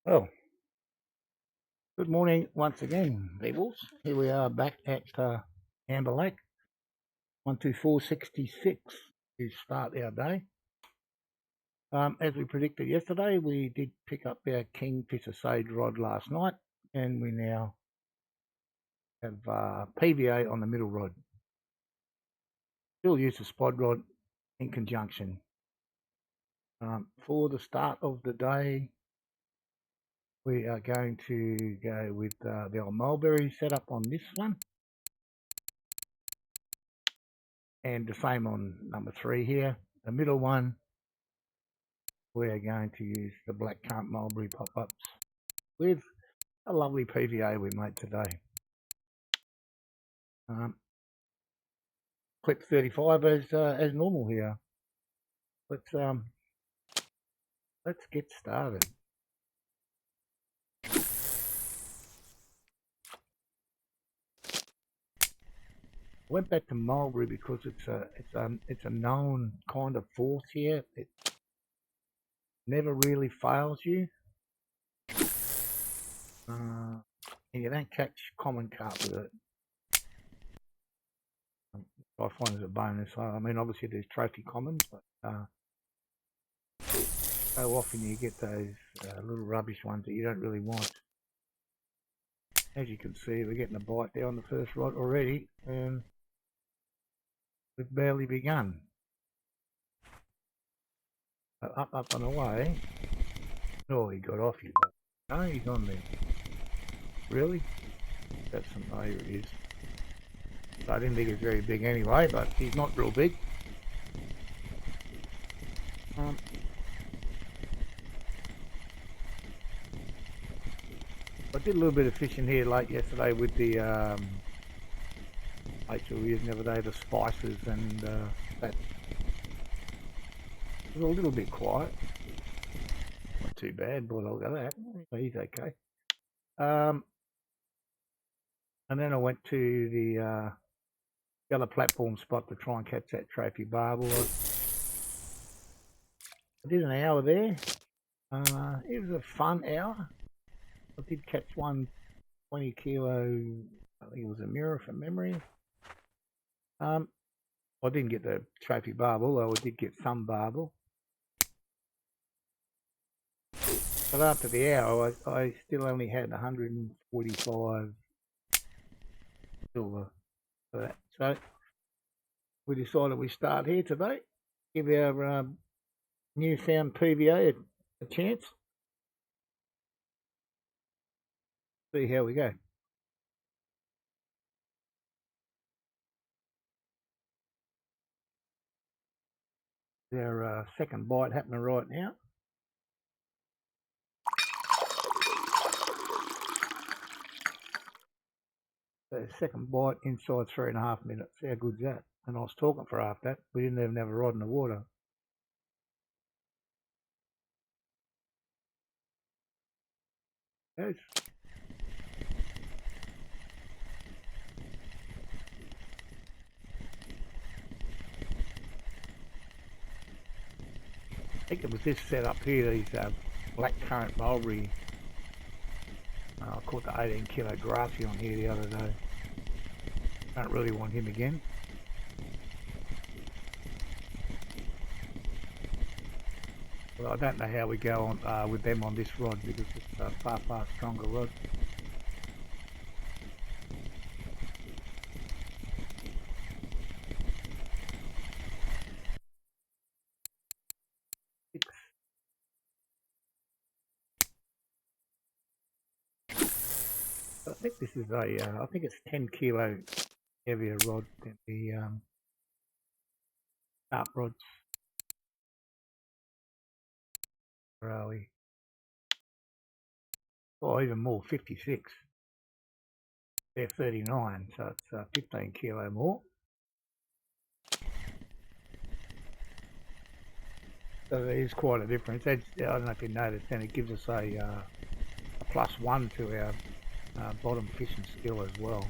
Well, good morning once again, peoples. Here we are back at Amber Lake, 124.66 to start our day. As we predicted yesterday, we did pick up our Kingfisher Sage rod last night, and we now have PVA on the middle rod. Still use the spod rod in conjunction. For the start of the day, we are going to go with the old mulberry setup on this one. And the same on number 3 here. The middle one, we are going to use the black carp mulberry pop-ups with a lovely PVA we made today. Clip 35 as normal here. Let's get started. I went back to mulberry because it's a known kind of force here. It never really fails you, and you don't catch common carp with it. I find it a bonus. I mean, obviously there's trophy commons, but so often you get those little rubbish ones that you don't really want. As you can see, we're getting a bite there on the first rod already, and we've barely begun. So up and away. Oh, he got off you. No, he's on there. Really? That's some. Oh, here he is. I didn't think he was very big anyway, but he's not real big. I did a little bit of fishing here late yesterday with the mates we were using the other day, the spices, and that was a little bit quiet. Not too bad, boy, I'll go that. He's okay. And then I went to the other platform spot to try and catch that trophy barbel. I did an hour there. It was a fun hour. I did catch one 20 kilo, I think it was a mirror from memory. I didn't get the trophy barbel, though I did get some barbel. But after the hour, I still only had 145 silver for that. So we decided we start here today, give our newfound PVA a chance. See how we go. Our second bite happening right now. So second bite inside 3.5 minutes. How good's that? And I was talking for half that. We didn't even have a rod in the water. Goes. I think it was this setup here, these black currant mulberry. I caught the 18 kilo grassy on here the other day. Don't really want him again. Well, I don't know how we go on with them on this rod because it's a far stronger rod. I think this is I think it's 10 kilo heavier rod than the carp rods. Where are we? Oh, even more, 56. They're 39, so it's 15 kilo more. So there is quite a difference. I don't know if you noticed, and it gives us a +1 to our bottom fishing skill as well.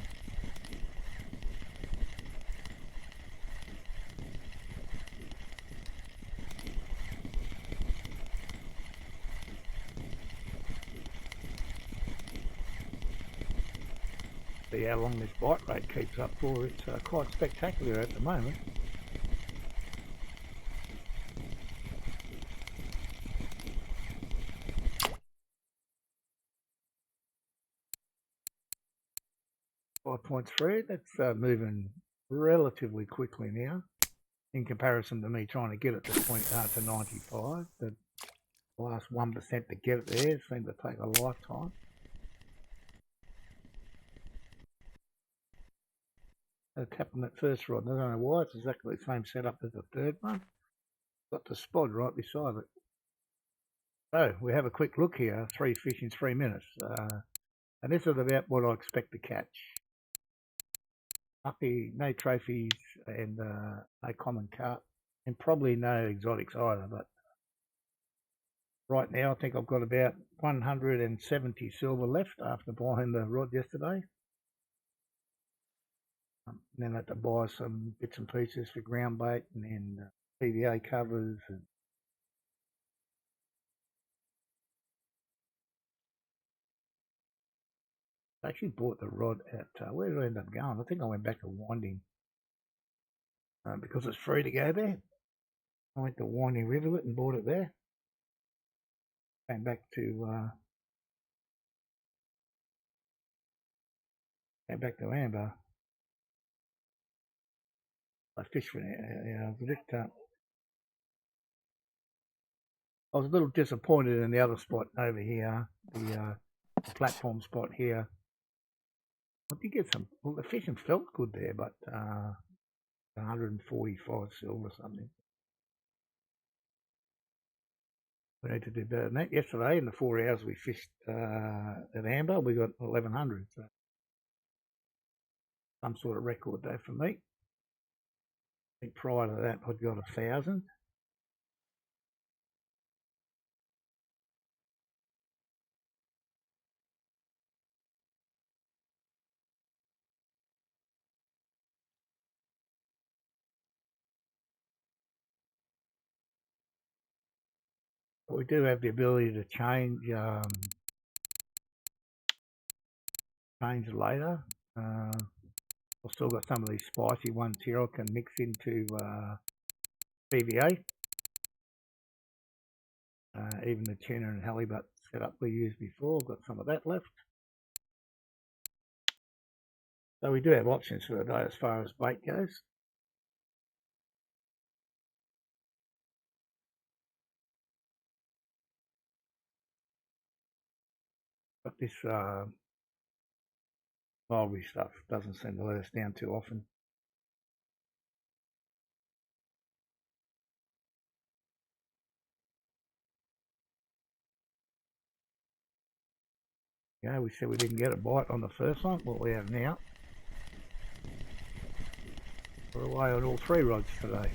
See how long this bite rate keeps up for. It's quite spectacular at the moment. $5.3, that's moving relatively quickly now in comparison to me trying to get it to 95. The last 1% to get it there seemed to take a lifetime. Tapping that first rod, I don't know why, it's exactly the same setup as the third one. Got the spot right beside it. So we have a quick look here, 3 fish in 3 minutes. And this is about what I expect to catch. No trophies and no common carp, and probably no exotics either, but right now I think I've got about 170 silver left after buying the rod yesterday. Then I had to buy some bits and pieces for ground bait and then PVA covers. And I actually bought the rod at, where did I end up going? I think I went back to Winding because it's free to go there. I went to Winding Rivulet and bought it there. Came back to Amber. I fished for it. I was a little disappointed in the other spot over here, the platform spot here. I did get some, well, the fishing felt good there, but 145 silver or something. We need to do better than that. Yesterday, in the 4 hours we fished at Amber, we got 1100. So some sort of record there for me. I think prior to that, I'd got 1,000. But we do have the ability to change later. I've still got some of these spicy ones here I can mix into PVA. Even the tuna and halibut setup we used before, I've got some of that left. So we do have options for the day as far as bait goes. But this mulberry stuff doesn't seem to let us down too often. Yeah, we said we didn't get a bite on the first one. What we have now. We're away on all 3 rods today.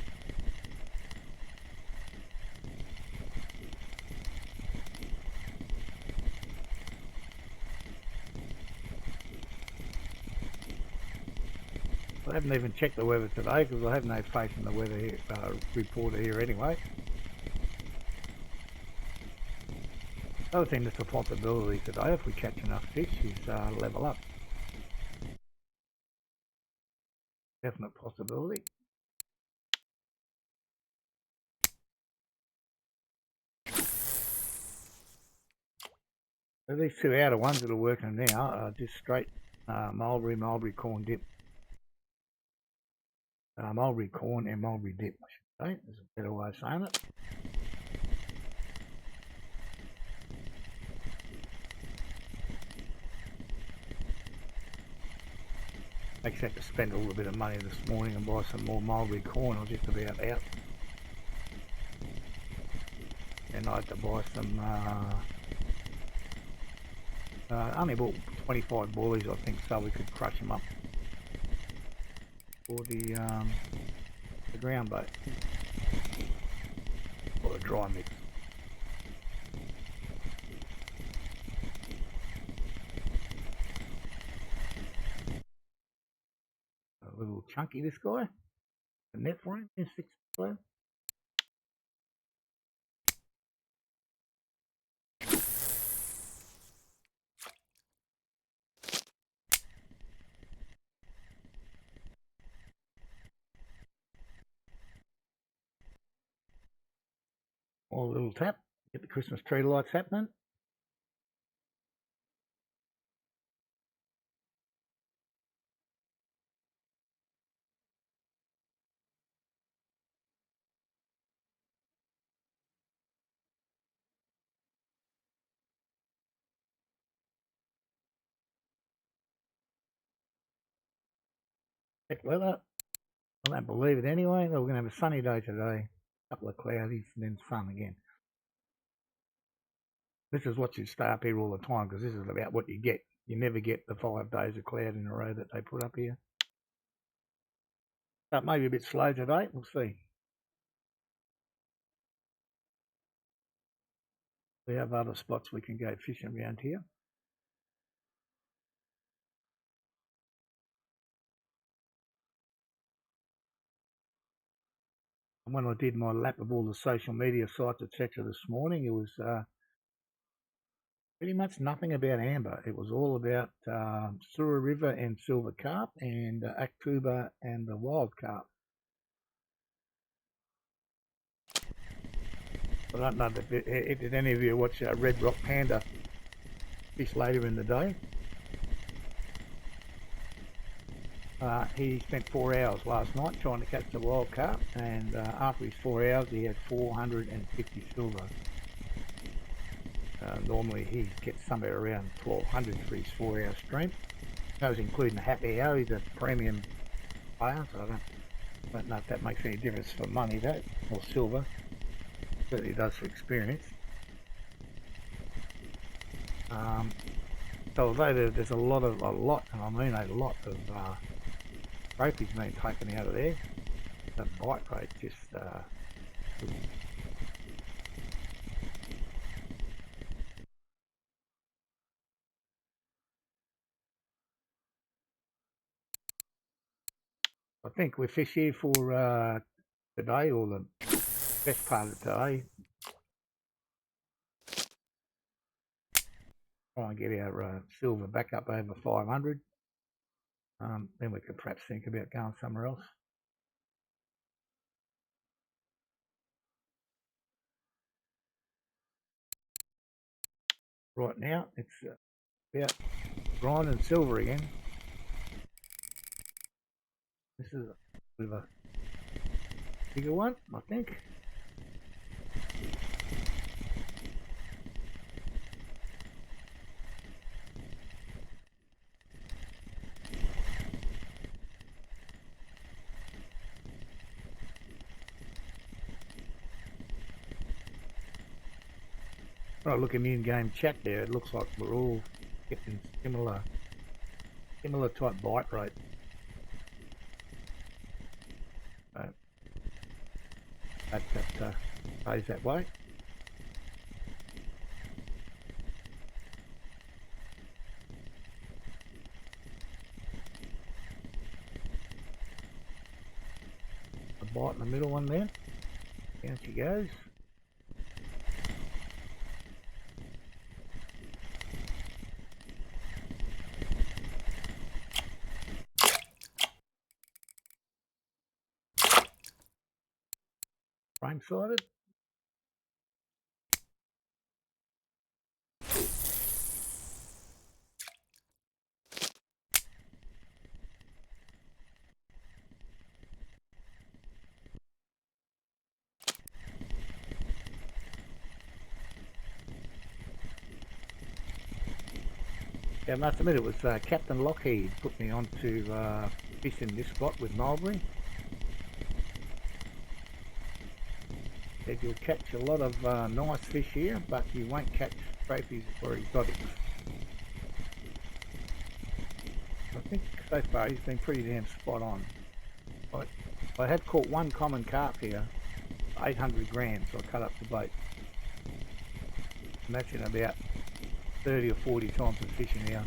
I haven't even checked the weather today because I have no faith in the weather here, reporter here anyway. The other thing that's a possibility today, if we catch enough fish, is level up. Definite possibility. So these 2 outer ones that are working now are just straight mulberry corn dip. Mulberry corn and mulberry dip, I should say. There's a better way of saying it. I actually had to spend a little bit of money this morning and buy some more mulberry corn. I was just about out. And I had to buy some, only bought 25 boilies I think, so we could crush them up for the ground bait, or the dry mix. A little chunky, this guy. A net for him, 6 kilo. Or a little tap. Get the Christmas tree lights happening. Check weather. I don't believe it anyway. We're going to have a sunny day today. A couple of cloudies and then sun again. This is what you stay up here all the time because this is about what you get. You never get the 5 days of cloud in a row that they put up here. But maybe a bit slow today. We'll see. We have other spots we can go fishing around here. And when I did my lap of all the social media sites, etc. this morning, it was pretty much nothing about amber. It was all about Surrey River and silver carp and October and the wild carp. I don't know if did any of you watch Red Rock Panda fish later in the day. He spent 4 hours last night trying to catch the wild carp, and after his 4 hours he had 450 silver. Normally he gets somewhere around 1200 for his 4-hour stream. That was including a happy hour. He's a premium player, so I don't know if that makes any difference for money, that, or silver. Certainly does for experience. So although there's a lot, and I mean a lot of trophies being taken out of there, the bite rate just I think we're fish here for today, or the best part of today. Try and get our silver back up over 500. Then we could perhaps think about going somewhere else. Right now, it's about grinding silver again. This is a bit of a bigger one, I think. When I look in the in-game chat there, it looks like we're all getting similar type bite rate. So that stays that way. A bite in the middle one there. Down she goes. Frame sided. Yeah, I must admit it was Captain Lockheed put me onto fishing this spot with Mulberry. Said you'll catch a lot of nice fish here, but you won't catch trophies or exotics. I think so far he's been pretty damn spot on. I had caught one common carp here, 800 grams. I cut up the bait. And that's in about 30 or 40 times of fishing now.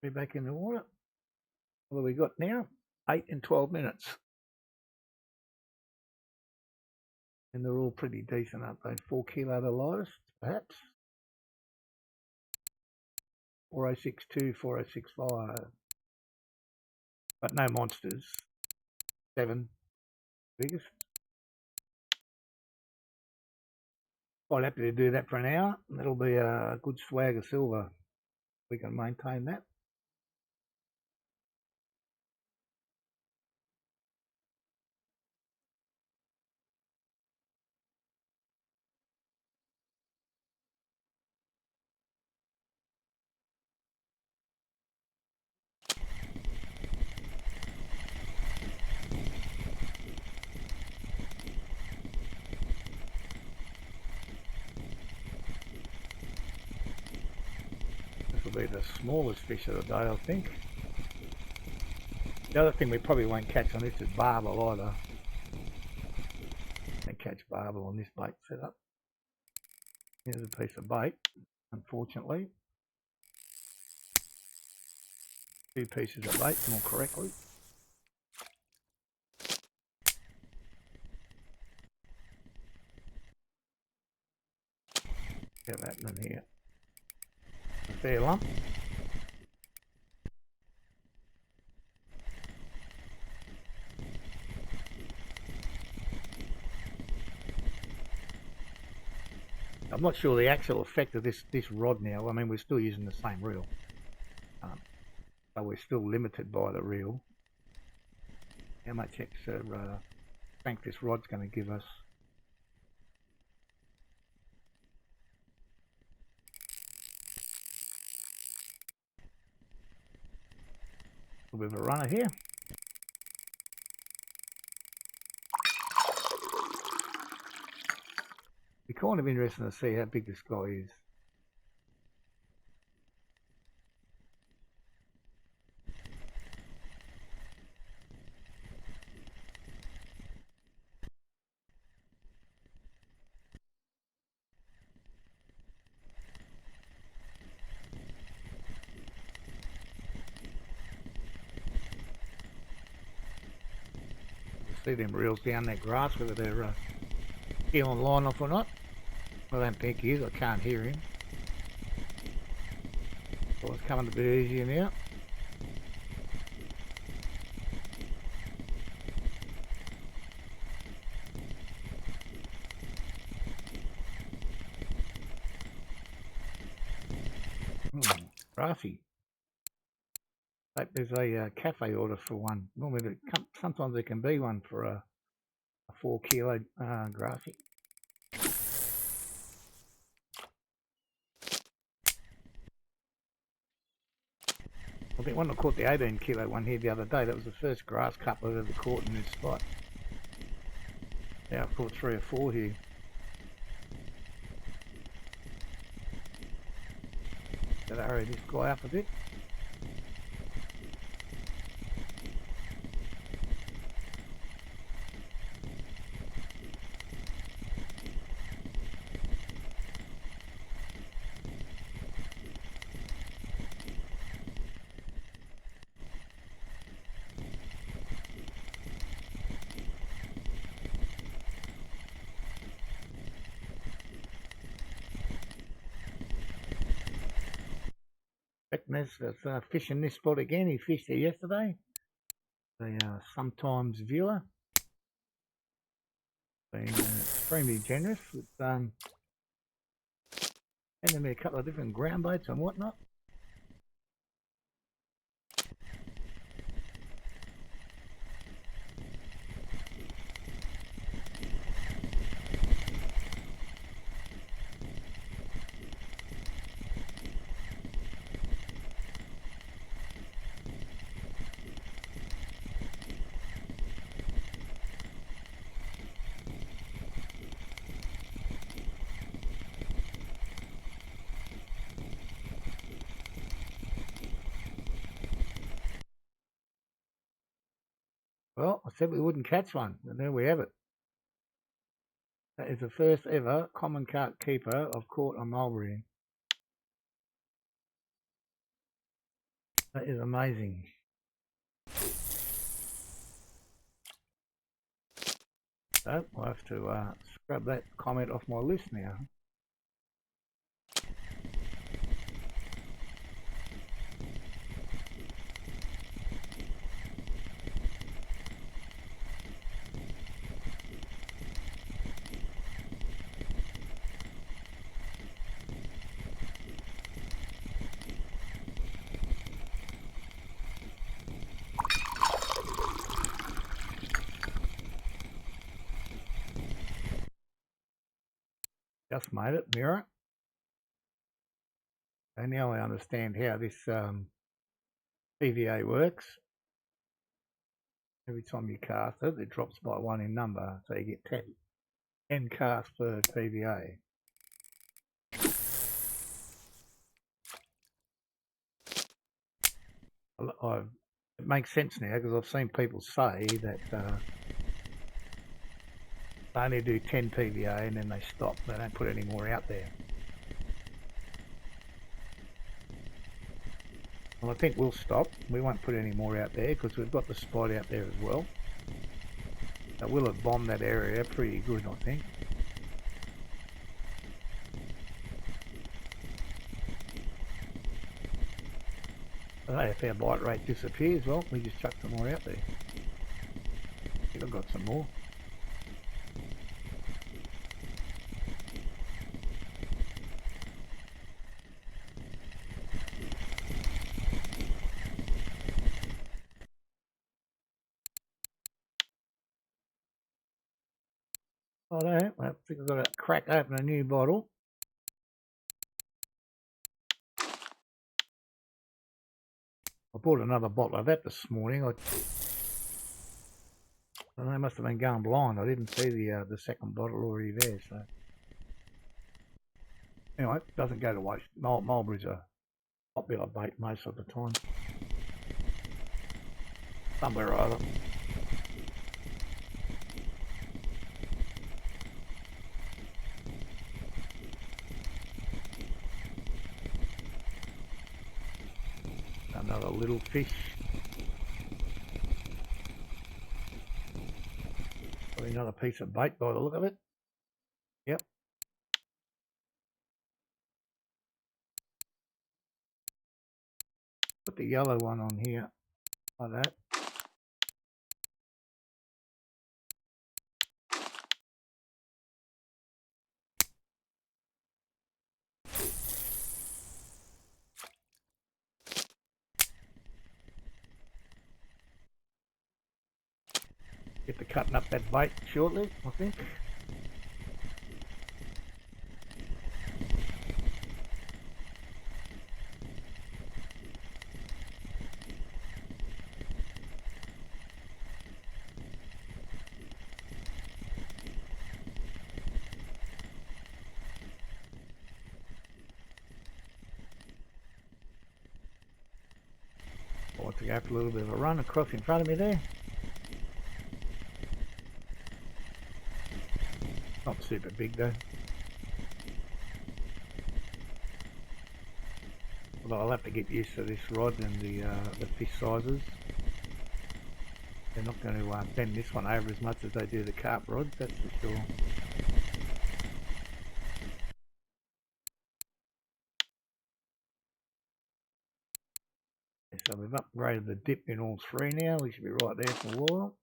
We're back in the water. What have we got now? 8 and 12 minutes. And they're all pretty decent, aren't they? 4 kilo the lightest, perhaps. 4062, 4065. But no monsters. 7 biggest. Quite happy to do that for an hour. That'll be a good swag of silver. We can maintain that. This will be the smallest fish of the day, I think. The other thing we probably won't catch on this is barbel either. Can't catch barbel on this bait setup. Here's a piece of bait, unfortunately. 2 pieces of bait, more correctly. What's happening here? A fair lump. I'm not sure the actual effect of this rod now. I mean, we're still using the same reel, but we're still limited by the reel. How much extra strength this rod's going to give us? A bit of a runner here. Be kind of interesting to see how big this guy is. See them reels down that grass, whether they're here on line off or not. I don't think he is. I can't hear him. So it's coming a bit easier now. Grassy. Like there's a cafe order for one. Normally, sometimes there can be one for a 4 kilo grassy. I think when I caught the 18 kilo one here the other day, that was the first grass carp I've ever caught in this spot. Yeah, I've caught 3 or 4 here. Gotta hurry this guy up a bit. Beckman's fishing this spot again. He fished here yesterday. The sometimes viewer. Been extremely generous with handing me a couple of different ground baits and whatnot. Well, I said we wouldn't catch one, and there we have it. That is the first ever common carp keeper I've caught on mulberry. That is amazing. So I'll have to grab that comment off my list now. Just made it, mirror. And now I understand how this PVA works. Every time you cast it, it drops by 1 in number, so you get 10 casts per PVA. It makes sense now because I've seen people say that they only do 10 PVA and then they stop. They don't put any more out there. Well, I think we'll stop. We won't put any more out there because we've got the spot out there as well. So we'll have bombed that area pretty good, I think. Hey, if our bite rate disappears, well, we just chuck some more out there. I think I've got some more. Righto, I think I've got to crack open a new bottle. I bought another bottle of that this morning. I must have been going blind. I didn't see the second bottle already there. So anyway, it doesn't go to waste. Mulberries are popular bait most of the time. Somewhere or other. Another little fish. Probably another piece of bait by the look of it. Yep. Put the yellow one on here like that. Get to cutting up that bait shortly, I think. I want to go for a little bit of a run across in front of me there. Not super big though. Although I'll have to get used to this rod and the fish sizes. They're not going to bend this one over as much as they do the carp rods, that's for sure. So we've upgraded the dip in all three now. We should be right there for a while.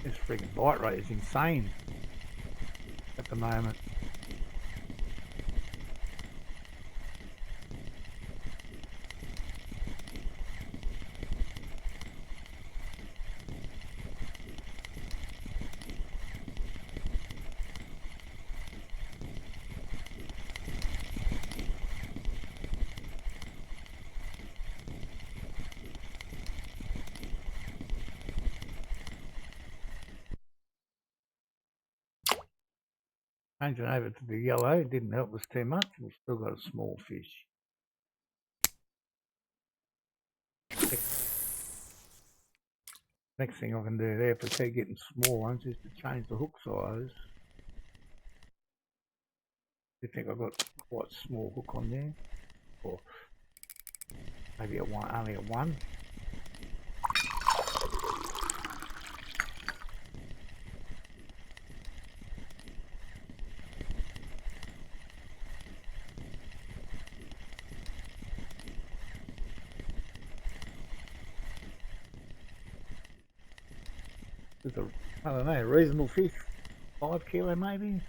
This freaking bite rate is insane at the moment. Changing over to the yellow didn't help us too much. We've still got a small fish. Next thing I can do there, if I keep getting small ones, is to change the hook size. I think I've got quite a small hook on there, or maybe only a one. It's a, I don't know, reasonable fish, 5 kilo maybe.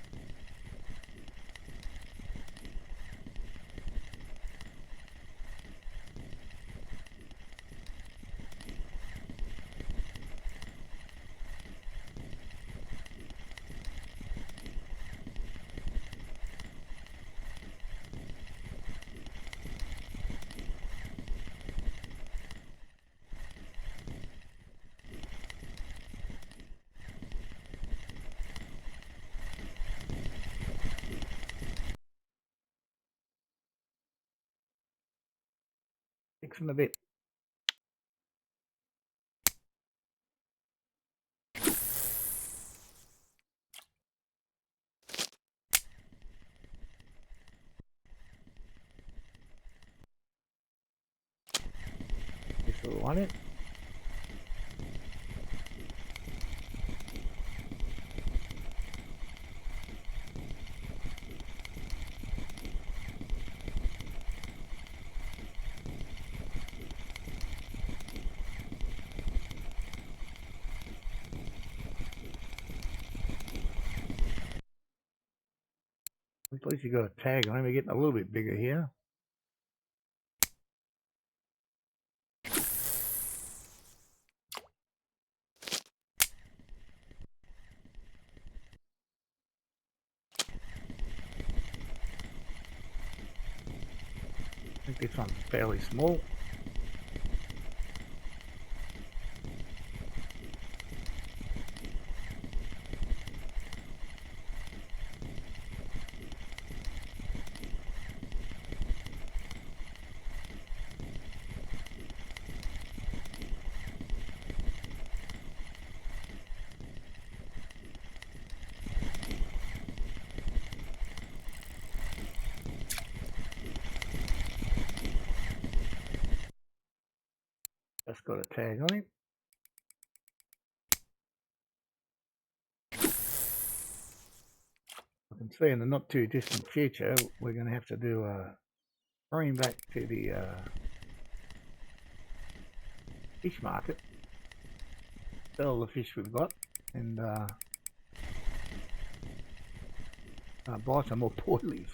Fix them a bit. This will want it. At least you got a tag on him. We're getting a little bit bigger here. I think this one's fairly small. That's got a tag on it. I can see in the not too distant future we're going to have to do a bring back to the fish market, sell the fish we've got, and buy some more portalies.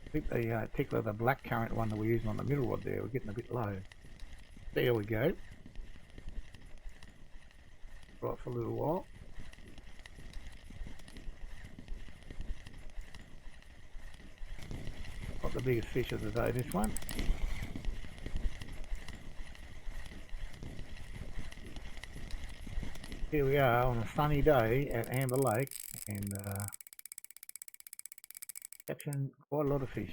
I think the particularly the black currant one that we're using on the middle rod there, we're getting a bit low. There we go. Right for a little while. Not the biggest fish of the day, this one. Here we are on a sunny day at Amber Lake, and catching quite a lot of fish.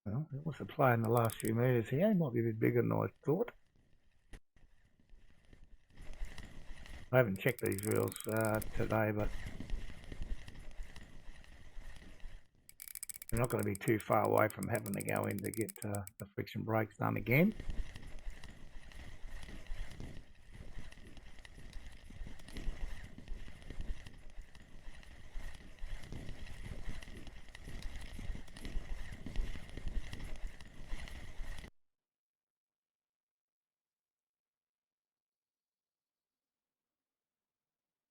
Well, it was a play in the last few metres here. It might be a bit bigger than I thought. I haven't checked these reels today, but we're not going to be too far away from having to go in to get the friction brakes done again.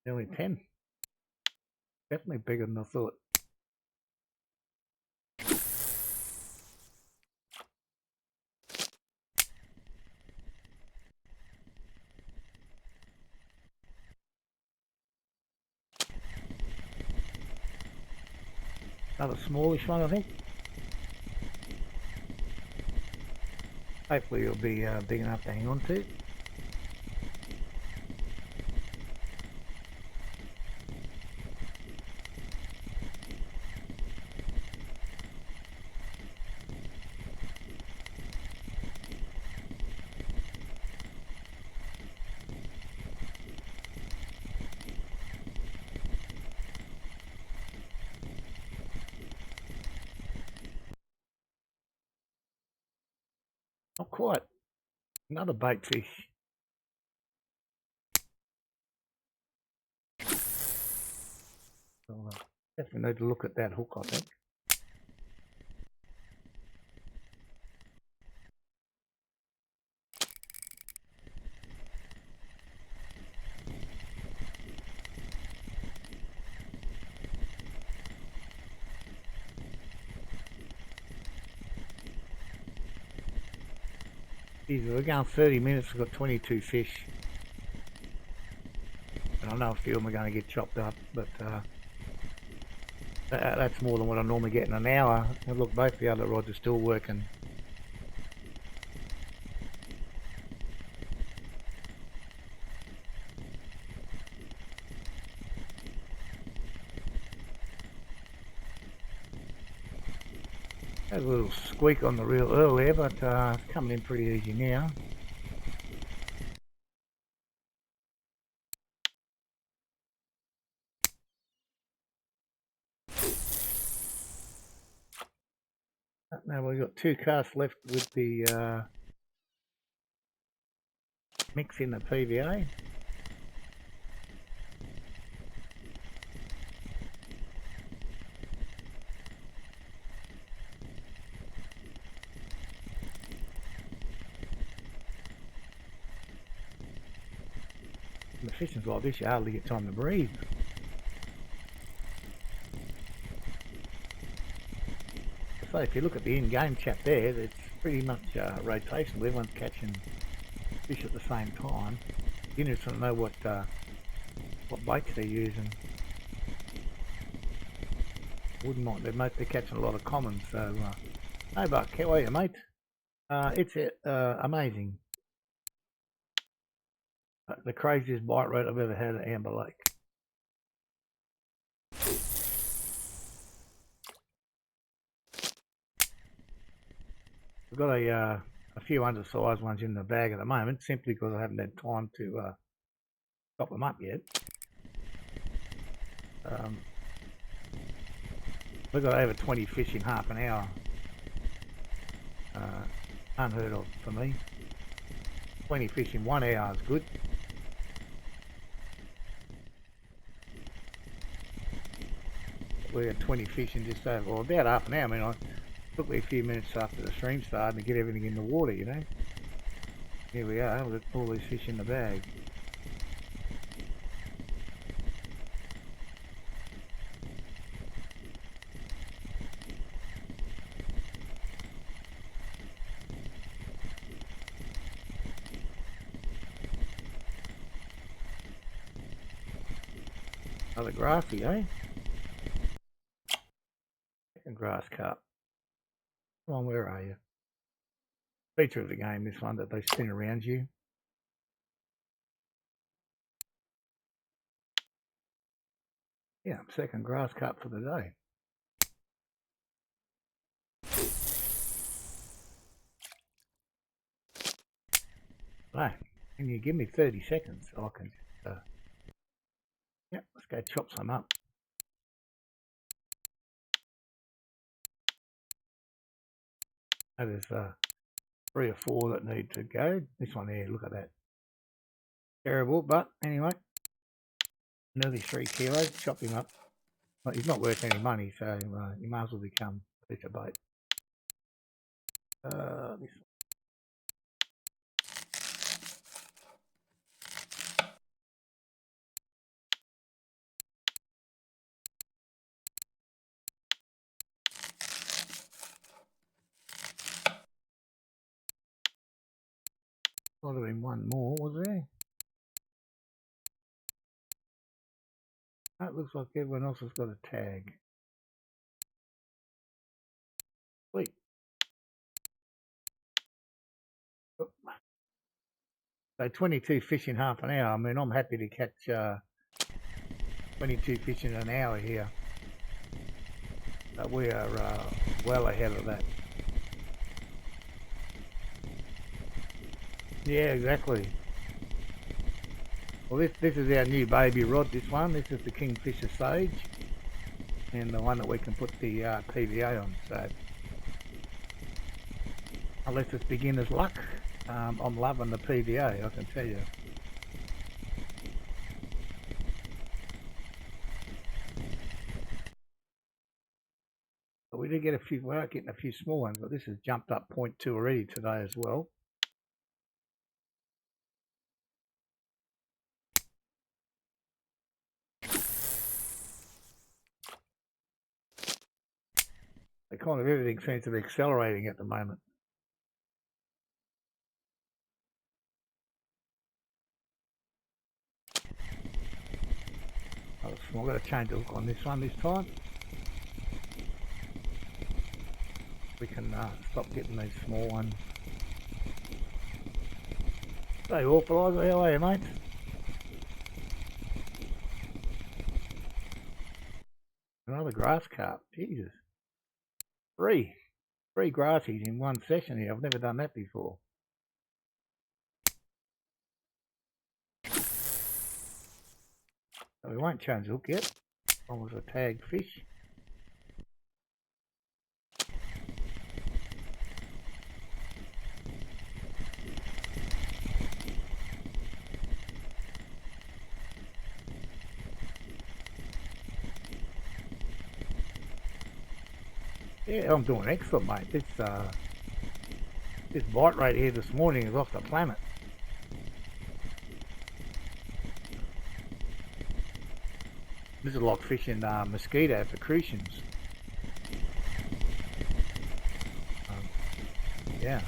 Nearly 10. Definitely bigger than I thought. Another smallish one, I think. Hopefully it'll be big enough to hang on to. Not quite. Another bait fish. So, definitely need to look at that hook, I think. Geez, we're going 30 minutes, we've got 22 fish. And I know a few of them are going to get chopped up, but that's more than what I normally get in an hour. And look, both the other rods are still working. Had a little squeak on the reel earlier, but it's coming in pretty easy now. Now we've got 2 casts left with the mix in the PVA. And the fishing's like this, you hardly get time to breathe. So if you look at the in-game chat there, it's pretty much rotational. Everyone's catching fish at the same time. It's interesting to know what baits they're using. Wouldn't mind. They're catching a lot of common. So, hey Buck, how are you, mate? It's amazing. The craziest bite rate I've ever had at Amber Lake. We've got a few undersized ones in the bag at the moment, simply because I haven't had time to chop them up yet. We've got over 20 fish in half an hour. Unheard of for me. 20 fish in 1 hour is good. We had 20 fish in just over, well, about half an hour. I mean, it took me a few minutes after the stream started to get everything in the water, you know. Here we are, with all these fish in the bag. Another grassy, eh? Second grass carp. Come on, where are you? Feature of the game, this one, that they spin around you. Yeah, second grass carp for the day. Right, can you give me 30 seconds? I can just, yep, let's go chop some up. There's 3 or 4 that need to go. This one here, look at that. Terrible, but anyway, nearly 3 kilos. Chop him up. Well, he's not worth any money, so he might as well become a piece of bait. This might have been one more, was there? That looks like everyone else has got a tag. So 22 fish in half an hour. I mean, I'm happy to catch 22 fish in an hour here. But we are well ahead of that. Yeah, exactly. Well, this is our new baby rod, this one. This is the Kingfisher Sage. And the one that we can put the PVA on. So, unless it's beginner's luck, I'm loving the PVA, I can tell you. But we did get a few, we are getting a few small ones, but this has jumped up 0.2 already today as well. Kind of everything seems to be accelerating at the moment. I'm going to change the hook on this one this time. We can stop getting these small ones. Hey, Authorizer, how are you, mate? Another grass carp. Jesus. Three grassies in one session here. I've never done that before. So we won't change the hook yet. As long as a tagged fish. Yeah, I'm doing excellent, mate. This bite rate here this morning is off the planet. This is like fishing mosquito for crucians. Yeah.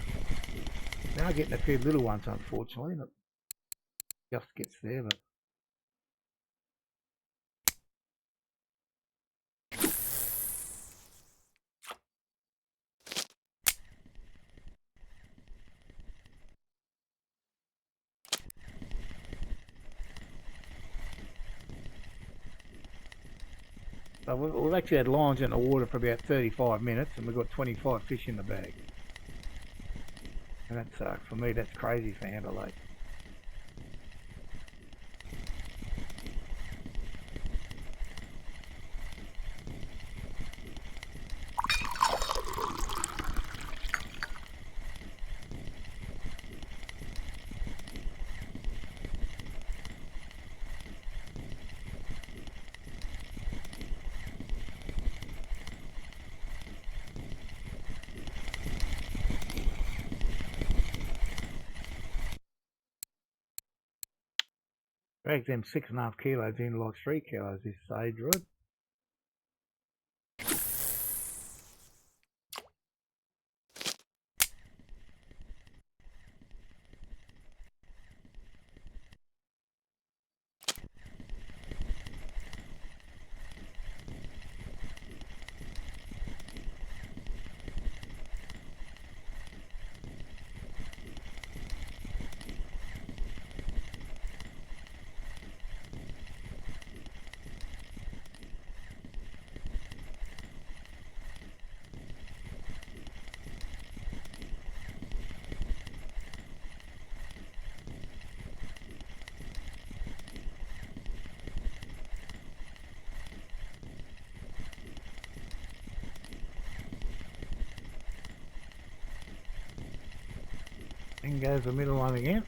Now getting a few little ones, unfortunately, but just gets there. But so we've actually had lines in the water for about 35 minutes, and we've got 25 fish in the bag. And that's for me, that's crazy for Amber Lake. Dragged them 6.5 kilos in like 3 kilos this sage rod. In goes the middle one again.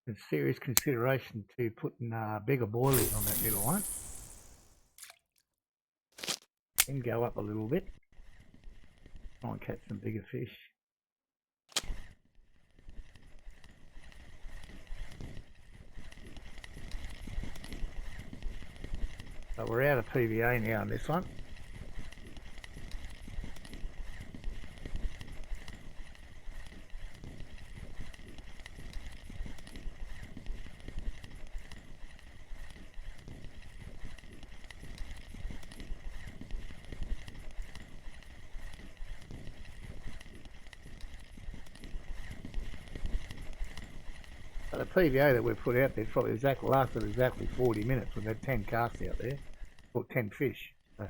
It's serious consideration to putting bigger boilies on that middle one. Then go up a little bit. Try and catch some bigger fish. So we're out of PVA now on this one. But the PVA that we put out there probably lasted exactly 40 minutes. We've had 10 casts out there, or 10 fish. So,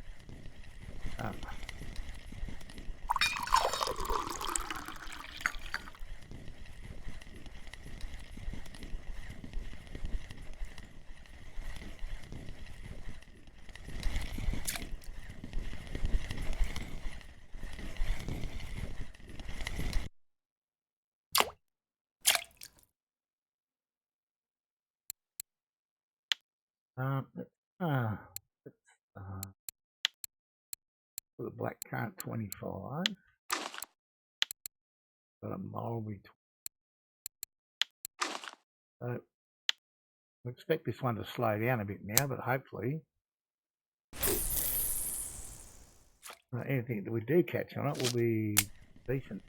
uh, uh, uh, put a black carp 25. Got a mulberry. So I expect this one to slow down a bit now, but hopefully anything that we do catch on it will be decent.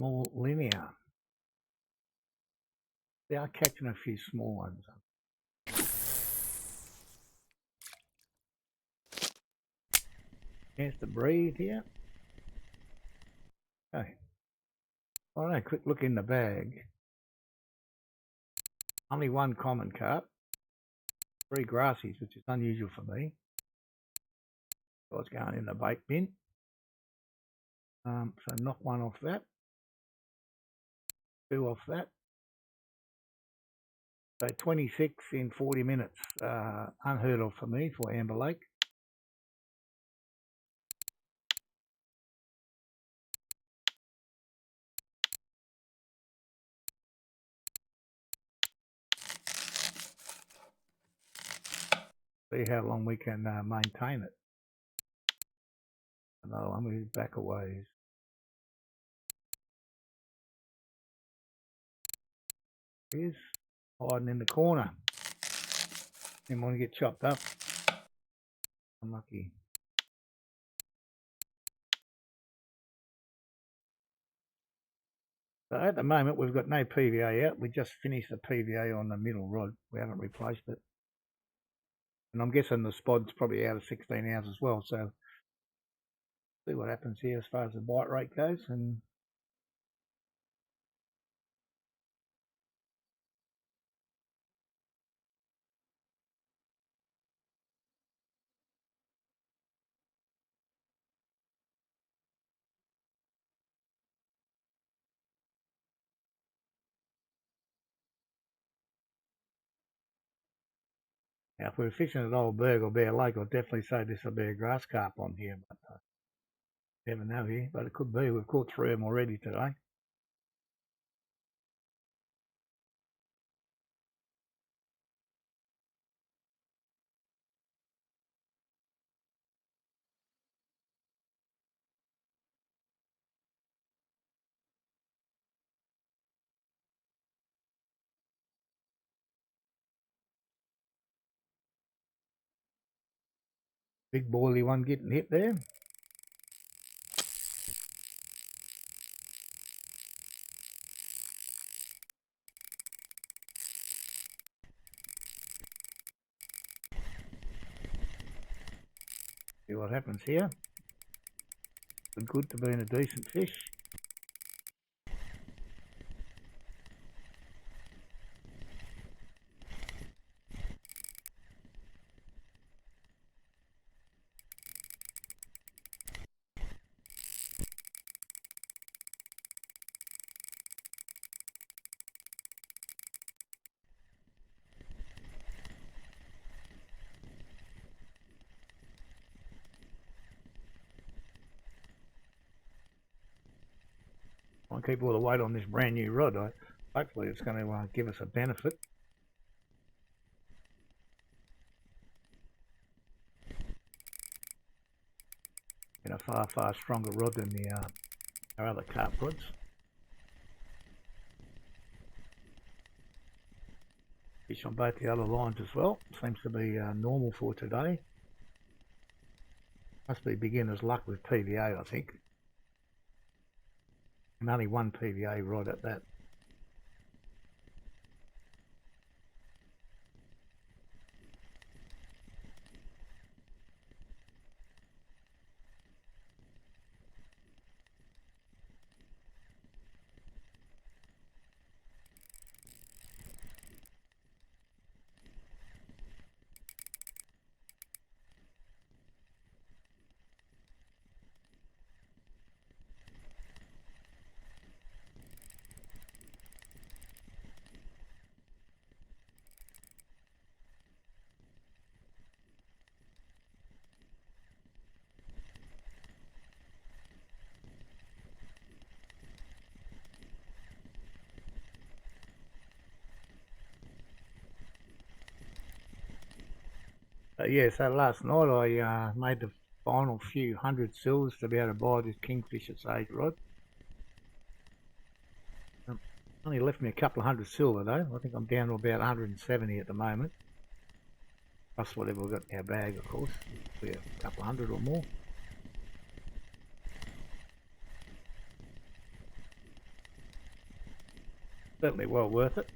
More linear. They are catching a few small ones. Chance to breathe here. Okay. All right, quick look in the bag. Only one common carp. 3 grassies, which is unusual for me. So it's going in the bait bin. So knock 1 off that. 2 off that. So 26 in 40 minutes. Unheard of for me for Amber Lake. See how long we can maintain it. Another one, we back a ways. Here's hiding in the corner. Didn't want to get chopped up. Unlucky. So at the moment we've got no PVA out. We just finished the PVA on the middle rod. We haven't replaced it. And I'm guessing the spod's probably out of 16 hours as well. So see what happens here as far as the bite rate goes. And now, if we're fishing at Old Berg or Bear Lake, I'd definitely say this will be a grass carp on here. But never know here. But it could be. We've caught 3 of them already today. Big boily one getting hit there. See what happens here. Been good to being a decent fish. I'll keep all the weight on this brand new rod. Hopefully it's going to give us a benefit. a far stronger rod than our other carp rods. Fish on both the other lines as well. Seems to be normal for today. Must be beginner's luck with PVA, I think. And only one PVA rod at that. Yeah, so last night I made the final few hundred silvers to be able to buy this Kingfisher Sage rod. Only left me a couple of hundred silver though. I think I'm down to about 170 at the moment. Plus whatever we've got in our bag, of course. Be a couple of hundred or more. Certainly well worth it.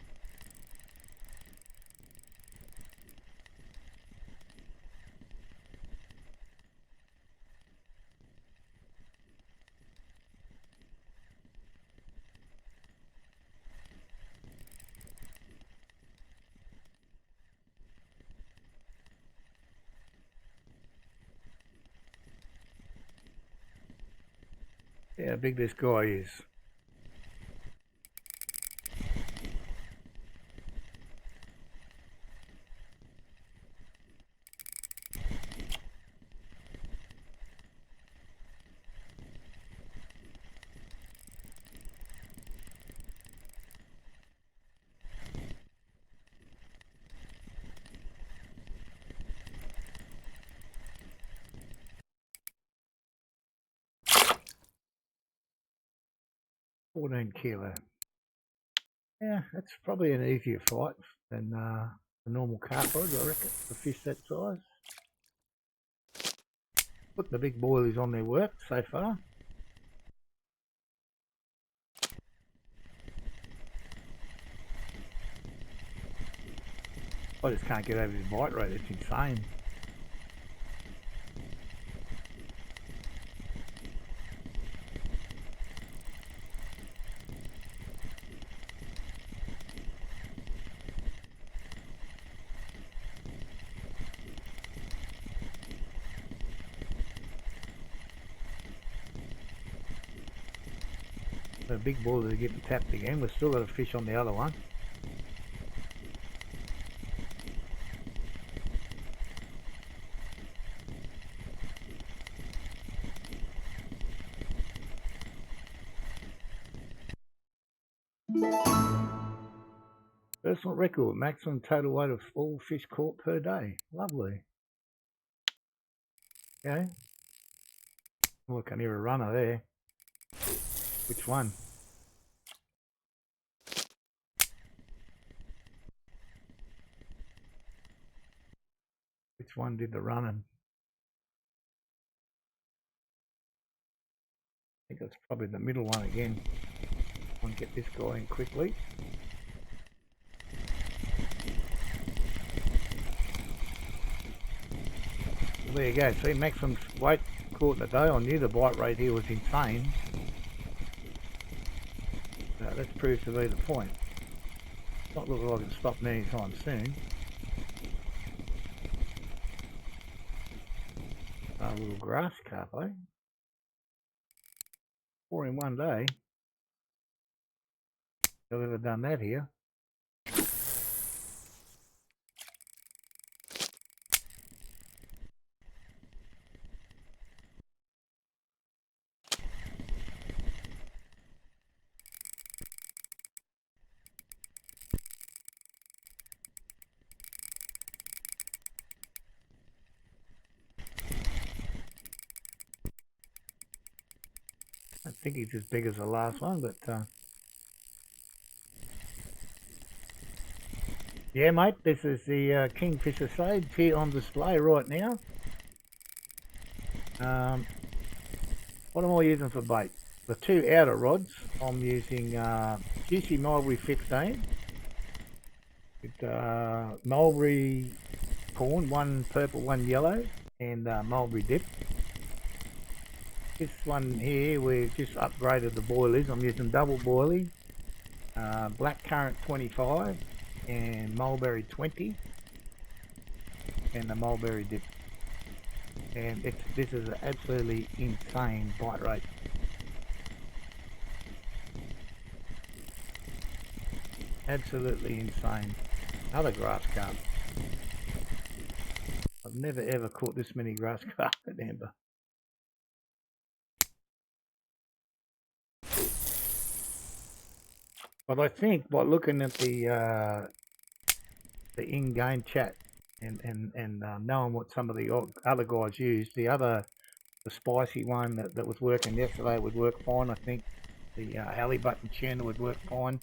Yeah, how big this guy is. $14 kilo. Yeah, that's probably an easier fight than the normal carp rod, I reckon, for fish that size. Look, the big boilies on their work so far. I just can't get over his bite rate, it's insane. The big boilies are getting tapped again. We've still got a fish on the other one. Personal record, maximum total weight of all fish caught per day. Lovely. Okay. Oh, I can hear a runner there. Which one? Which one did the running? I think it's probably the middle one again. I want to get this guy in quickly. Well, there you go. See, maximum weight caught in a day. I knew the bite rate here was insane. Let's prove to be the point. It's not looking like it's stopping anytime soon. A little grass carp, eh? 4 in one day. I've ever done that here. think he's as big as the last one, but yeah, mate, this is the Kingfisher Sage here on display right now. What am I using for bait? The two outer rods, I'm using Juicy Mulberry 15 with mulberry corn, one purple, one yellow, and mulberry dip. This one here, we've just upgraded the boilies. I'm using double boilie, blackcurrant 25, and mulberry 20, and the mulberry dip. And this is an absolutely insane bite rate. Absolutely insane. Another grass carp. I've never ever caught this many grass carp at Amber. But I think by looking at the in-game chat and knowing what some of the other guys used, the spicy one that was working yesterday would work fine. I think the alley button tuna would work fine.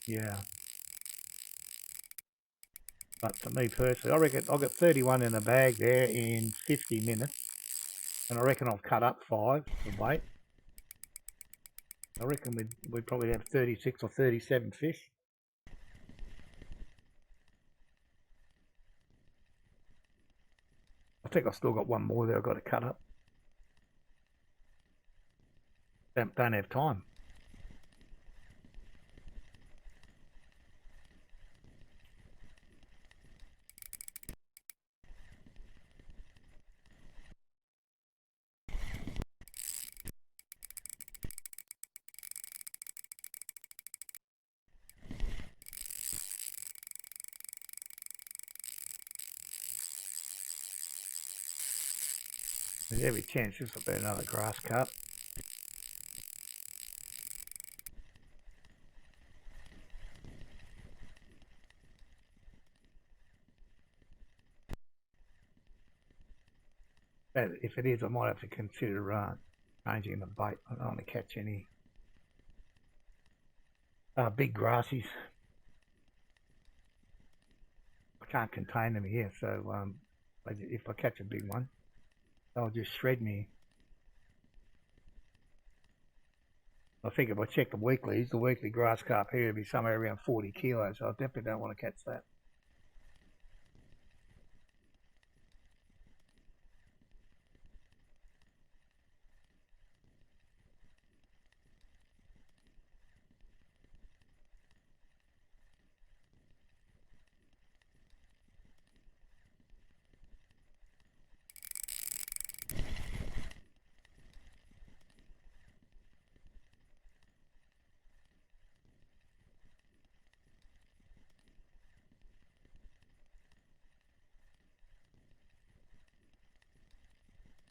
Yeah. But for me personally, I reckon I got 31 in a bag there in 50 minutes, and I reckon I've cut up 5 for bait. I reckon we'd probably have 36 or 37 fish. I think I've still got one more there I've got to cut up. Don't have time. There's every chance this will be another grass carp. But if it is, I might have to consider changing the bait. I don't want to catch any big grassies. I can't contain them here, so if I catch a big one, they'll just shred me. I think if I check the weeklies, the weekly grass carp here will be somewhere around 40 kilos, so I definitely don't want to catch that.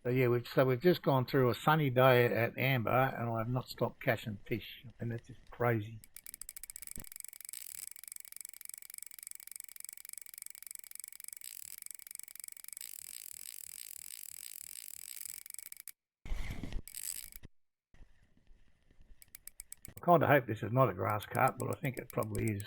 So yeah, we've just gone through a sunny day at Amber, and I have not stopped catching fish, and that's just crazy. I kind of hope this is not a grass carp, but I think it probably is.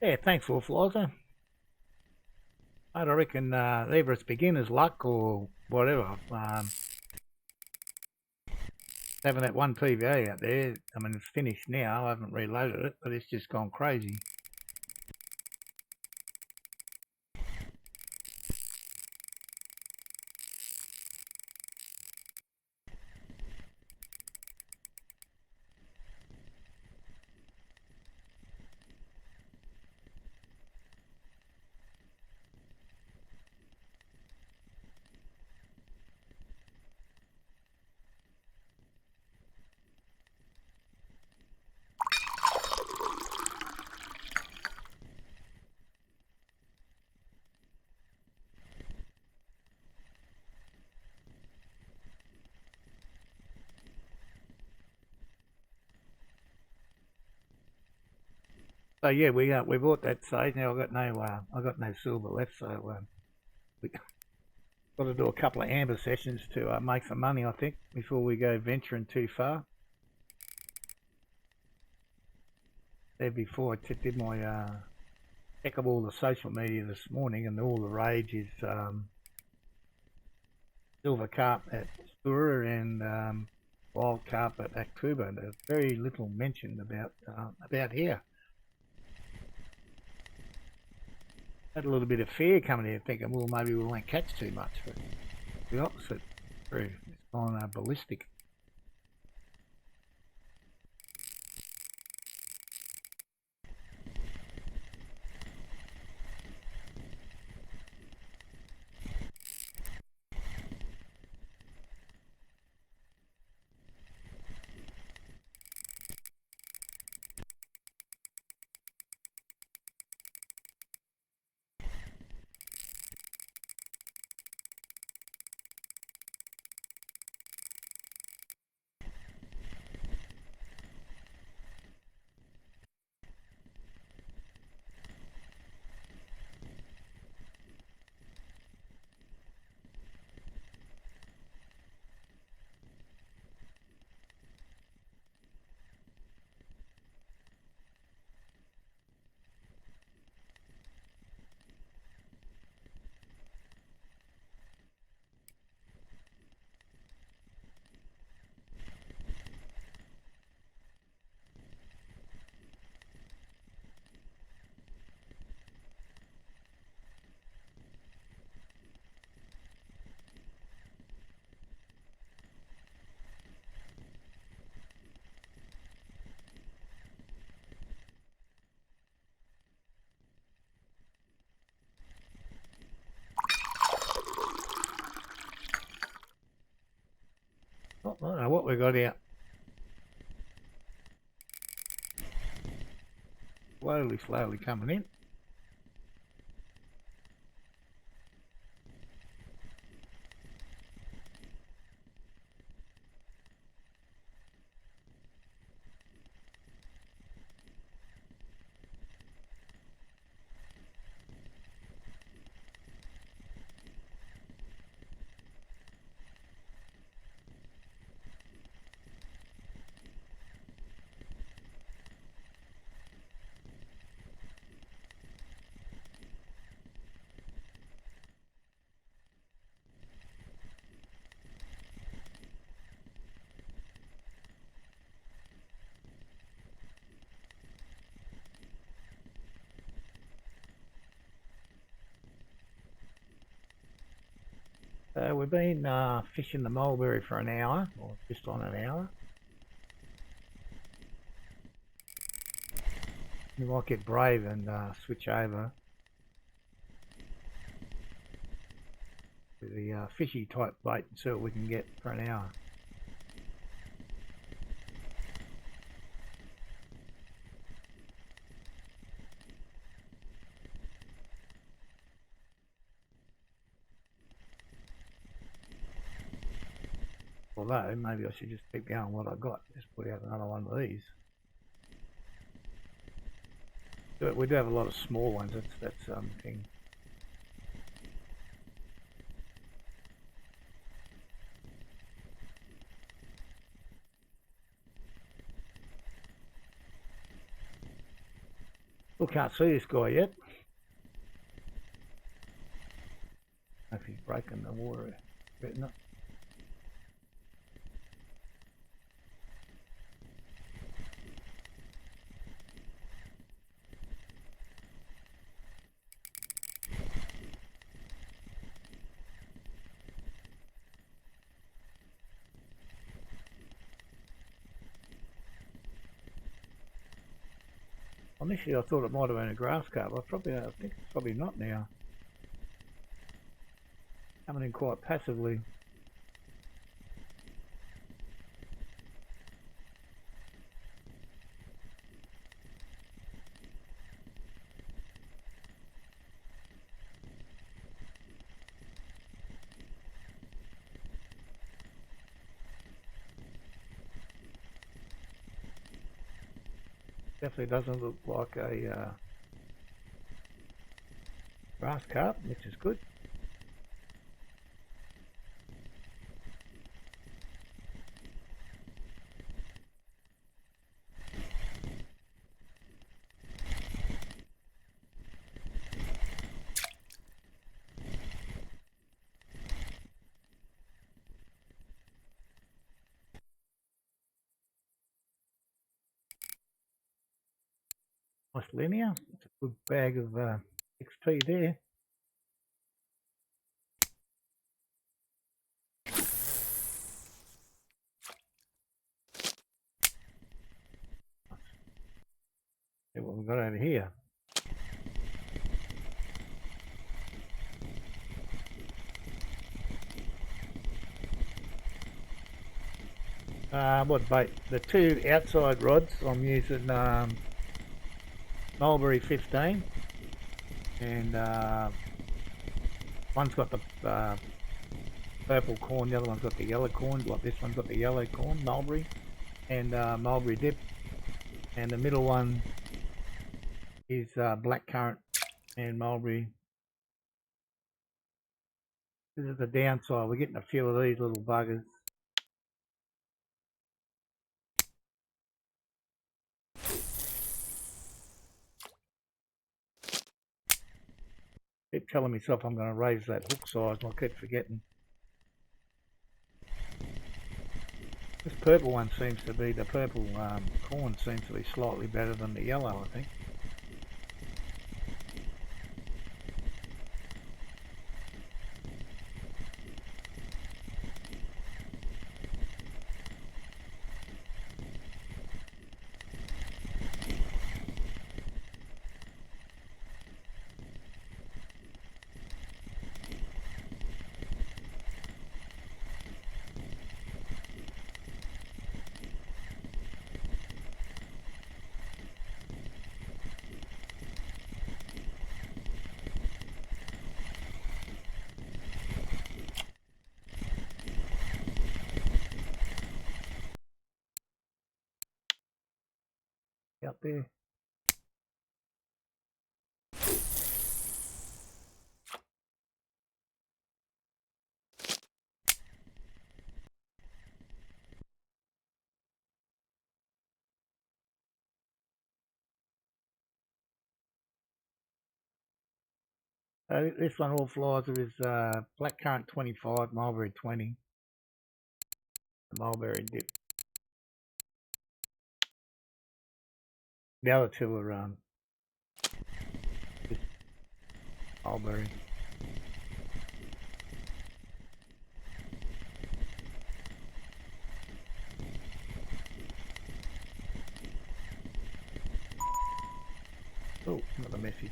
Yeah, thanks, Wolflizer. I reckon either it's beginner's luck or whatever. Having that one PVA out there, I mean, it's finished now. I haven't reloaded it, but it's just gone crazy. So yeah, we bought that sage. Now I got no silver left, so we got to do a couple of amber sessions to make some money, I think, before we go venturing too far. There before I did my check of all the social media this morning, and all the rage is silver carp at Stura and wild carp at Akuba. There's very little mentioned about here. Had a little bit of fear coming here, thinking, well, maybe we won't catch too much, but the opposite. It's gone ballistic. I don't know what we got here. Slowly coming in. We've been fishing the mulberry for an hour, or just on an hour. We might get brave and switch over to the fishy type bait and see what we can get for an hour. Although maybe I should just keep going what I got. Just put out another one of these. We do have a lot of small ones. That's thing. Still can't see this guy yet. If he's breaking the water, better not. Initially, I thought it might have been a grass carp. I think it's probably not now. Coming in quite passively. Definitely doesn't look like a grass carp, which is good. Nice linear. It's a good bag of XP there. See what we've got over here. What bait? The two outside rods I'm using Mulberry 15, and one's got the purple corn, the other one's got the yellow corn. Like this one's got the yellow corn, mulberry, and mulberry dip, and the middle one is blackcurrant and mulberry. This is the downside. We're getting a few of these little buggers. Keep telling myself I'm going to raise that hook size, and I keep forgetting. This purple one seems to be, the purple corn seems to be slightly better than the yellow, I think. Out there. This one all flies with his blackcurrant 25, mulberry 20, the mulberry dip. The other two are just mulberry. Oh, another message.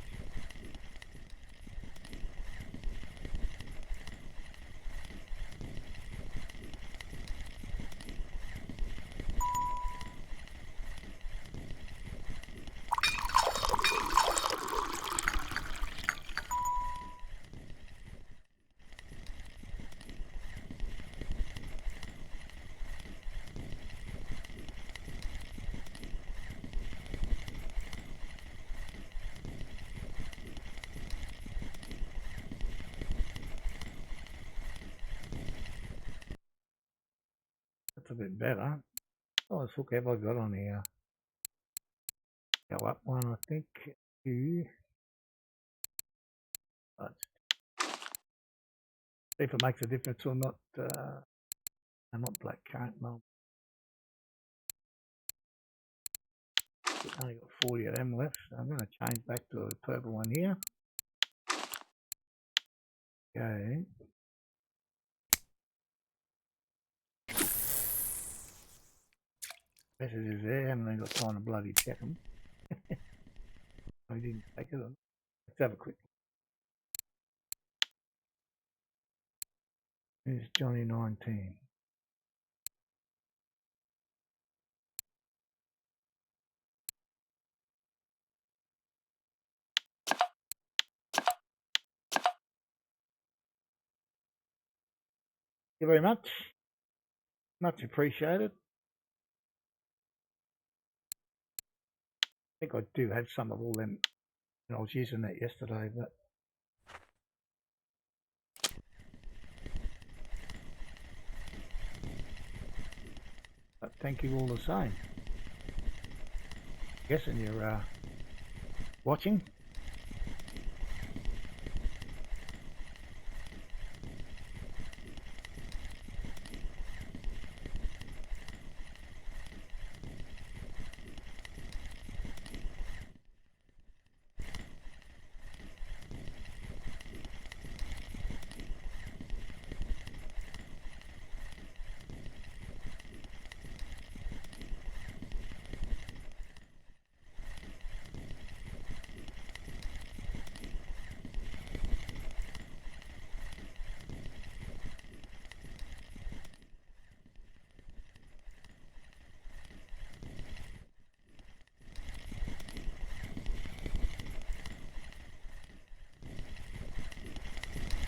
That's a bit better. Oh, let's look, have I got on here? Go up one, I think. Two. Let's see if it makes a difference or not. I'm not blackcurrant, no. I've only got 40 of them left, so I'm going to change back to a purple one here. Okay. Messages there, haven't even got time to bloody check them. I didn't take it. Let's have a quick. There's Johnny 19. Thank you very much. Much appreciated. think I do have some of all them, and I was using that yesterday, but thank you all the same. Guessing you're watching.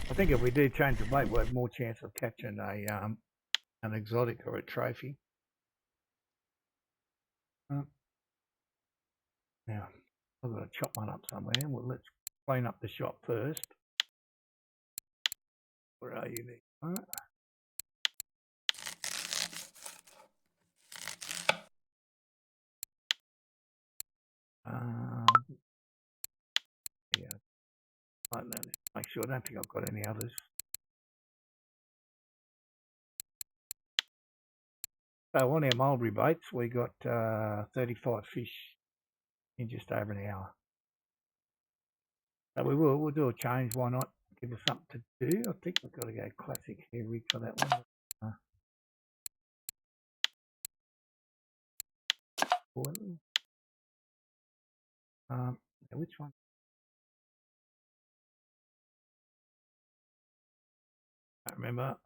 I think if we do change the bait, we'll have more chance of catching an exotic or a trophy. Now, I've got to chop one up somewhere. Well, let's clean up the shop first. Where are you, Nick? All right. Yeah. I don't know. Make sure. I don't think I've got any others. So on our mulberry baits, we got 35 fish in just over an hour. So we'll do a change. Why not? Give us something to do. I think we've got to go classic hair rig for that one. Which one? I remember.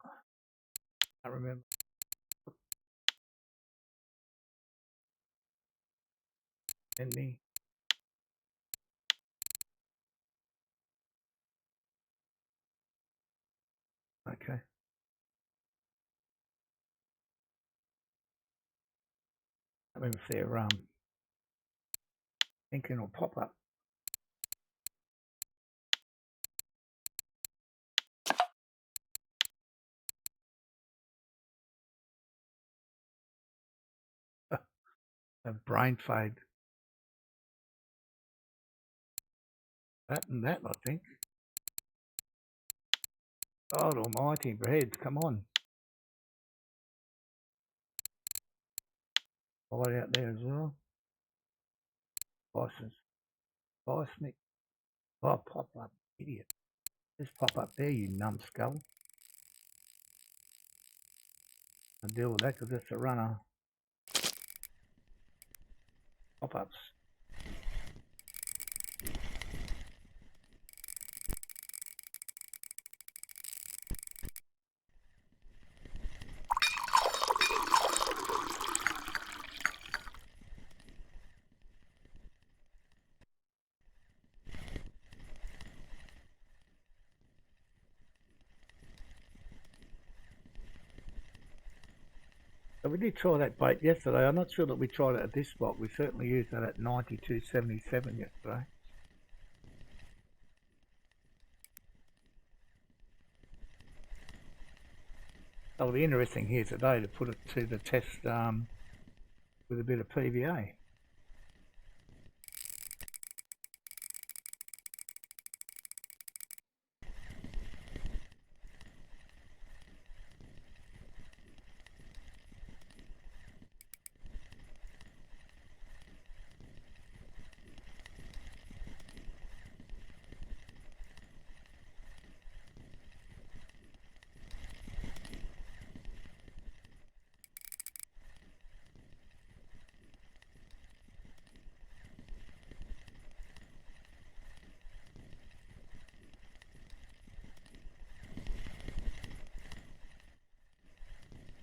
And me. Okay. I remember if they're thinking will pop up. A brain fade. That and that, I think. God almighty, breads, come on. Light out there as well. License. License. Oh, pop up, idiot. Just pop up there, you numbskull. I'll deal with that because that's a runner. Pop-ups. So we did try that bait yesterday. I'm not sure that we tried it at this spot. We certainly used that at 92.77 yesterday. It'll be interesting here today to put it to the test with a bit of PVA.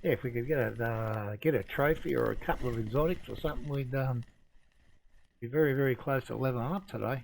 Yeah, if we could get a trophy or a couple of exotics or something, we'd be very, very close to leveling up today.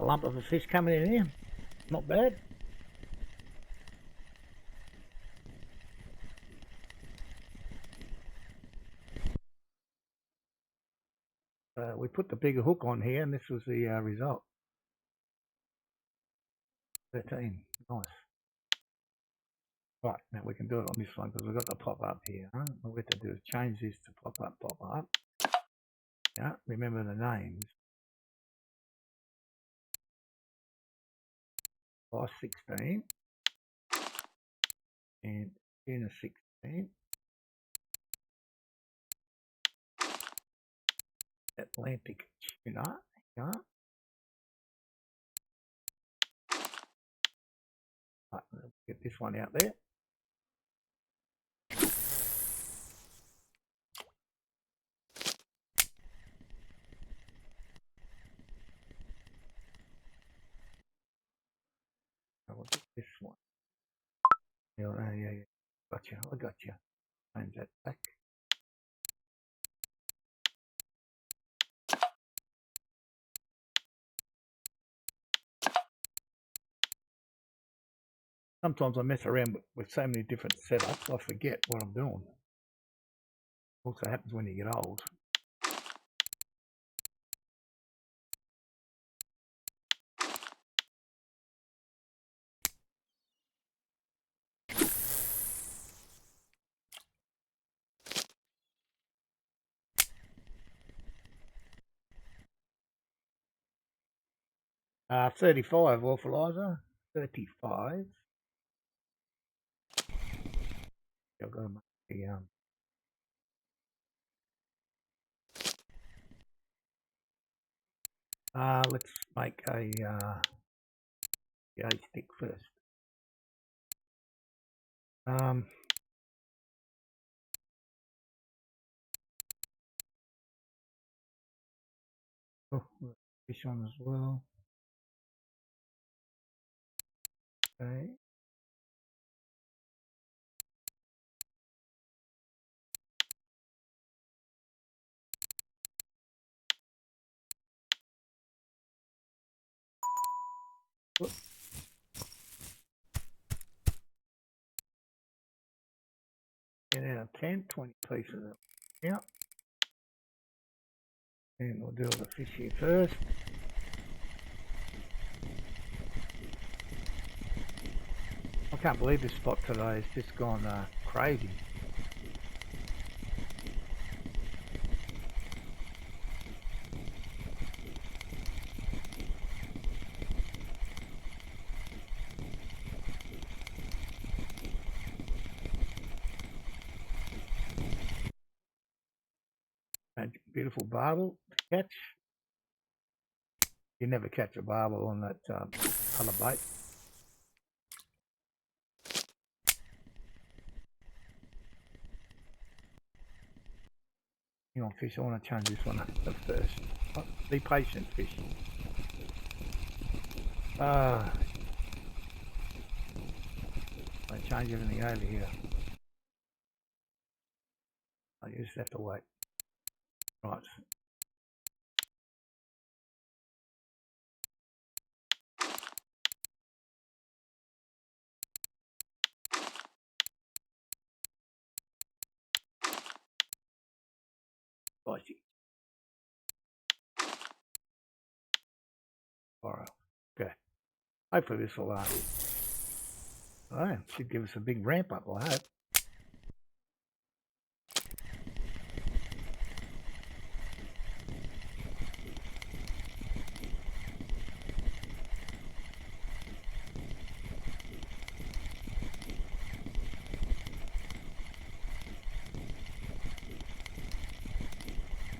a lump of a fish coming in here. Not bad. We put the bigger hook on here, and this was the result. 13. Nice. Right, now we can do it on this one because we've got the pop up here. Huh? All we have to do is change this to pop up, pop up. Yeah, remember the names. Size 16 and tuna 16. Atlantic tuna. Yeah. Right, let's get this one out there. I'll get this one. Yeah, yeah. Gotcha, I got you. Change that back. Sometimes I mess around with so many different setups, I forget what I'm doing. Also happens when you get old. Uh, 35 authorizer. 35. I've got to make the let's make a gauge stick first. Oh, fish on as well. Okay. Whoops. 10 out of 10, 20 pieces. Yeah. And we'll do the fish here first. I can't believe this spot today has just gone crazy. A beautiful barbel to catch. You never catch a barbel on that other bait. Hang on, fish, I want to change this one up first. Oh, be patient, fish. I change everything over here. I just have to wait. Right. Spicy. Alright. Okay. Hopefully this will should give us a big ramp up, I hope.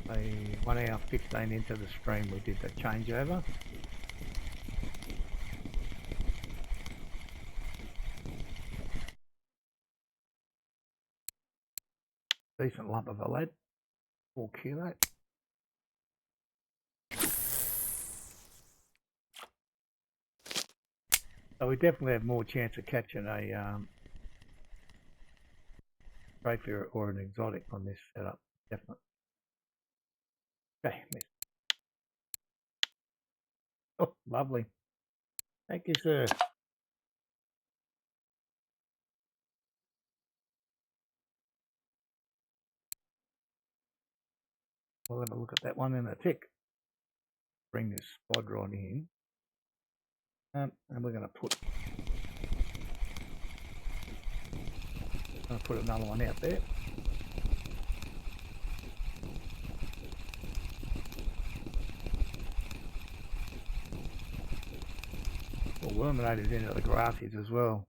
A 1 hour 15 into the stream we did the changeover. Decent lump of a lead, 4 kilo. So we definitely have more chance of catching a trophy or an exotic on this setup, definitely. Okay, Oh, lovely. Thank you, sir. We'll have a look at that one in a tick. Bring this spod rod in. And we're going to put another one out there. Well, worminators into the grasses as well.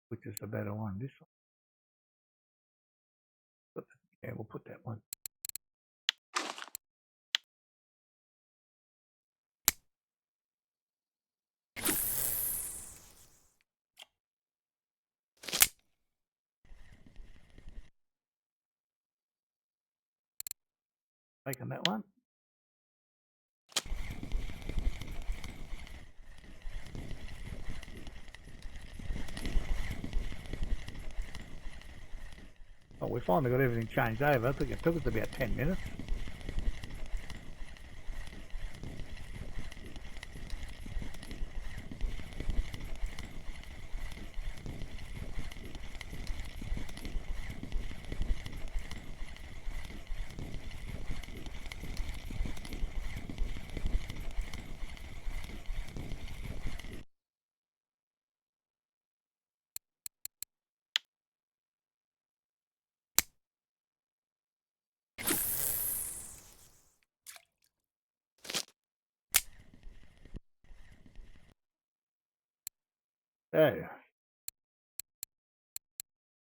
Which is the better one? This one. Yeah, we'll put that one. Taking that one. Oh, we finally got everything changed over. I think it took us about 10 minutes. So,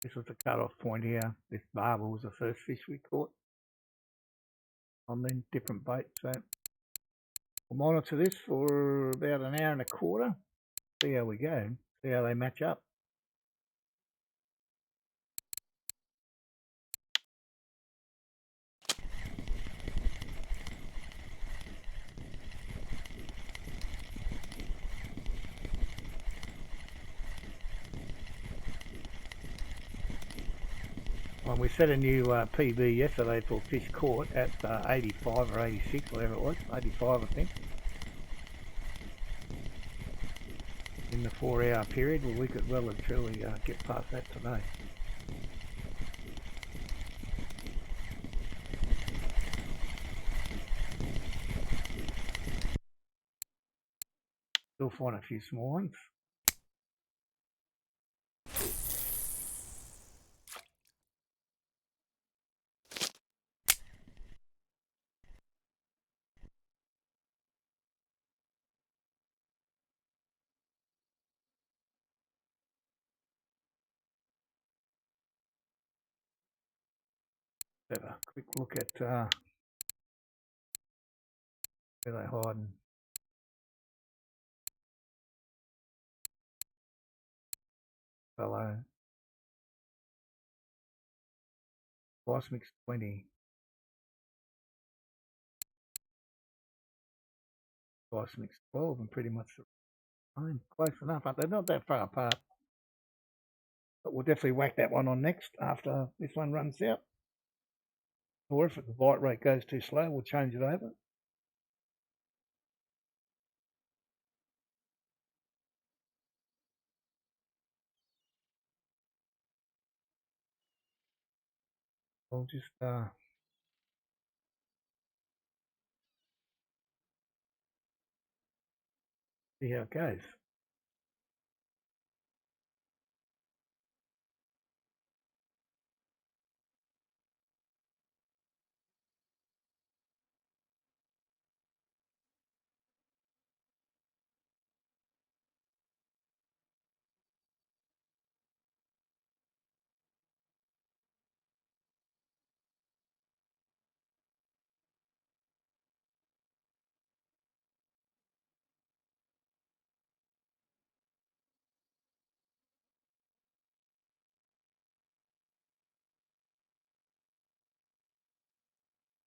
this was the cut-off point here. This barber was the first fish we caught on the different baits. So we'll monitor this for about an hour and a quarter. See how we go. See how they match up. Well, we set a new PB yesterday for fish caught at 85 or 86, whatever it was. 85, I think. In the 4-hour period, well, we could well and truly get past that today. Still find a few small ones. Have a quick look at where they're hiding. Fellow. Spice mix 20. Spice mix 12, and pretty much the same. Close enough. They're not that far apart. But we'll definitely whack that one on next after this one runs out. Or if the bite rate goes too slow, we'll change it over. We'll just see how it goes.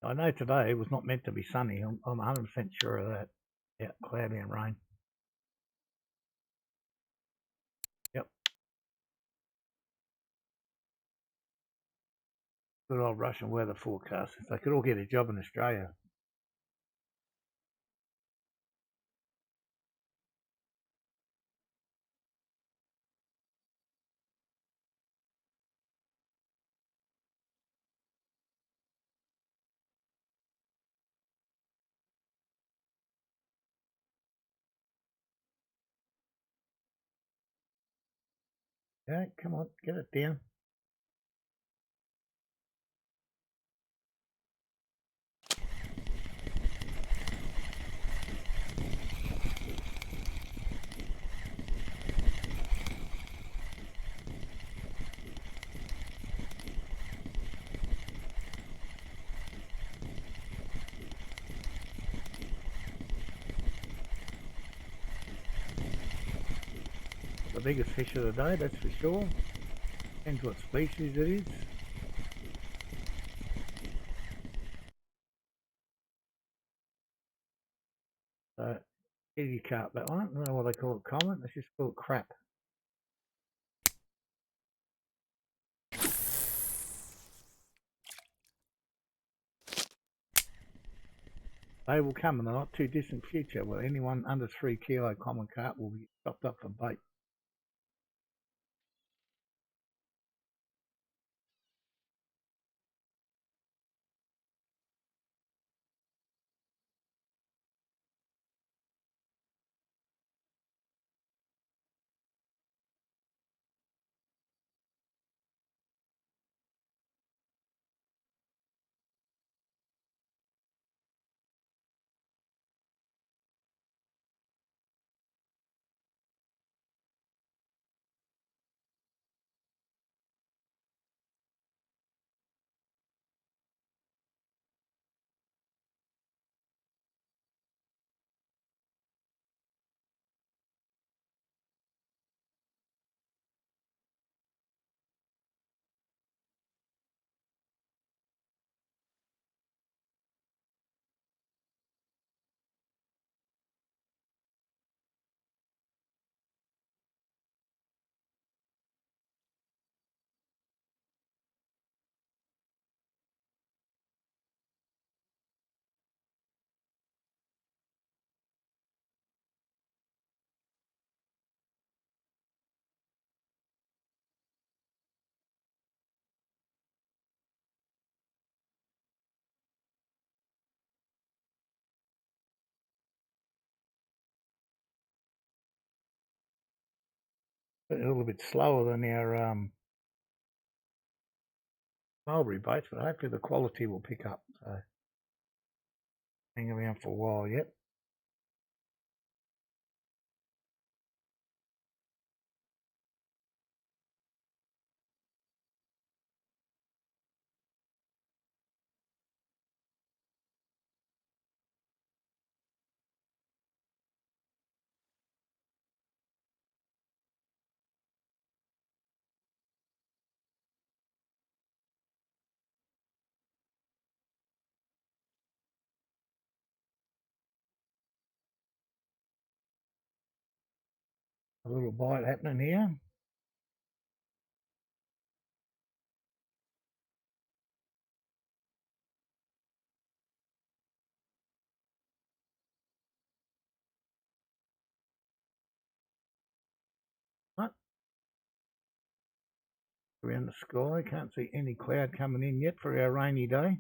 I know today it was not meant to be sunny. I'm 100% sure of that. Yeah, cloudy and rain. Yep. Good old Russian weather forecast. If they could all get a job in Australia. Yeah, come on, get it down. The biggest fish of the day, that's for sure. Depends what species it is. So, kitty carp, that one. I don't know what they call it common. Let's just call it crap. They will come in the not too distant future where anyone under 3 kilo common carp will be chopped up for bait. A little bit slower than our mulberry baits, but hopefully the quality will pick up. So, hang around for a while yet. A little bite happening here. What? Around the sky, can't see any cloud coming in yet for our rainy day.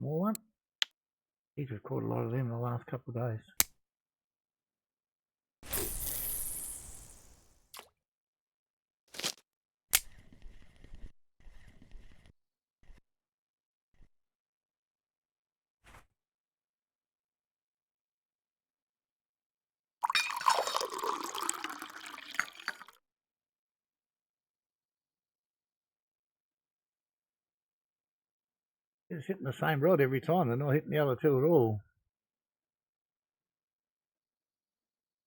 More one. He's caught a lot of them in the last couple of days. It's hitting the same rod every time. They're not hitting the other two at all.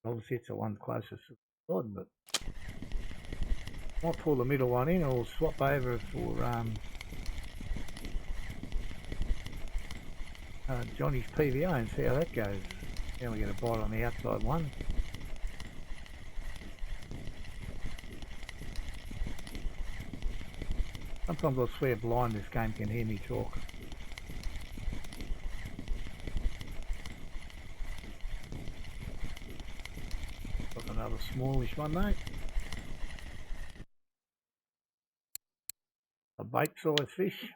Obviously, it's the one closest to the rod, but I might pull the middle one in or swap over for Johnny's PVO and see how that goes. Now we get a bite on the outside one. Sometimes I swear blind this game can hear me talk. Got another smallish one, mate. A bait-sized fish.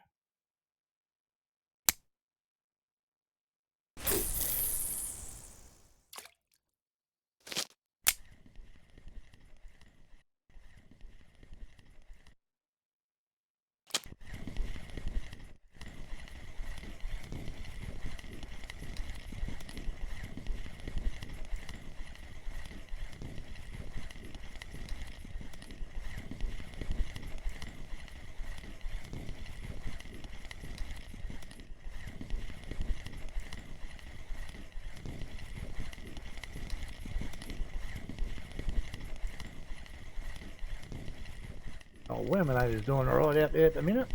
Oh, Worminator's doing alright out there at the minute.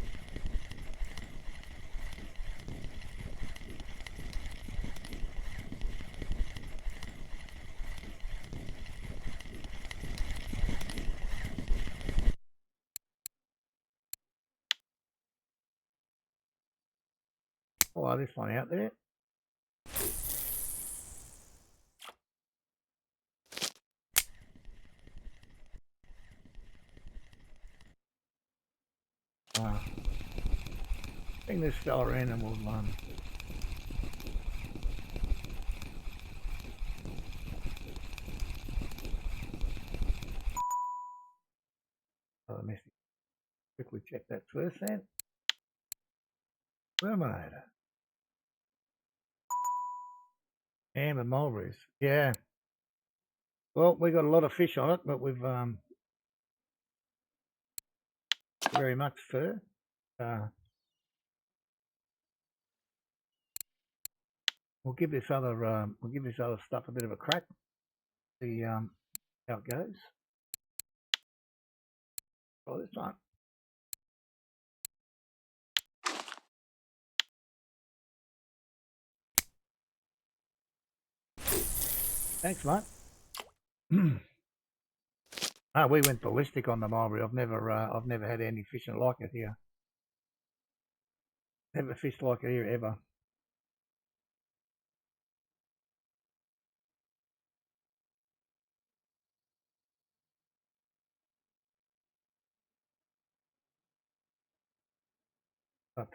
Oh, this one out there. I think this fella around and we'll I missed it. Quickly check that first then. Worminator. Amber mulberries. Yeah. Well, we got a lot of fish on it, but we've very much fur. We'll give this other stuff a bit of a crack. See how it goes. Try this one. Thanks, mate. We went ballistic on the mulberry. I've never had any fishing like it here. Never fished like it here ever. But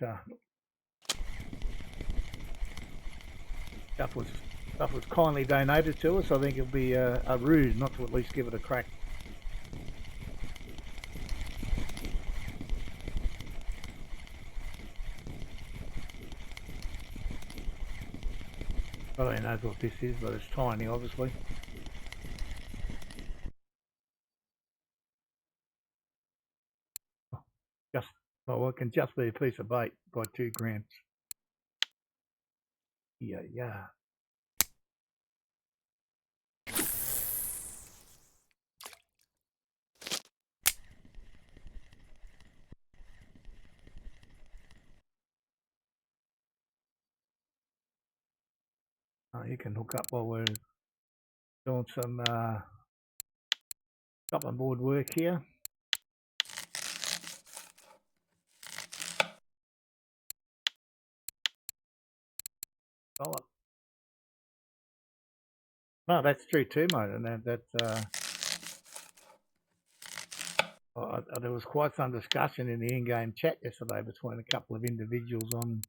stuff was kindly donated to us. I think it'll be a rude not to at least give it a crack. I don't know what this is, but it's tiny, obviously. Well, it can just be a piece of bait by 2 grams. Yeah. You can hook up while we're doing some chopping board work here. Solid. No, that's true too, mate. And there was quite some discussion in the in-game chat yesterday between a couple of individuals on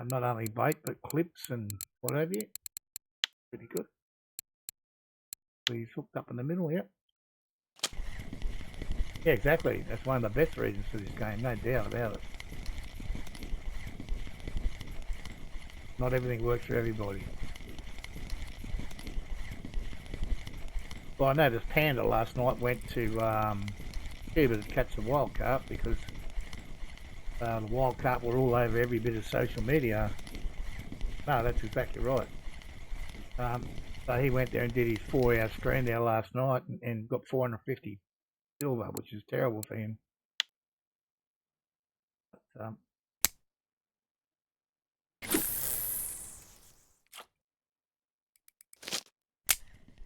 not only bait but clips and what have you. Pretty good. He's hooked up in the middle, yep. Yeah, exactly. That's one of the best reasons for this game, no doubt about it. Not everything works for everybody. Well, I noticed Panda last night went to Cuba to catch the wild carp because the wild carp were all over every bit of social media. No, that's exactly right. So he went there and did his 4-hour strand there last night and got 450 silver, which is terrible for him. But,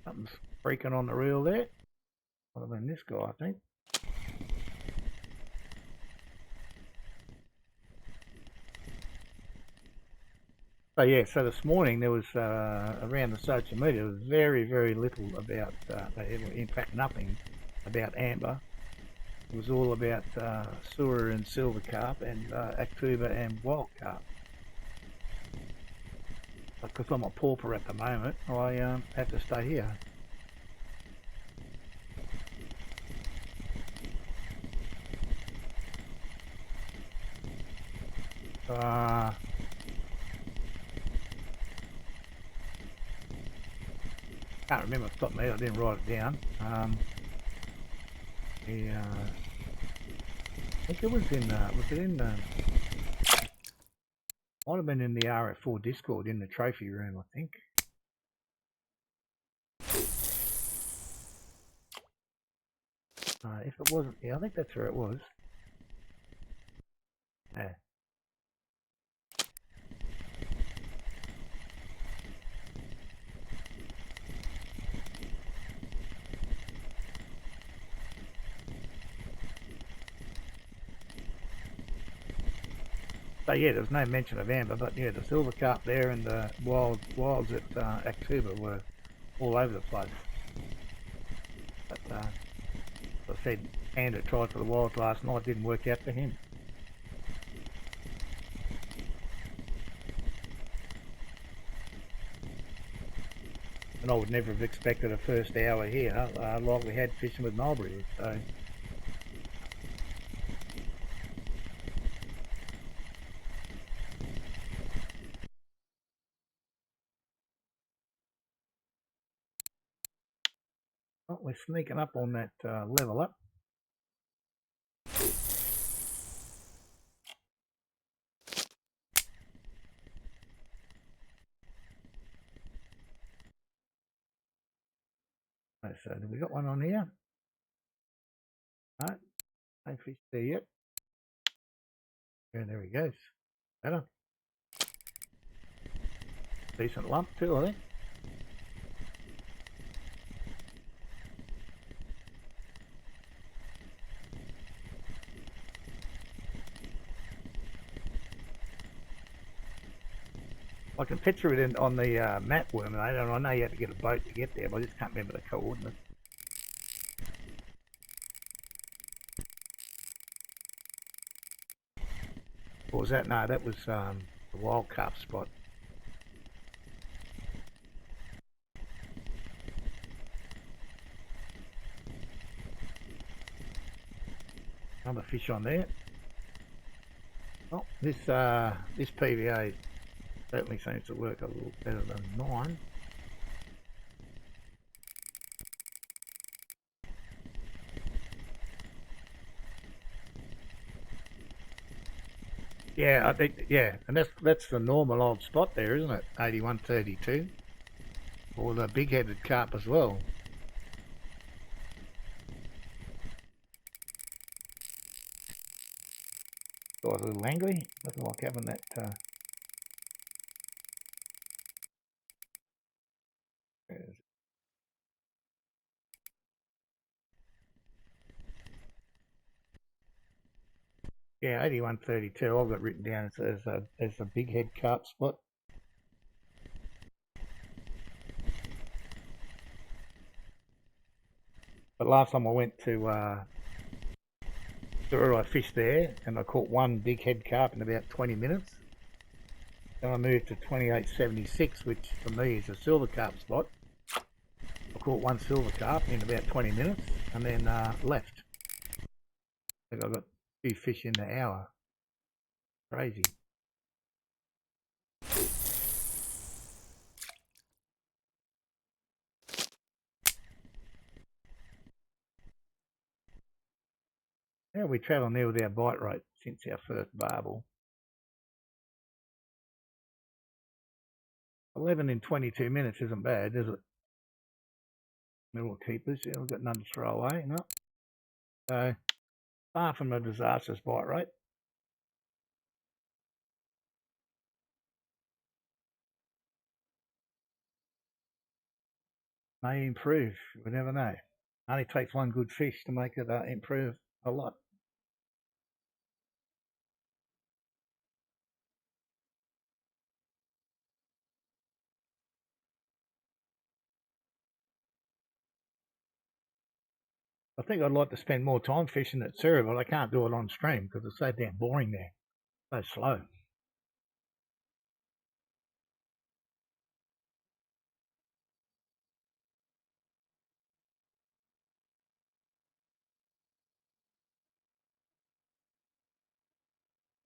something's freaking on the reel there. Might have been this guy, I think. So yeah, so this morning there was around the social media, there was very, very little about, in fact nothing about amber. It was all about sewer and silver carp and October and wild carp. Because I'm a pauper at the moment, I have to stay here. Can't remember off the top of my head, I didn't write it down. I think it was in, might have been in the RF4 Discord in the trophy room, I think. If it wasn't, yeah, I think that's where it was. Yeah. So yeah, there's no mention of amber, but yeah, the silver carp there and the wilds at October were all over the place. But as I said, Andrew tried for the wilds last night, didn't work out for him. And I would never have expected a first hour here like we had fishing with mulberry. So. Oh, we're sneaking up on that level up. So have we got one on here? No, no fish there yet. Yeah, there he goes. Better. Decent lump too, I think. I can picture it on the map worm, and I know you have to get a boat to get there, but I just can't remember the coordinates. What was that? No, that was the wild carp spot. Another fish on there. Oh, this PVA certainly seems to work a little better than mine. Yeah, I think, yeah, and that's the normal old spot there, isn't it? 8132. Or the big-headed carp as well. Got a little angry. Doesn't like having that. Yeah, 8132. I've got written down as a big head carp spot. But last time I went to where I fished there, and I caught one big head carp in about 20 minutes. Then I moved to 2876, which for me is a silver carp spot. I caught one silver carp in about 20 minutes, and then left. I think I got 2 fish in the hour. Crazy. How are we travelling there with our bite rate? since our first barbel. 11 in 22 minutes isn't bad, is it? Middle keepers, yeah, we've got none to throw away, no. So, far from a disastrous bite rate. May improve, we never know. Only takes one good fish to make it improve a lot. I think I'd like to spend more time fishing at Surrey, but I can't do it on stream because it's so damn boring there. So slow.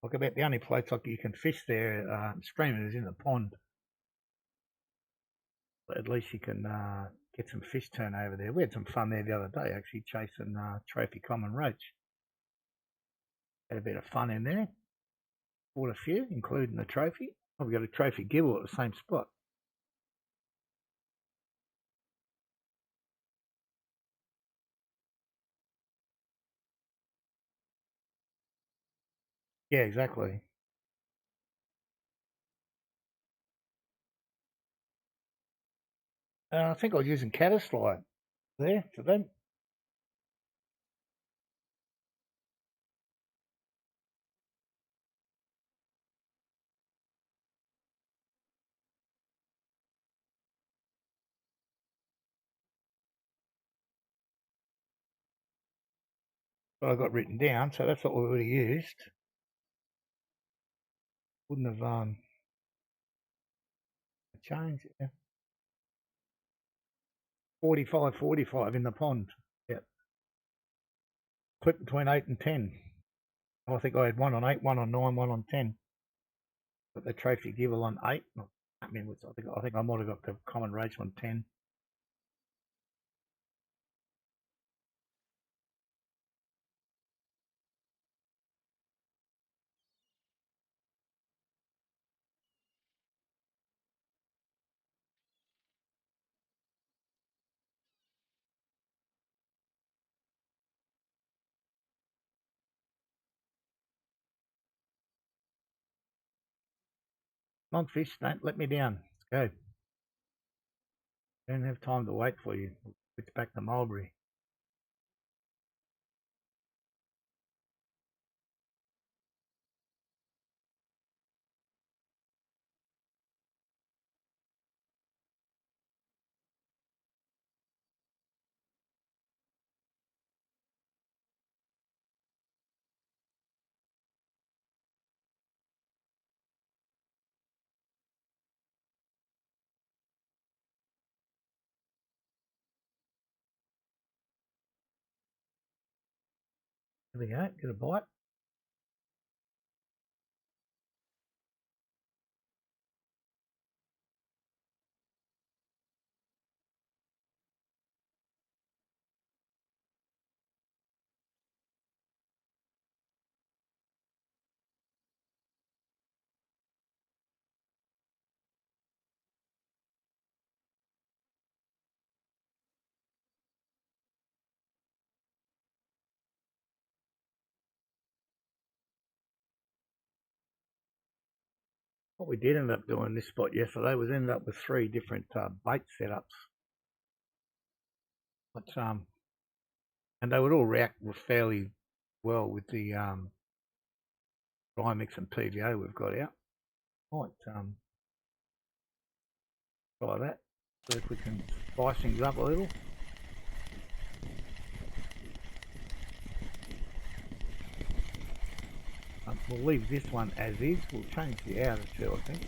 Like about the only place like you can fish there, streaming is in the pond. But at least you can get some fish turnover there. We had some fun there the other day, actually chasing trophy common roach. Had a bit of fun in there. Caught a few, including the trophy. Oh, we got a trophy gibble at the same spot. Yeah, exactly. I think I was using caddisfly there for them. But I got written down, so that's what we would have used. Wouldn't have changed. Yeah. 45 in the pond. Yep. Clip between 8 and 10. I think I had one on 8, one on 9, one on 10. But the trophy giver on 8. I think I might have got the common roach on 10. Come on, fish, don't let me down. Let's go. Don't have time to wait for you. It's back to Mulberry. There we go, get a bite. What we did end up doing this spot yesterday was ended up with 3 different bait setups. But, and they would all react fairly well with the dry mix and PVO we've got out. Might try that. See if we can spice things up a little. We'll leave this one as is. We'll change the outer two, I think.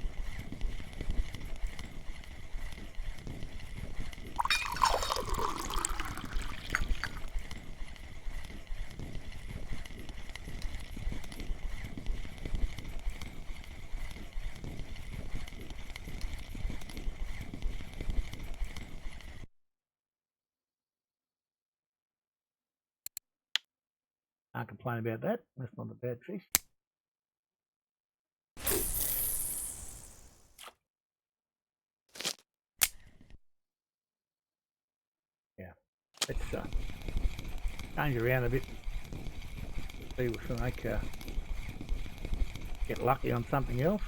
Can't complain about that. That's not a bad fish. Yeah, let's change around a bit. See if we can get lucky on something else.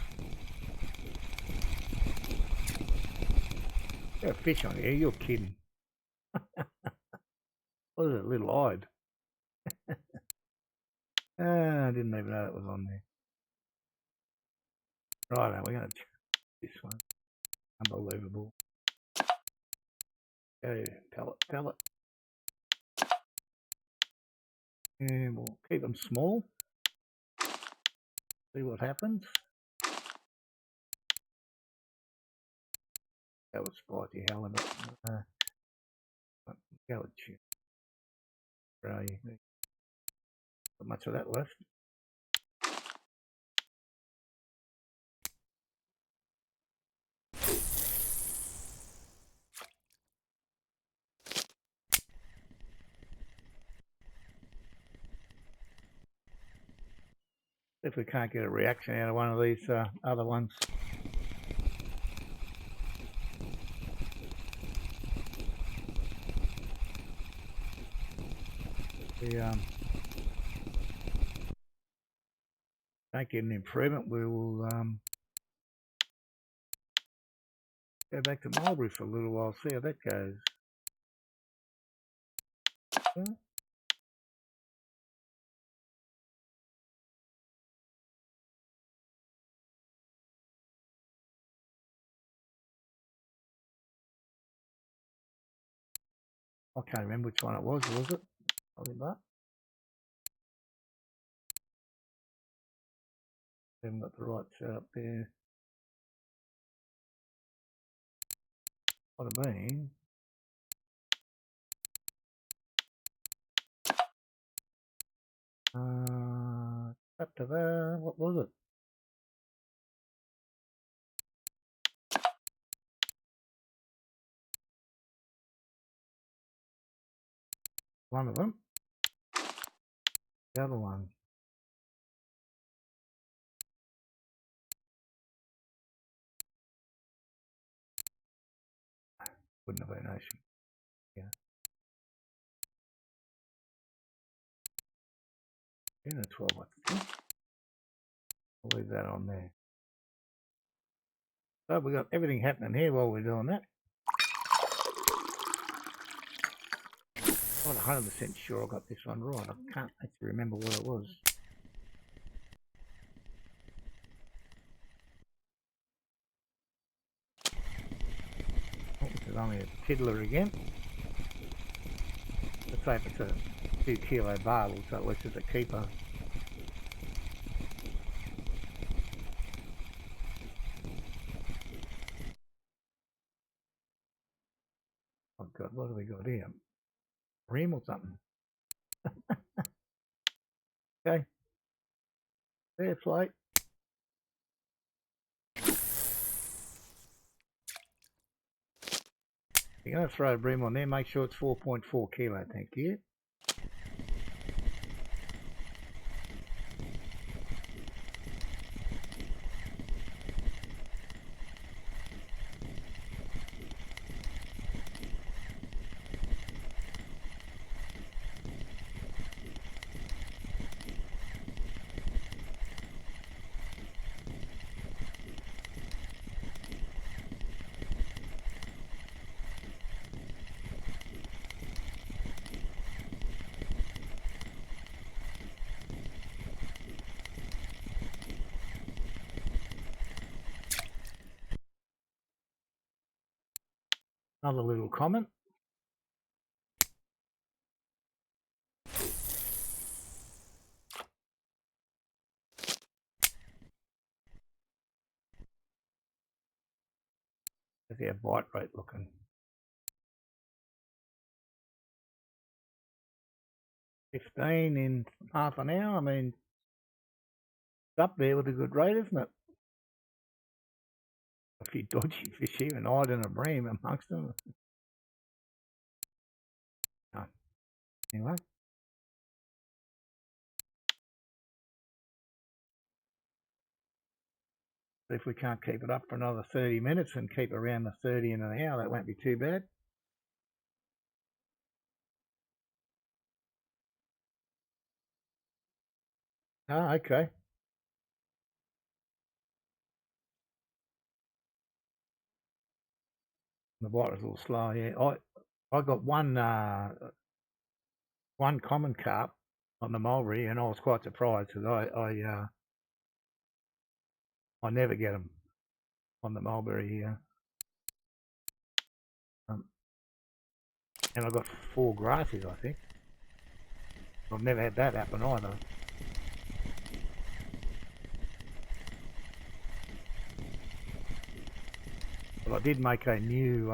Got a fish on here, you're kidding. What is it, little-eyed? I didn't even know it was on there. Right, we're going to this one. Unbelievable. Go, pellet. And we'll keep them small. See what happens. That was spicy halibut. Go with you. Not much of that left. If we can't get a reaction out of one of these other ones. We don't get an improvement, we will go back to mulberry for a little while, see how that goes. Yeah. I can't remember which one it was it? Probably not. Haven't got the right setup there. What I mean. Chapter there, what was it? One of them. The other one. Wouldn't have been ocean. Yeah. 10 and 12, I think. I'll leave that on there. So we've got everything happening here while we're doing that. I'm not 100% sure I got this one right. I can't actually remember what it was. Oh, this is only a tiddler again. Let's say if it's a 2 kilo barbel, so at least it's a keeper. Oh God, what have we got here? Bream or something? Okay. Fair play. You're going to throw a bream on there, make sure it's 4.4 kilo, thank you. Another little comment. How's our bite rate looking? 15 in half an hour. I mean, it's up there with a good rate, isn't it? A few dodgy fish here, an eyed and a bream amongst them. No. Anyway, If we can't keep it up for another 30 minutes and keep around the 30 in an hour, that won't be too bad. Ah, okay. The water's a little slow, yeah. I got one common carp on the mulberry, and I was quite surprised because I never get them on the mulberry here. And I got 4 grasses, I think. I've never had that happen either. But I did make a new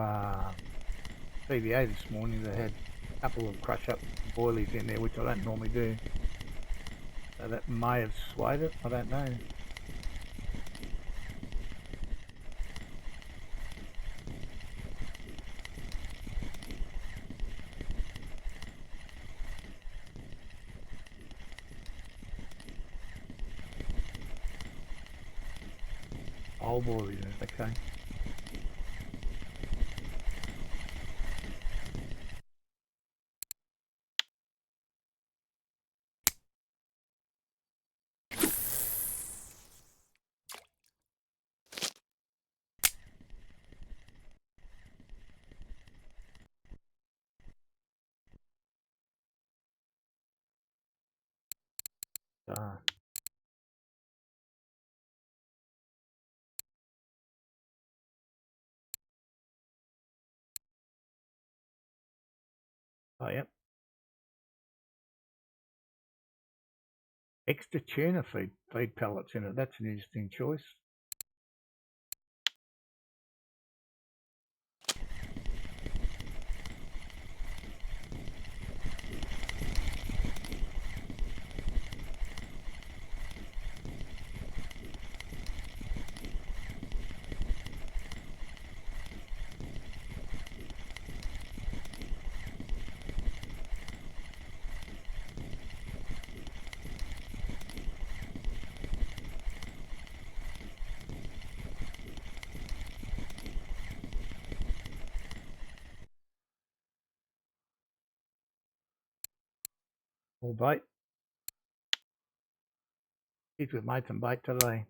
CVA this morning that had a couple of crush up boilies in there, which I don't normally do. So that may have swayed it, I don't know. Old boilies, okay. Oh, yep. Extra tuna feed pellets in it. That's an interesting choice. All bait. Kids have made some bait today.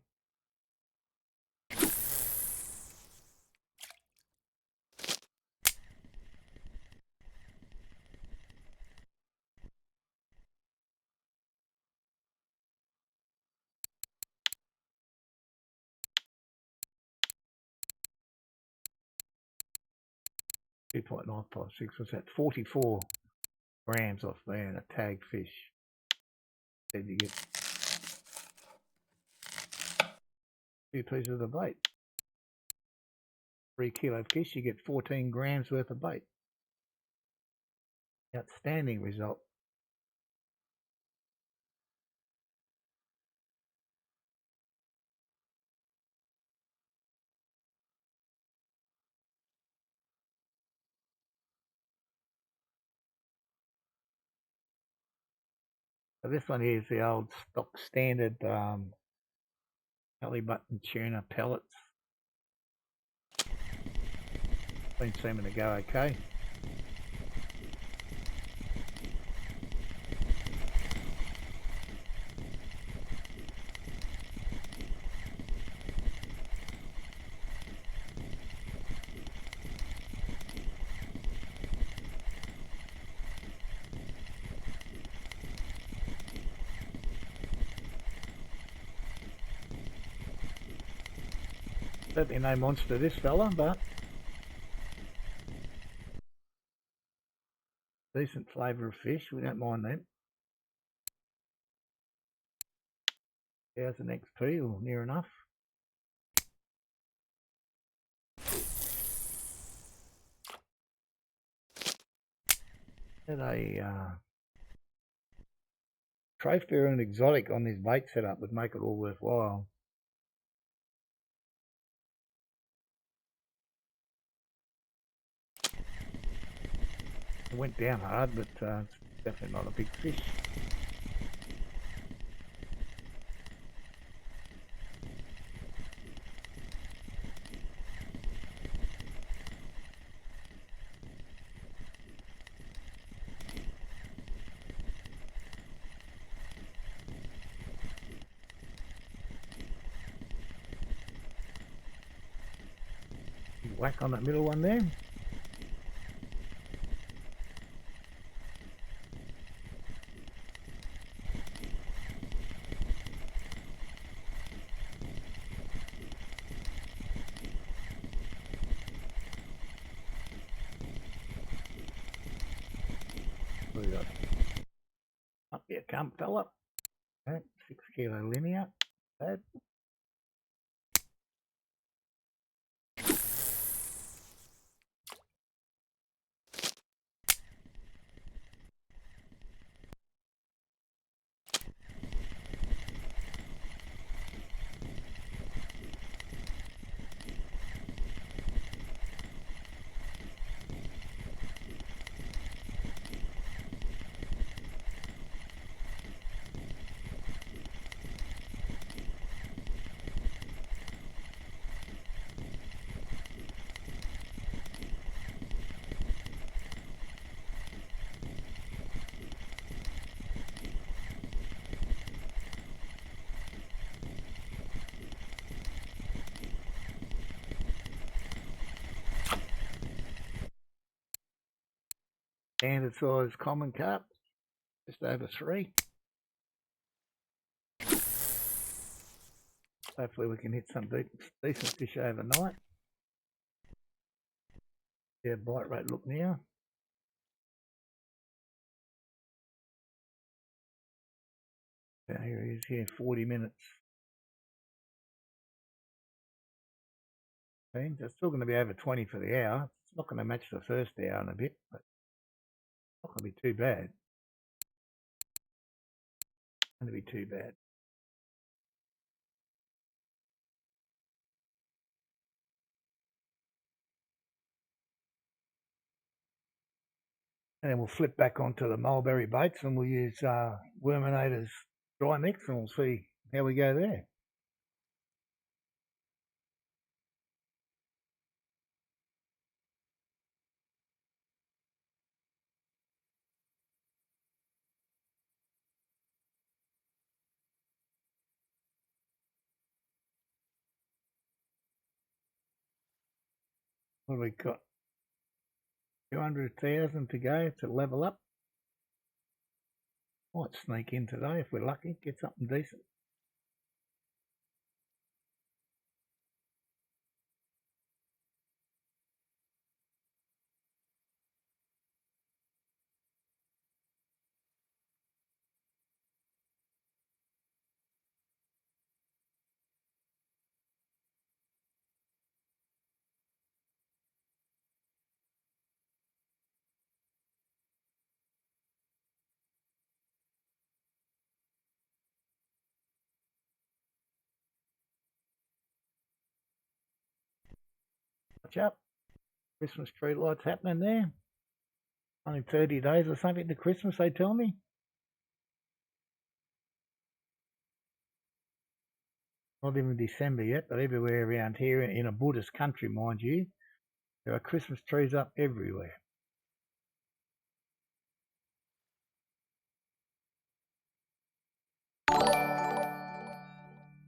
.956 was that 44 grams off there and a tag fish. Then you get 2 pieces of the bait. 3 kilo fish, you get 14 grams worth of bait. Outstanding result. So this one here is the old stock standard belly button tuna pellets. Been seeming to go okay. Certainly no monster this fella, but decent flavour of fish, we don't mind that. 1000 XP or near enough. Had a trophy or an exotic on this bait setup would make it all worthwhile. It went down hard, but it's definitely not a big fish. whack on that middle one there. We got up here, come fella. Okay, 6 kilo linear. Bad. Standard size common carp, just over 3. Hopefully we can hit some decent fish overnight. Yeah, bite rate look now. Yeah, here he is here, 40 minutes. Okay, it's still going to be over 20 for the hour. It's not going to match the first hour in a bit, but it's not going to be too bad. It's going to be too bad. And then we'll flip back onto the mulberry baits and we'll use Worminator's dry mix and we'll see how we go there. What have we got? 200,000 to go to level up. Might sneak in today if we're lucky, get something decent. Watch out. Christmas tree lights happening there. Only 30 days or something to Christmas, they tell me. Not even December yet, but everywhere around here in a Buddhist country, mind you, there are Christmas trees up everywhere.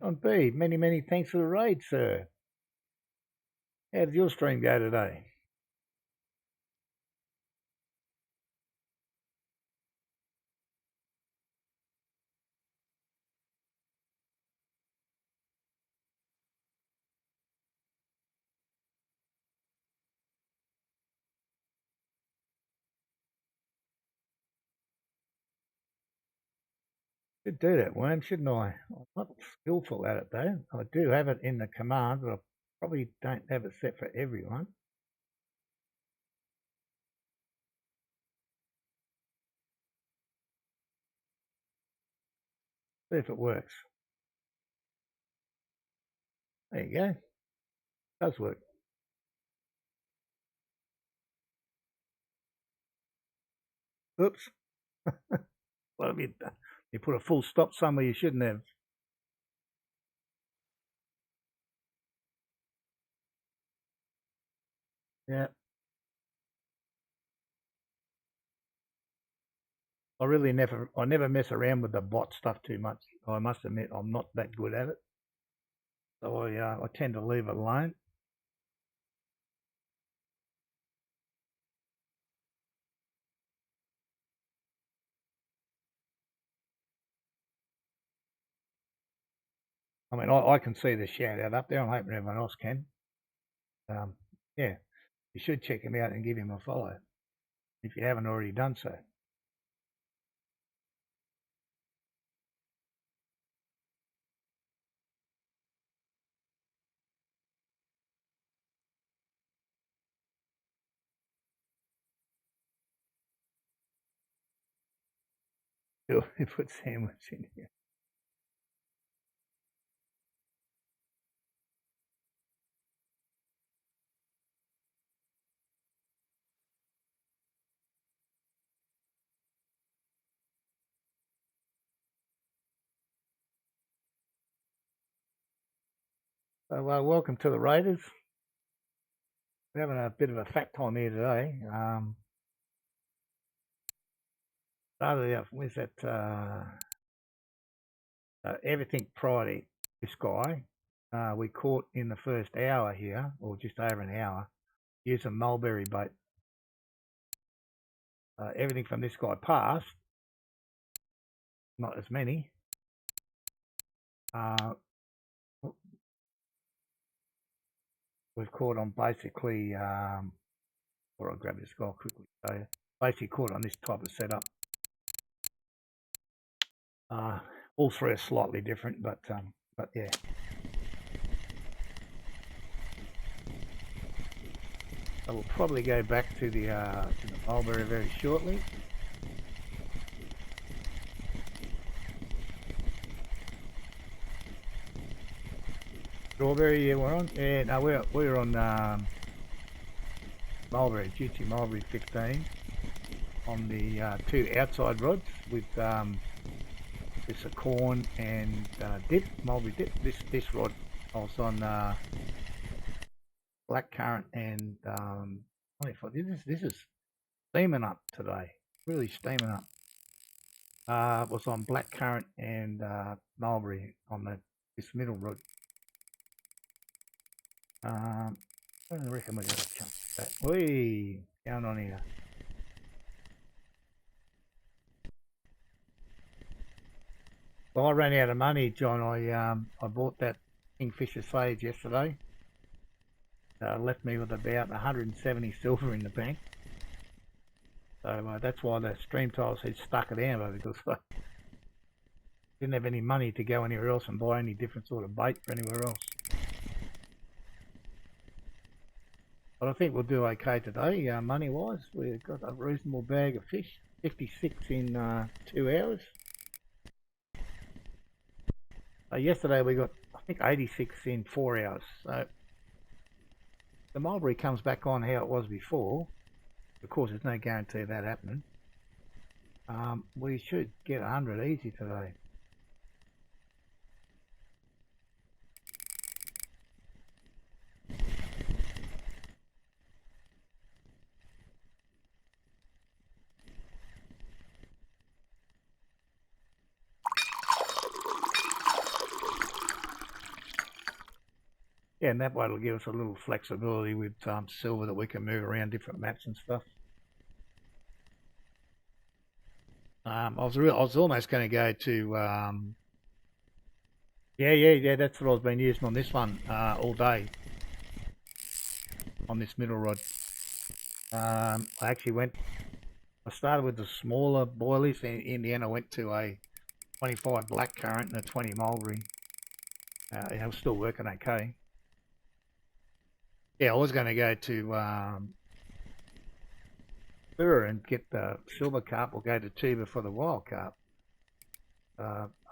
On B, many thanks for the raid, sir. How did your stream go today? Should do that, Worm, shouldn't I? I'm not skillful at it though. I do have it in the command, but I probably don't have it set for everyone. See if it works. There you go. It does work. Oops. What have you done? You put a full stop somewhere you shouldn't have. Yeah. I never mess around with the bot stuff too much. I must admit, I'm not that good at it. So I tend to leave it alone. I mean, I can see the shout out up there. I'm hoping everyone else can. Yeah, you should check him out and give him a follow if you haven't already done so. He put sandwich in here. So, welcome to the Raiders. We're having a bit of a fat time here today. Started out with that everything prior to this guy. We caught in the first hour here, or just over an hour, using mulberry bait. Everything from this guy passed, not as many. We've caught on basically, or I'll grab this guy quickly. So basically caught on this type of setup. All three are slightly different, but yeah. I will probably go back to the mulberry very shortly. Strawberry, yeah, we're on. Yeah, no, we're on mulberry, GT mulberry 15 on the two outside rods with this a corn and dip, mulberry dip. This rod I was on blackcurrant and this is steaming up today, really steaming up. Was on blackcurrant and mulberry on this middle rod. I reckon we're going to jump that. Whee! Down on here. Well, I ran out of money, John. I bought that Kingfisher Sage yesterday. Left me with about 170 silver in the bank. So that's why the stream tiles had stuck it out, because I didn't have any money to go anywhere else and buy any different sort of bait for anywhere else. But I think we'll do okay today, money-wise. We've got a reasonable bag of fish, 56 in 2 hours. Yesterday we got, I think, 86 in 4 hours. So the mulberry comes back on how it was before. Of course, there's no guarantee of that happening. We should get 100 easy today. Yeah, and that way it'll give us a little flexibility with silver, that we can move around different maps and stuff. I was almost going to go to yeah, that's what I've been using on this one all day, on this middle rod. I started with the smaller boilies. In the end I went to a 25 blackcurrant and a 20 mulberry. It was still working okay. Yeah, I was going to go to Fura and get the silver carp, or go to Tuba for the wild carp.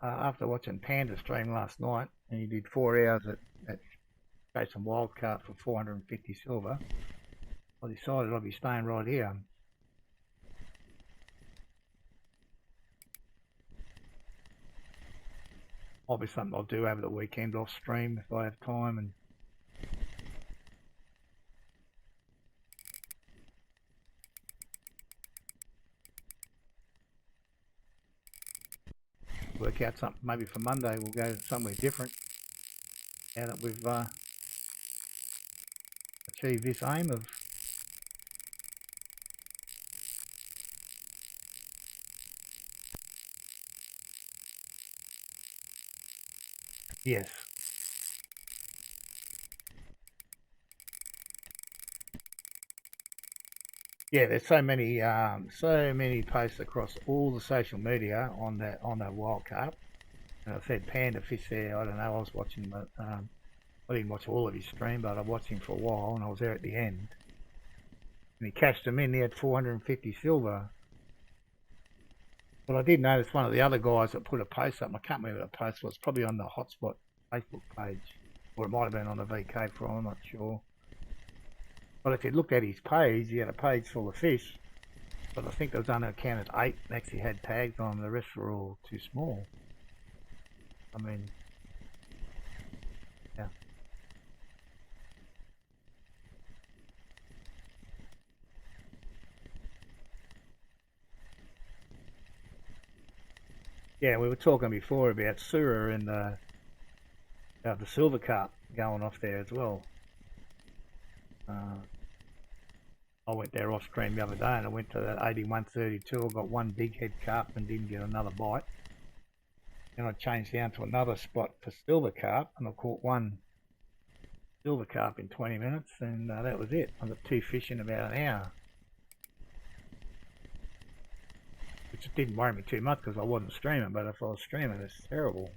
After watching Panda stream last night, and he did 4 hours at chasing wild carp for 450 silver, I decided I'd be staying right here. Might be something I'll do over the weekend off stream if I have time, and work out something. Maybe for Monday we'll go somewhere different, now that we've achieved this aim of yes, Yeah, there's so many posts across all the social media on that wild carp. And I said panda fish there. I don't know. I was watching, but I didn't watch all of his stream, but I watched him for a while, and I was there at the end. And he cashed them in. He had 450 silver. But I did notice one of the other guys that put a post up. I can't remember what the post was. Probably on the Hotspot Facebook page, or it might have been on the VK forum. I'm not sure. But if you looked at his page, he had a page full of fish. But I think there was only counted 8 and actually had tags on them. The rest were all too small. I mean, yeah. Yeah, we were talking before about Sura and the silver carp going off there as well. I went there off stream the other day and I went to that 8132. I got one big head carp and didn't get another bite. And I changed down to another spot for silver carp and I caught one silver carp in 20 minutes and that was it. I got 2 fish in about an hour. Which didn't worry me too much because I wasn't streaming, but if I was streaming, it's terrible.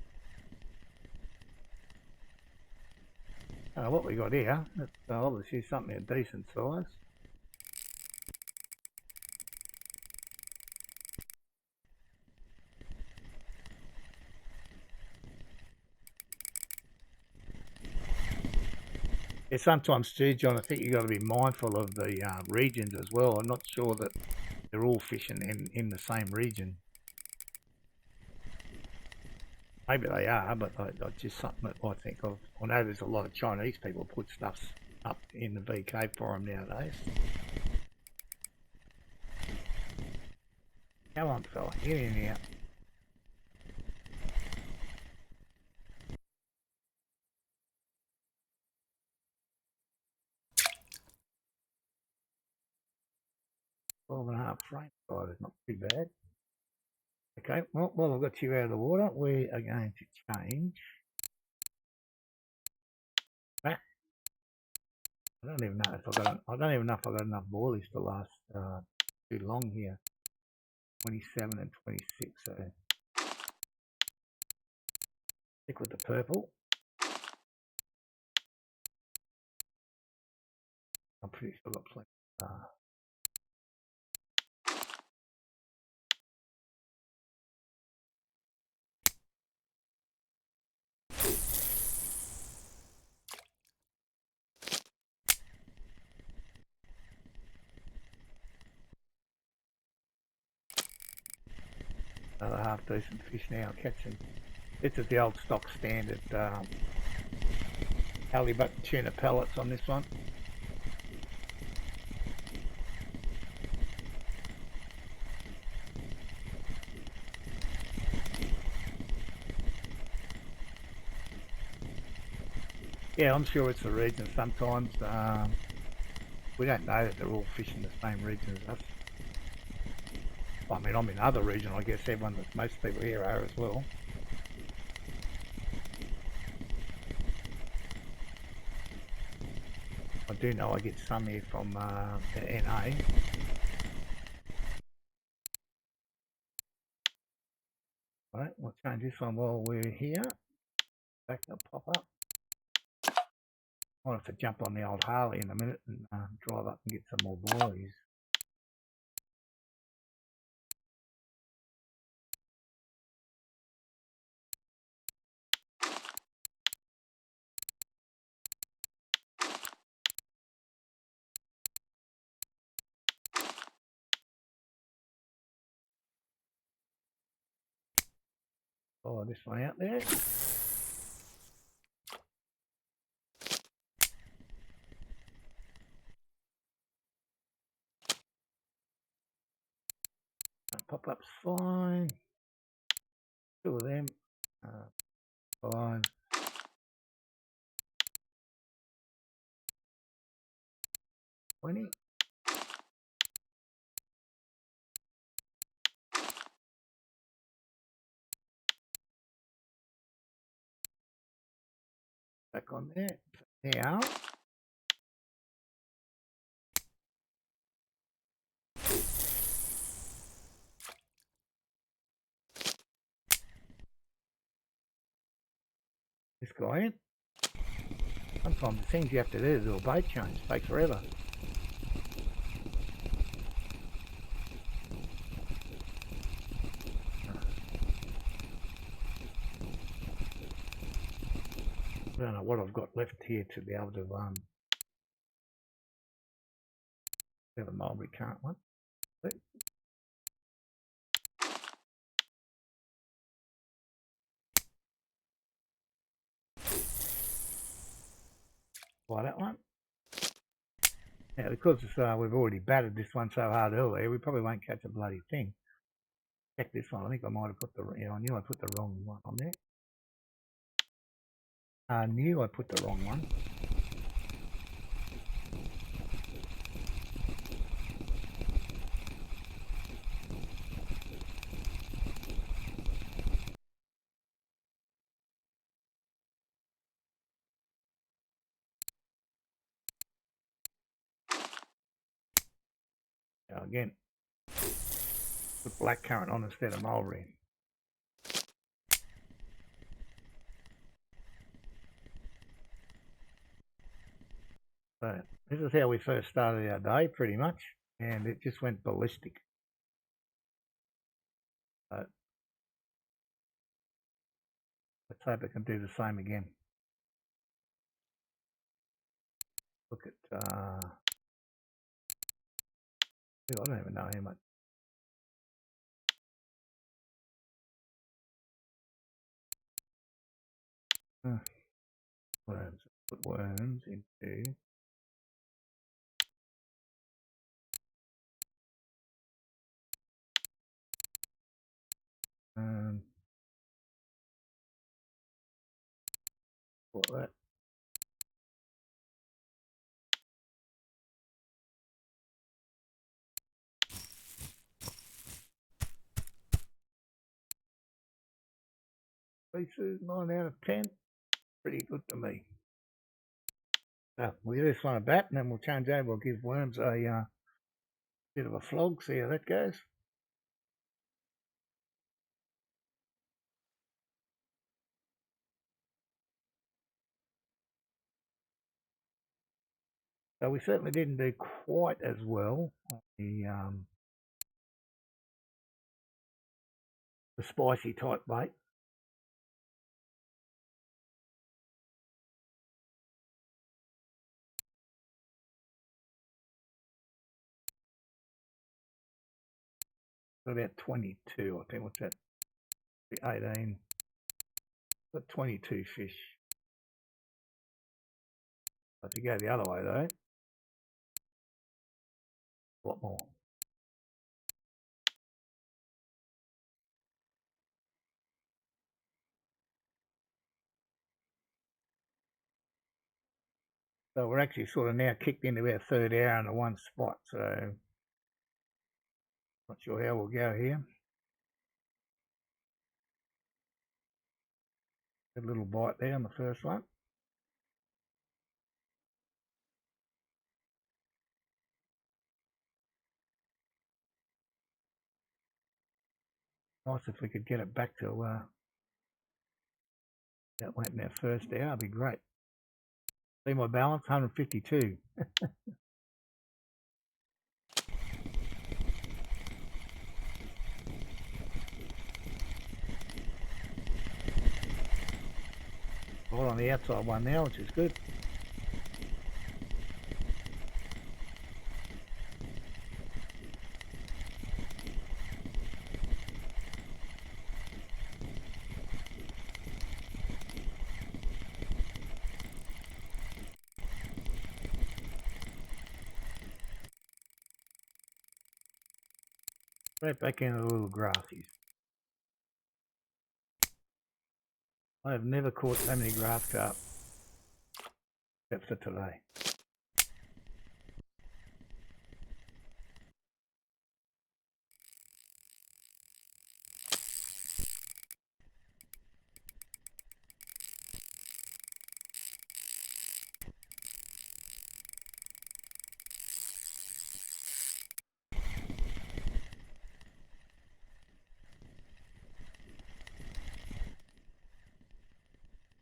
What we got here, that's obviously something of decent size. Yeah, sometimes too, John, I think you've got to be mindful of the regions as well. I'm not sure that they're all fishing in the same region. Maybe they are, but that's just something that I think of. I know there's a lot of Chinese people put stuff up in the VK forum nowadays. Come on, fella, get in here. Twelve and a half frame size is not too bad. Okay, well, while I've got you out of the water, we are going to change back. I don't even know if I don't even know if I got enough boilies to last too long here. 27 and 26. So stick with the purple. I'm pretty sure I've got plenty. Another half decent fish now catching. This is the old stock standard halibut tuna pellets on this one. Yeah, I'm sure it's the region. Sometimes we don't know that they're all fishing the same region as us. I mean, I'm in other region. I guess most people here are as well. I do know I get some here from the NA. Right, we'll change this one while we're here. Back to pop up. I'll have to jump on the old Harley in a minute and drive up and get some more boilies. Follow this one out there. Pop-up's fine. 2 of them. 5. $20. Back on there. Now, this guy in. Sometimes the things you have to do to do a bait change takes forever. I don't know what I've got left here to be able to have a mulberry currant one. Try that one. Now, because we've already battered this one so hard earlier, we probably won't catch a bloody thing. Check this one. I think I might have put the... I knew I put the wrong one on there. I knew I put the wrong one. Now again, put black currant on instead of mulberry. So this is how we first started our day, pretty much, and it just went ballistic. So let's hope it can do the same again. Look at, I don't even know how much. Worms. Put worms into what that. Pieces, 9 out of 10. Pretty good to me. So we'll give this one a bat and then we'll change over. We'll give worms a bit of a flog, see how that goes. So we certainly didn't do quite as well on the spicy type bait. About 22, I think. What's that? 18. Got 22 fish. But if you go the other way though, a lot more. So we're actually sort of now kicked into our third hour in the one spot. So not sure how we'll go here. Got a little bite there on the first one. Nice if we could get it back to that went in our first hour. That'd be great. See my balance, 152. Right on the outside one now, which is good. Straight back into the little grassies. I have never caught so many grass carp except for today.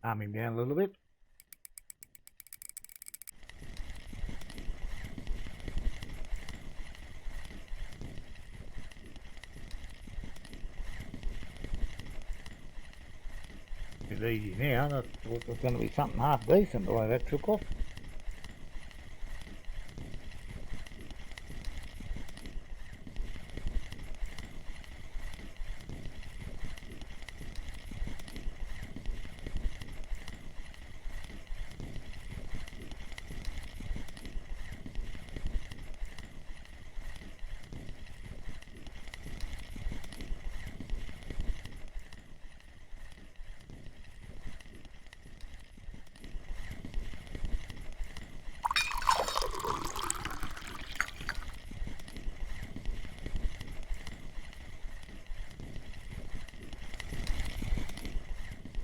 Calm him down a little bit. It's easy now. I thought it was going to be something half decent the way that took off.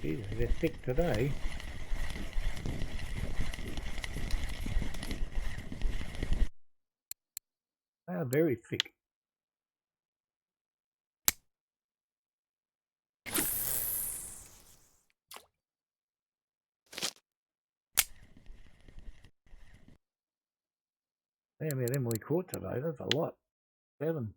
Jesus, they're thick today. They are very thick. How many of them we caught today? That's a lot. 7.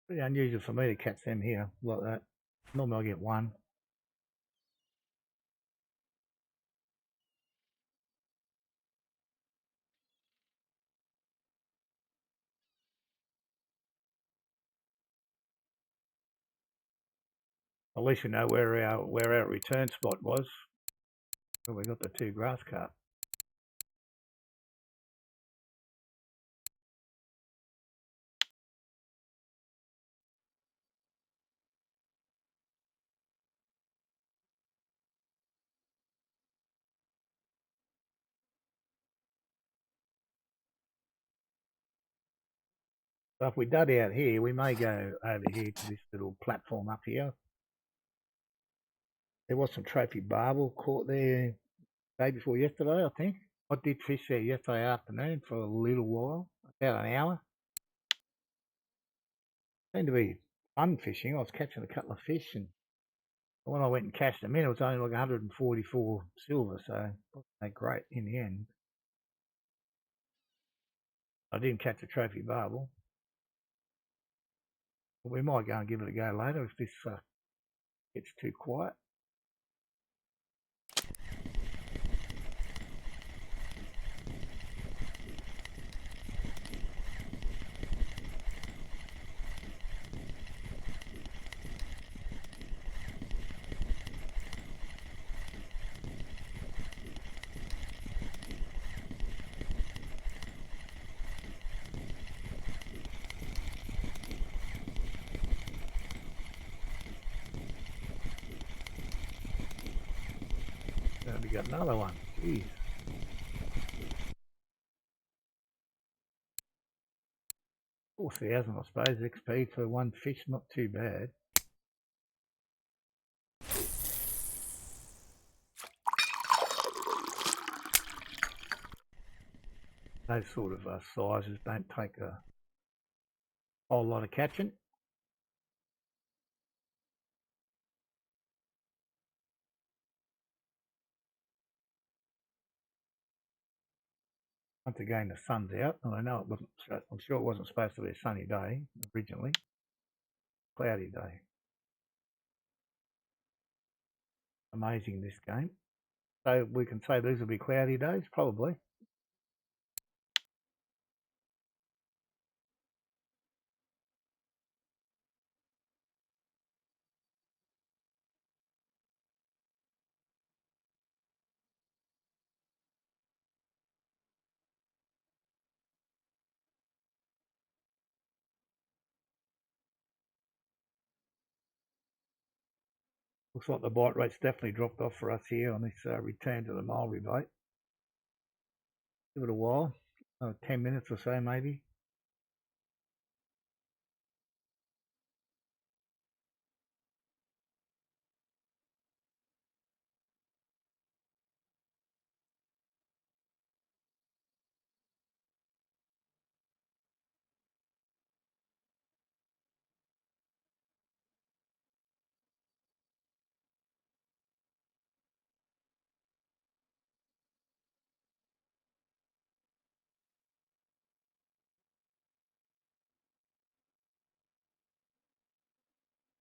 Pretty unusual for me to catch them here like that. Normally I get 1. At least we know where our return spot was. Where we got the 2 grass carp. So if we dud out here, we may go over here to this little platform up here. There was some trophy barbel caught there day before yesterday, I think. I did fish there yesterday afternoon for a little while, about an hour. Seemed to be fun fishing. I was catching a couple of fish, and when I went and cashed them in, it was only like 144 silver, so it wasn't that great in the end. I didn't catch a trophy barbel. But we might go and give it a go later if this gets too quiet. We got another one. Jeez. 4,000, I suppose, XP for one fish, not too bad. Those sort of sizes don't take a whole lot of catching. Once again, the sun's out, and I know it wasn't. I'm sure it wasn't supposed to be a sunny day originally. Cloudy day. Amazing, this game. So we can say these will be cloudy days, probably. Looks like the bite rate's definitely dropped off for us here on this return to the mulberry bait. Give it a while, 10 minutes or so maybe.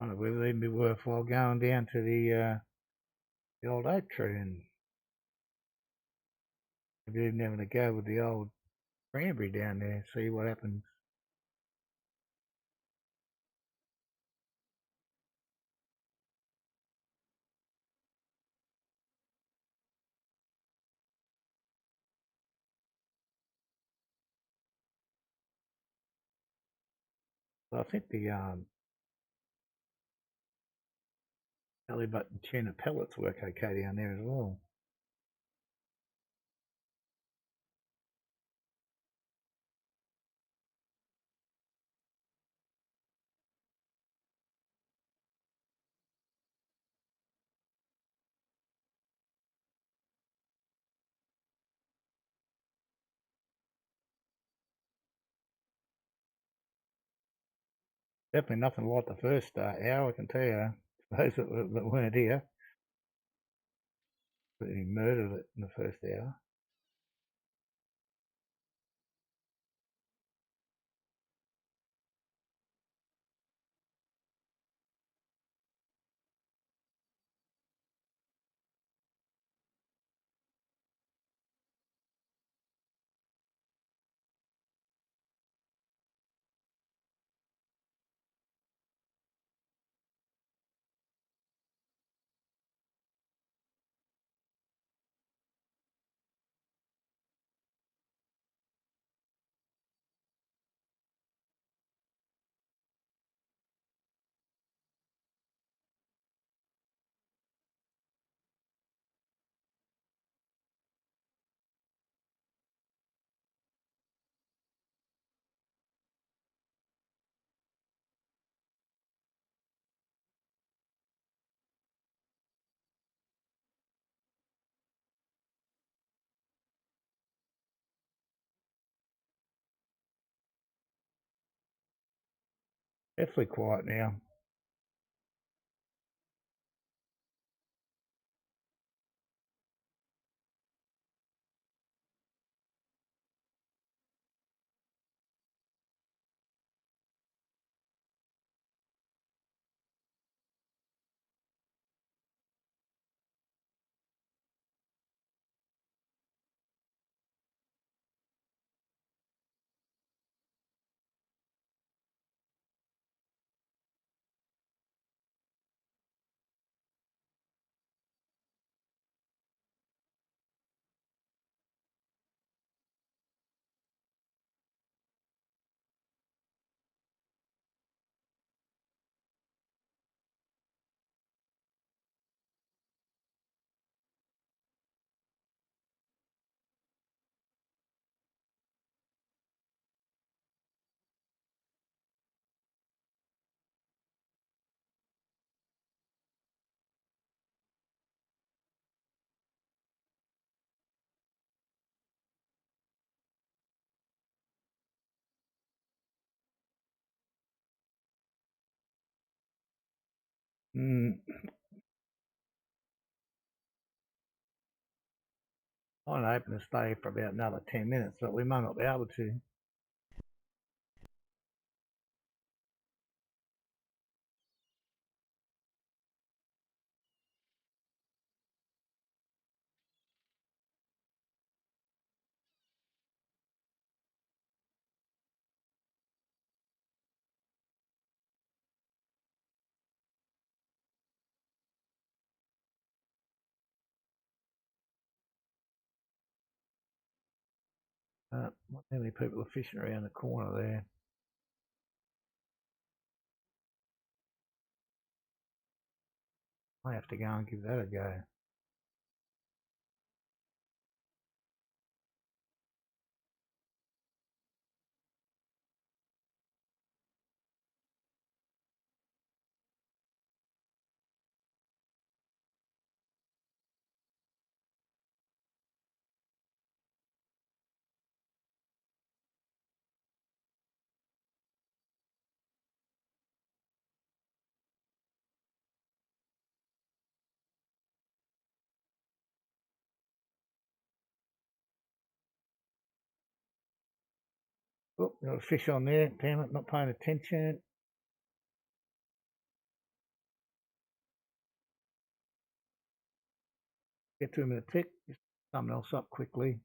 wonder whether it'd be worthwhile going down to the old oak tree and maybe even having a go with the old cranberry down there, see what happens. But I think the belly button tuna pellets work okay down there as well. Definitely nothing like the first hour, I can tell you. Those that weren't here, he murdered it in the first hour. Definitely quiet now. Mm, I'm hoping to stay for about another 10 minutes, but we might not be able to. Not many people are fishing around the corner there. I have to go and give that a go. Oh, got a fish on there. Damn it, not paying attention. Get to him in a tick. Just something else up quickly.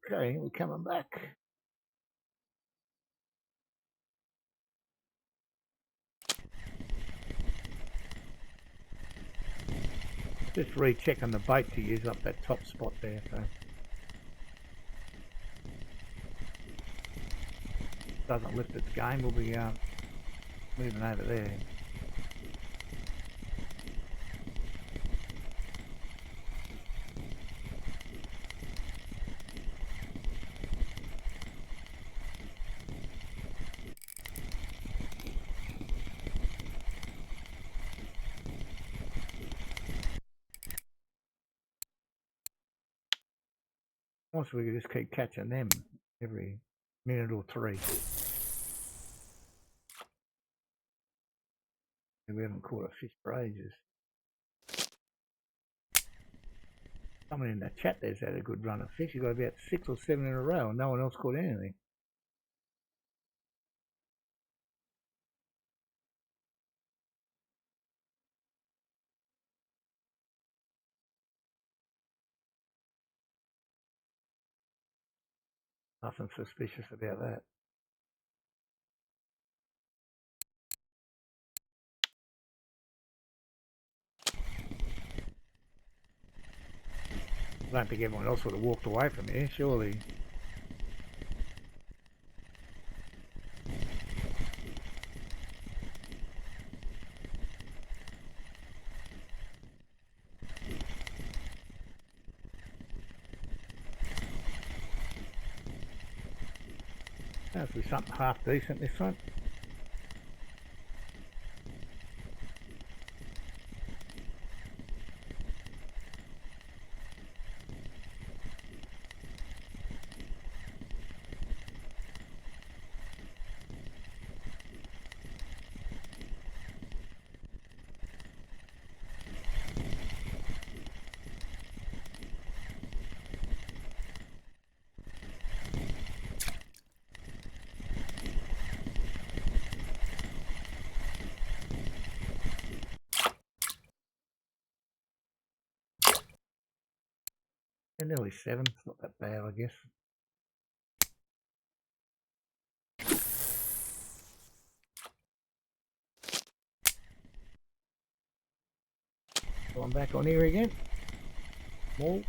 Okay, we're coming back. Just rechecking the bait to use up that top spot there. So doesn't lift its game, we'll be moving over there. Once we just keep catching them every minute or three. And we haven't caught a fish for ages. Someone in the chat there's had a good run of fish. You got about 6 or 7 in a row and no one else caught anything. Nothing suspicious about that. I don't think everyone else would have walked away from here, surely. Has to be something half decent this one. They're nearly 7, it's not that bad I guess. So I'm back on here again. More.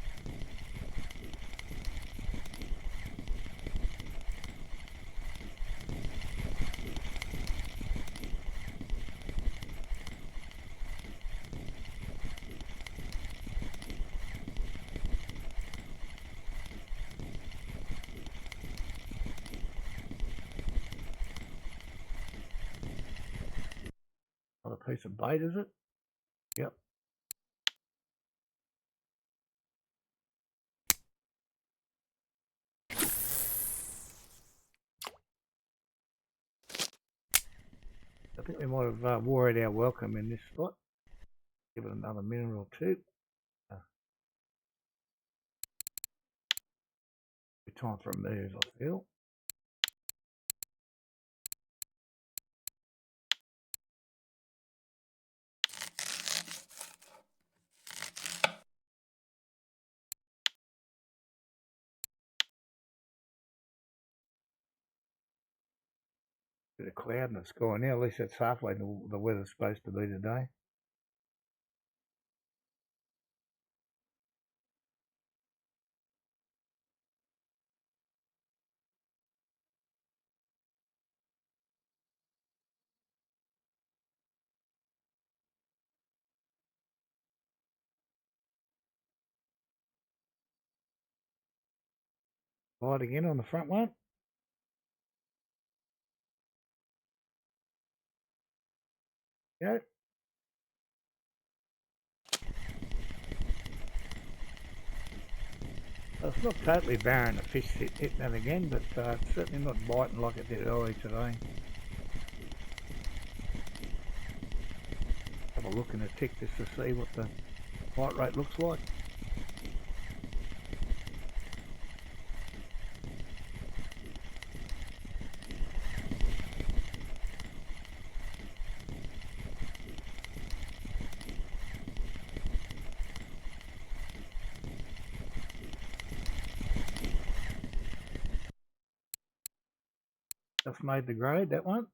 Another piece of bait, is it? Yep. I think we might have wore out our welcome in this spot. Give it another minute or two. Time for a move, I feel. Bit of cloud in the sky now, at least that's halfway to the weather's supposed to be today. Light again on the front one. Go. Well, it's not totally barren the fish hitting that again, but it's certainly not biting like it did earlier today. A a look in a tick just to see what the bite rate looks like. Just made the grade, that one.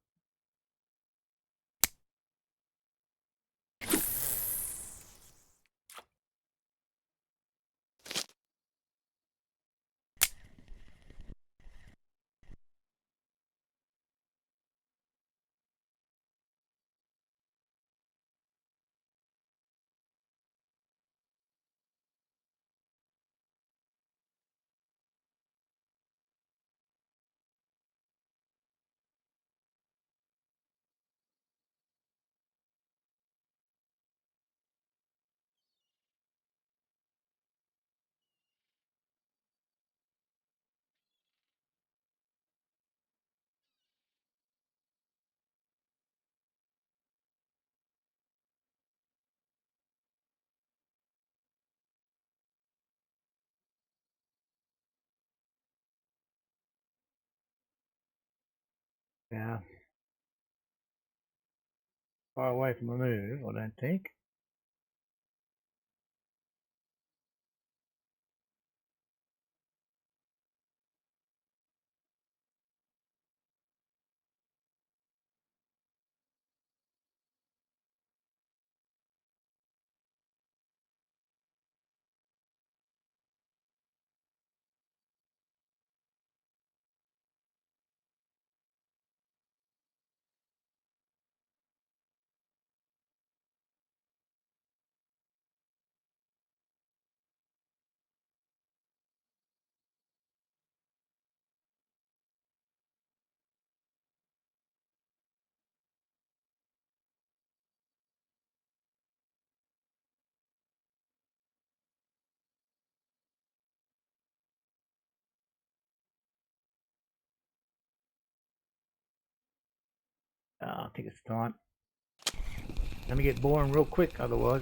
Yeah. Far away from the move, I don't think. I think it's time. Let me get boring real quick, otherwise.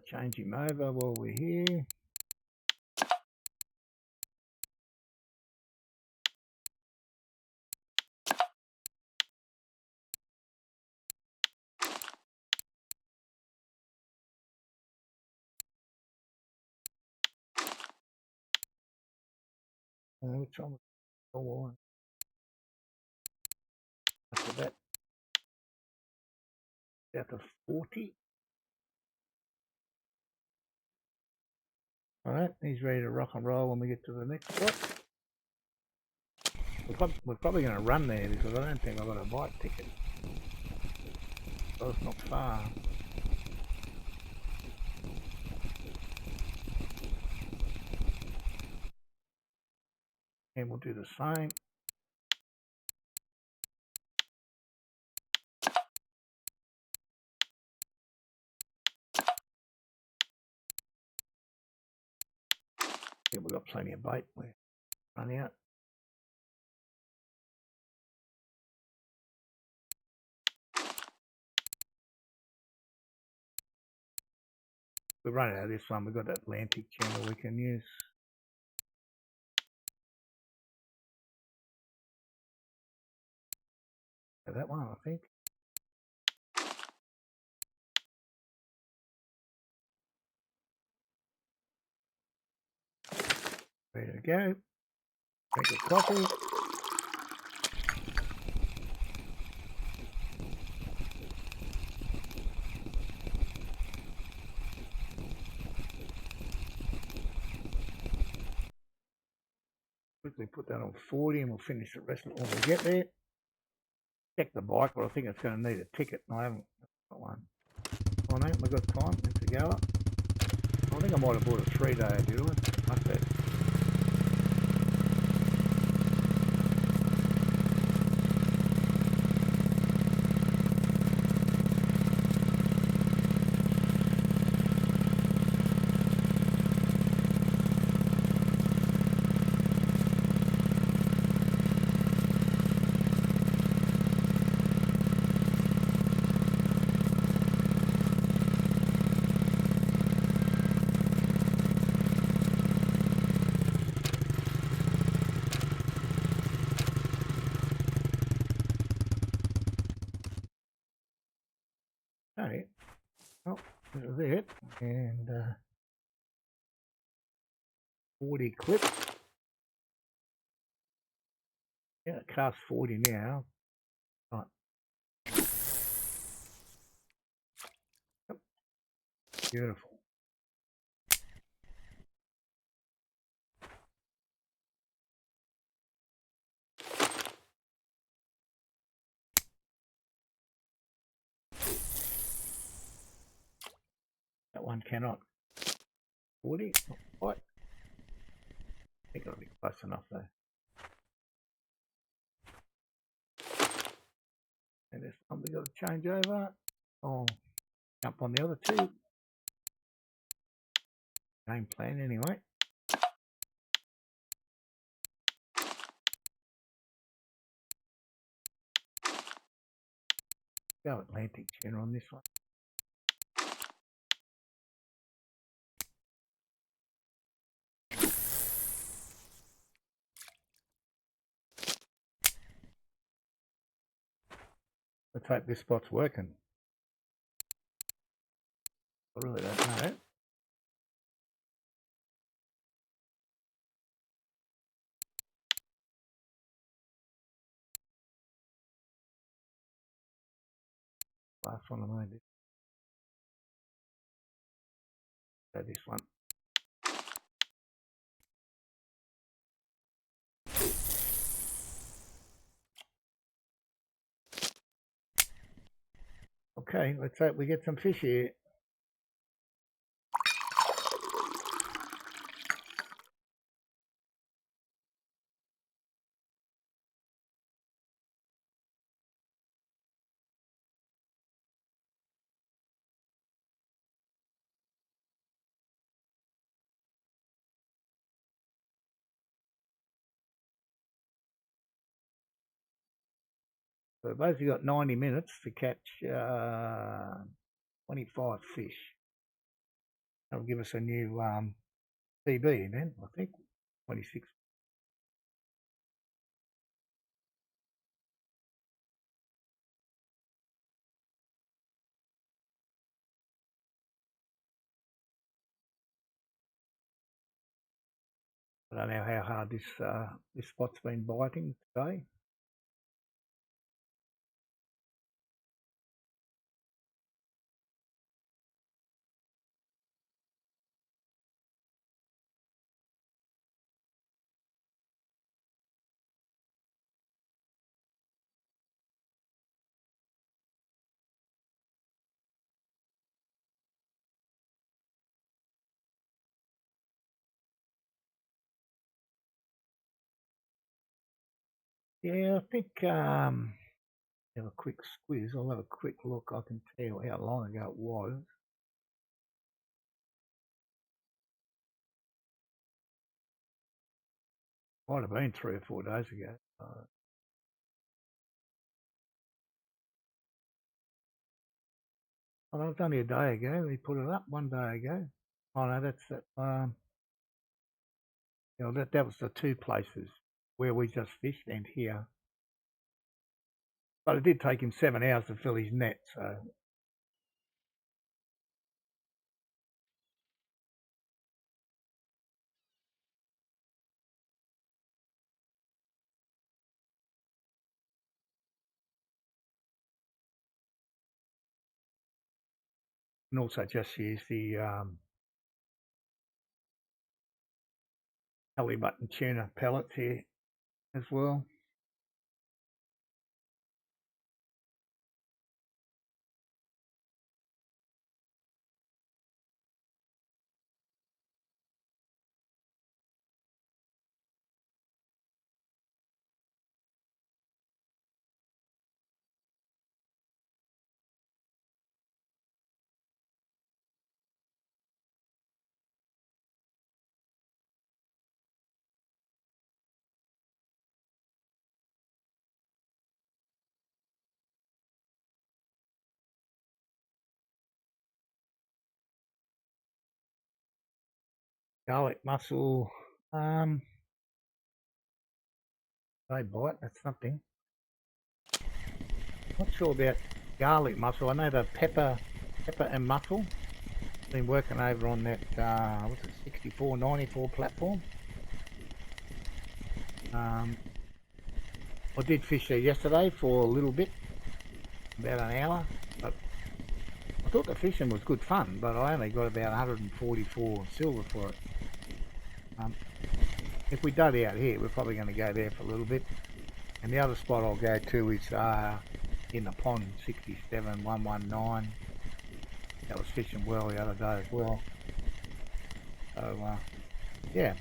Change him over while we're here. Which one was the one? After that, out to 40. Alright, he's ready to rock and roll when we get to the next spot. We're probably going to run there because I don't think I've got a bite ticket. So it's not far. And we'll do the same. Yeah, we've got plenty of bait. We're running out. We're running out of this one. We've got Atlantic channel we can use. That one, I think. Ready to go. Drink your coffee. Quickly put that on 40 and we'll finish the rest of it when we get there. Check the bike, but I think it's going to need a ticket. I haven't got one. on that. We've got time. Let's go up. I think I might have bought a 3-day deal. Must have. Alright, well, that was it, and 40 clips. Yeah, it casts 40 now. Right. Yep. Beautiful. That one cannot. 40? Not quite. I think it'll be close enough though. And this one we got to change over. I'll jump on the other two. Game plan anyway. Go Atlantic channel on this one. Let's hope this spot's working. I really don't know. Last one I made it. So this one. Okay, let's hope we get some fish here. So we've basically got 90 minutes to catch 25 fish. That'll give us a new PB then, I think, 26. I don't know how hard this spot's been biting today. Yeah, I think have a quick squeeze. I'll have a quick look. I can tell you how long ago it was. Might have been 3 or 4 days ago. Well, that was only a day ago. We put it up 1 day ago. Oh no, that's that. You know, that was the 2 places where we just fished and here. But it did take him 7 hours to fill his net, so. And also just use the halibut and tuna pellets here as well. Garlic mussel. They bite. That's something. Not sure about garlic mussel. I know the pepper and mussel. Been working over on that. What's it? 6494 platform. I did fish there yesterday for a little bit, about an hour. But I thought the fishing was good fun, but I only got about 144 silver for it. If we dud out here, we're probably going to go there for a little bit. And the other spot I'll go to is in the pond, 67119. That was fishing well the other day as well. So yeah.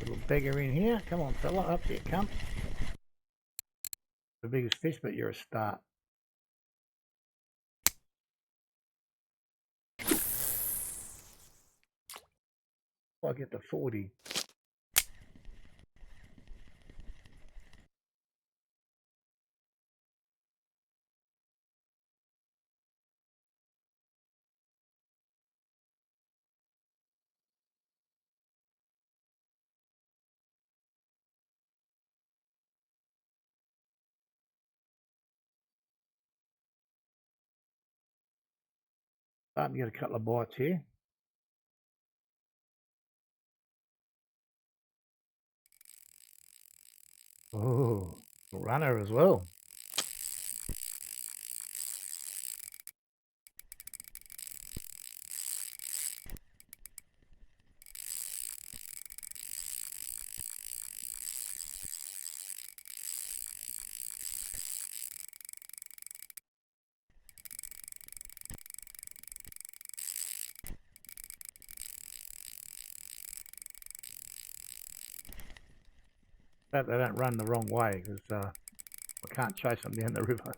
Little beggar in here. Come on, fella, up you come. The biggest fish, but you're a start. I get the 40. Starting to get a couple of bites here. Oh, runner as well. Hope they don't run the wrong way, because I can't chase them down the river.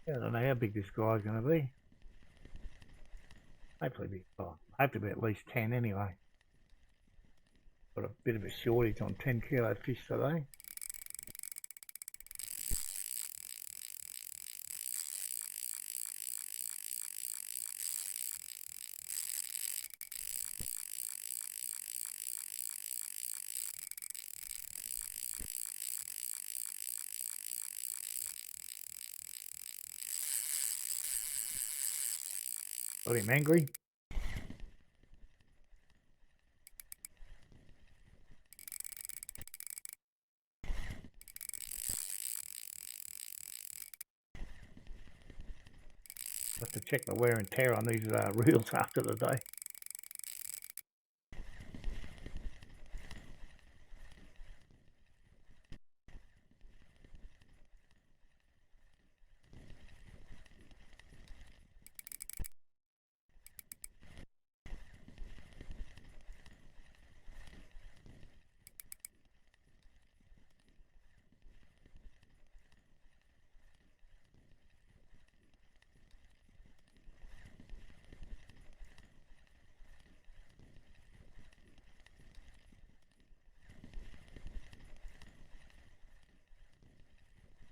I don't know how big this guy's going to be. Hopefully have to be at least 10 anyway. Got a bit of a shortage on 10 kilo fish today. Got him angry. Have to check the wear and tear on these reels after the day.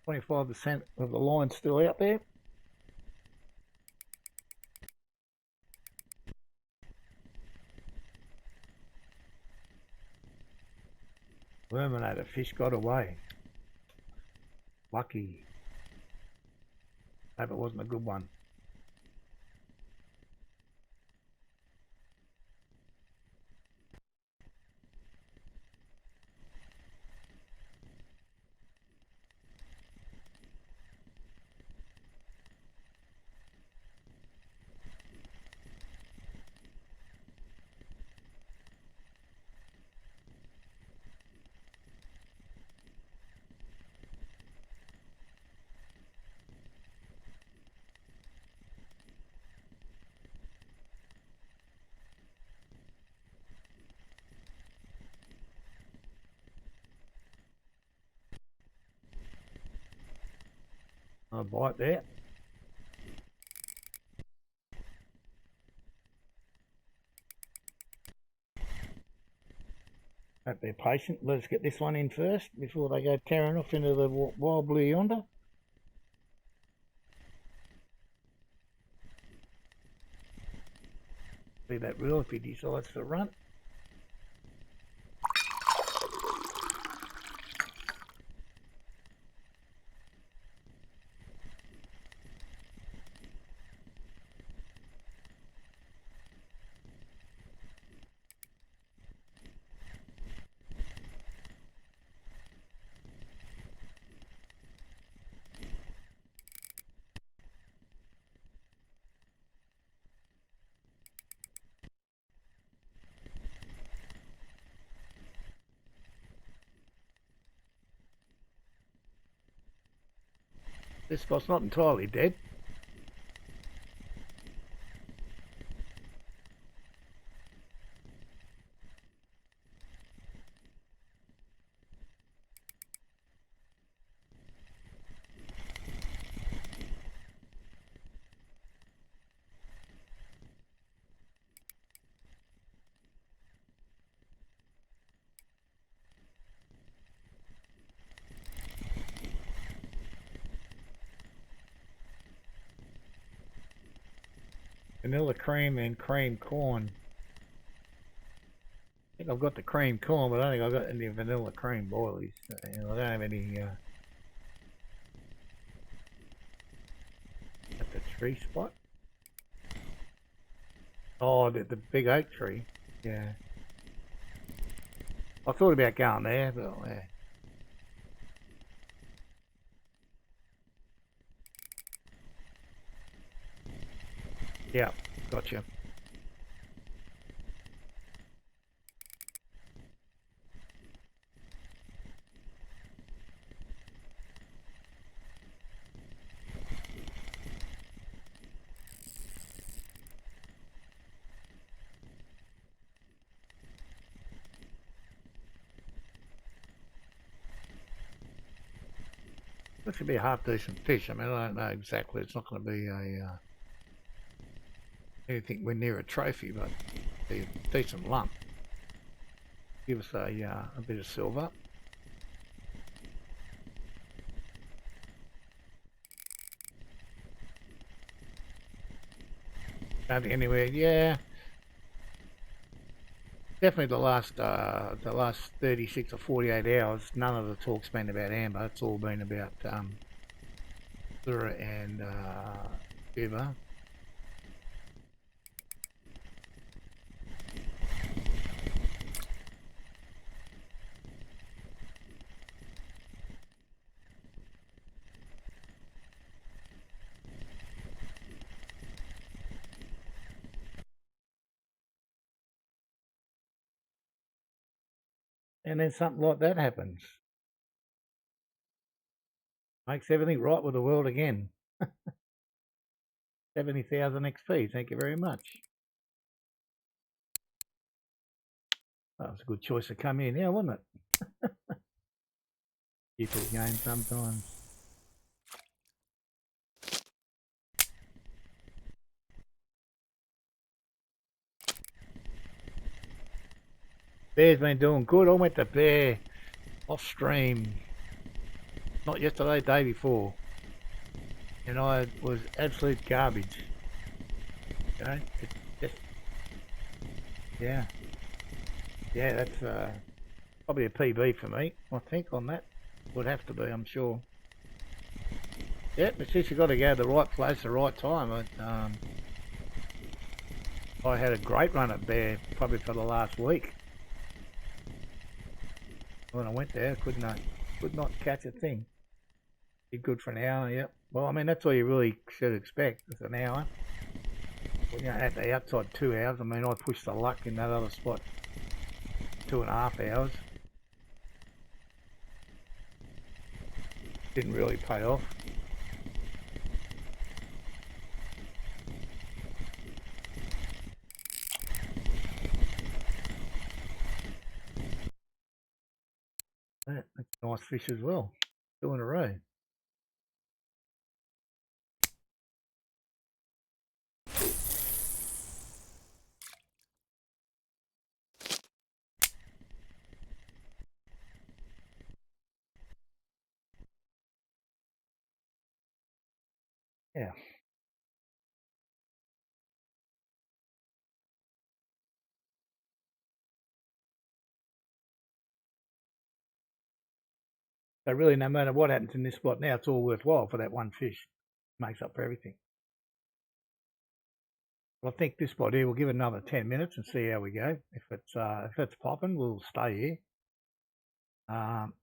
%, of the line still out there. Verminator fish got away. Lucky. Hope it wasn't a good one. A bite there. Hope they're patient. Let's get this one in first before they go tearing off into the wild blue yonder. See that reel if he decides to run. This spot's not entirely dead. Vanilla cream and cream corn. I think I've got the cream corn, but I don't think I've got any vanilla cream boilies. I don't have any at the tree spot. Oh, the big oak tree. Yeah. I thought about going there, but yeah. Yeah, gotcha. That should be a half decent fish. I mean, I don't know exactly. It's not going to be a anything we're near a trophy, but a decent lump. Give us a bit of silver. Don't think anywhere. Yeah, definitely the last 36 or 48 hours. None of the talk's been about amber. It's all been about lure and beaver. And then something like that happens. Makes everything right with the world again. 70,000 XP, thank you very much. That was a good choice to come in now, wasn't it? People game sometimes. Bear's been doing good. I went to bear off stream, not yesterday, day before, and I was absolute garbage. Okay, it's just, yeah, that's Probably a PB for me, I think, on that. Would have to be, I'm sure. Yep, it's just you've got to go to the right place at the right time. I had a great run at there probably for the last week. When I went there, I could not catch a thing. Be good for an hour, yep. Well, I mean, that's all you really should expect, is an hour. Well, at the outside 2 hours, I mean, I pushed the luck in that other spot 2.5 hours. Didn't really pay off. That's a nice fish as well. 2 in a row. Yeah. So really, no matter what happens in this spot now, it's all worthwhile for that one fish. Makes up for everything. Well, I think this spot here, we'll give it another 10 minutes and see how we go. If it's popping, we'll stay here.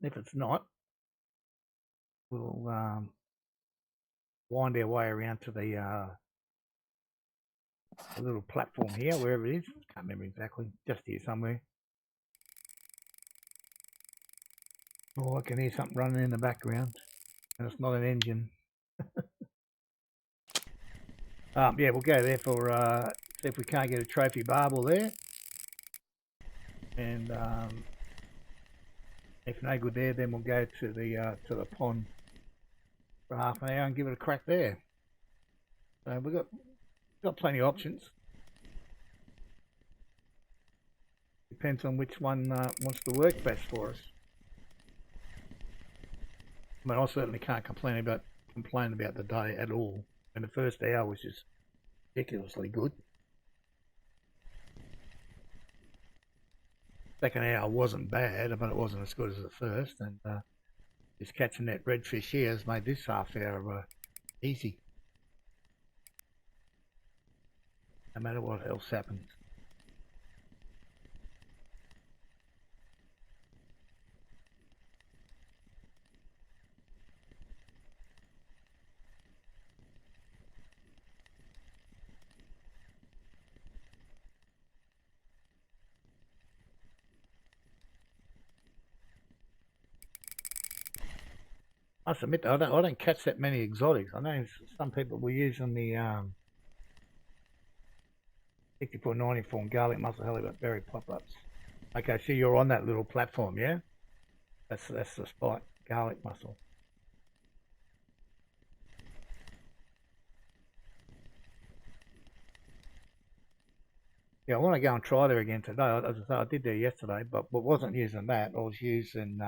If it's not, we'll wind our way around to the little platform here, wherever it is. Can't remember exactly. Just here somewhere. Oh, I can hear something running in the background, and it's not an engine. Yeah, we'll go there for see if we can't get a trophy barbel there, and if no good there, then we'll go to the pond for half an hour and give it a crack there. So we've got plenty of options. Depends on which one wants to work best for us. I mean, I certainly can't complain about the day at all. And the first hour was just ridiculously good. Second hour wasn't bad, but it wasn't as good as the first. And just catching that redfish here has made this half hour easy. No matter what else happens. I must admit, I don't catch that many exotics. I know some people were using the 6494 and garlic mussel halibut berry pop-ups. Okay, so you're on that little platform, yeah? That's the spot, garlic mussel. Yeah, I want to go and try there again today. As I say, I did there yesterday, but wasn't using that. I was using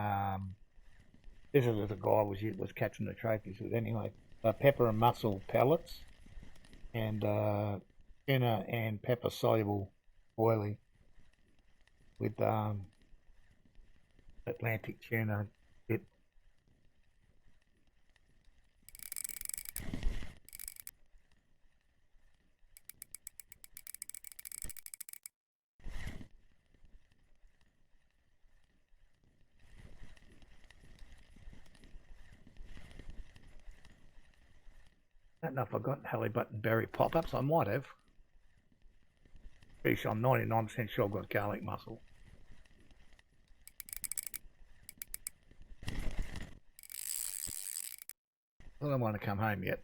this is the guy was catching the trophies with anyway. Pepper and mussel pellets and tuna and pepper soluble oily with Atlantic tuna bit. I don't know if I got halibut and berry pop-ups. I might have. Pretty sure I'm 99% sure I've got garlic mussel. I don't want to come home yet.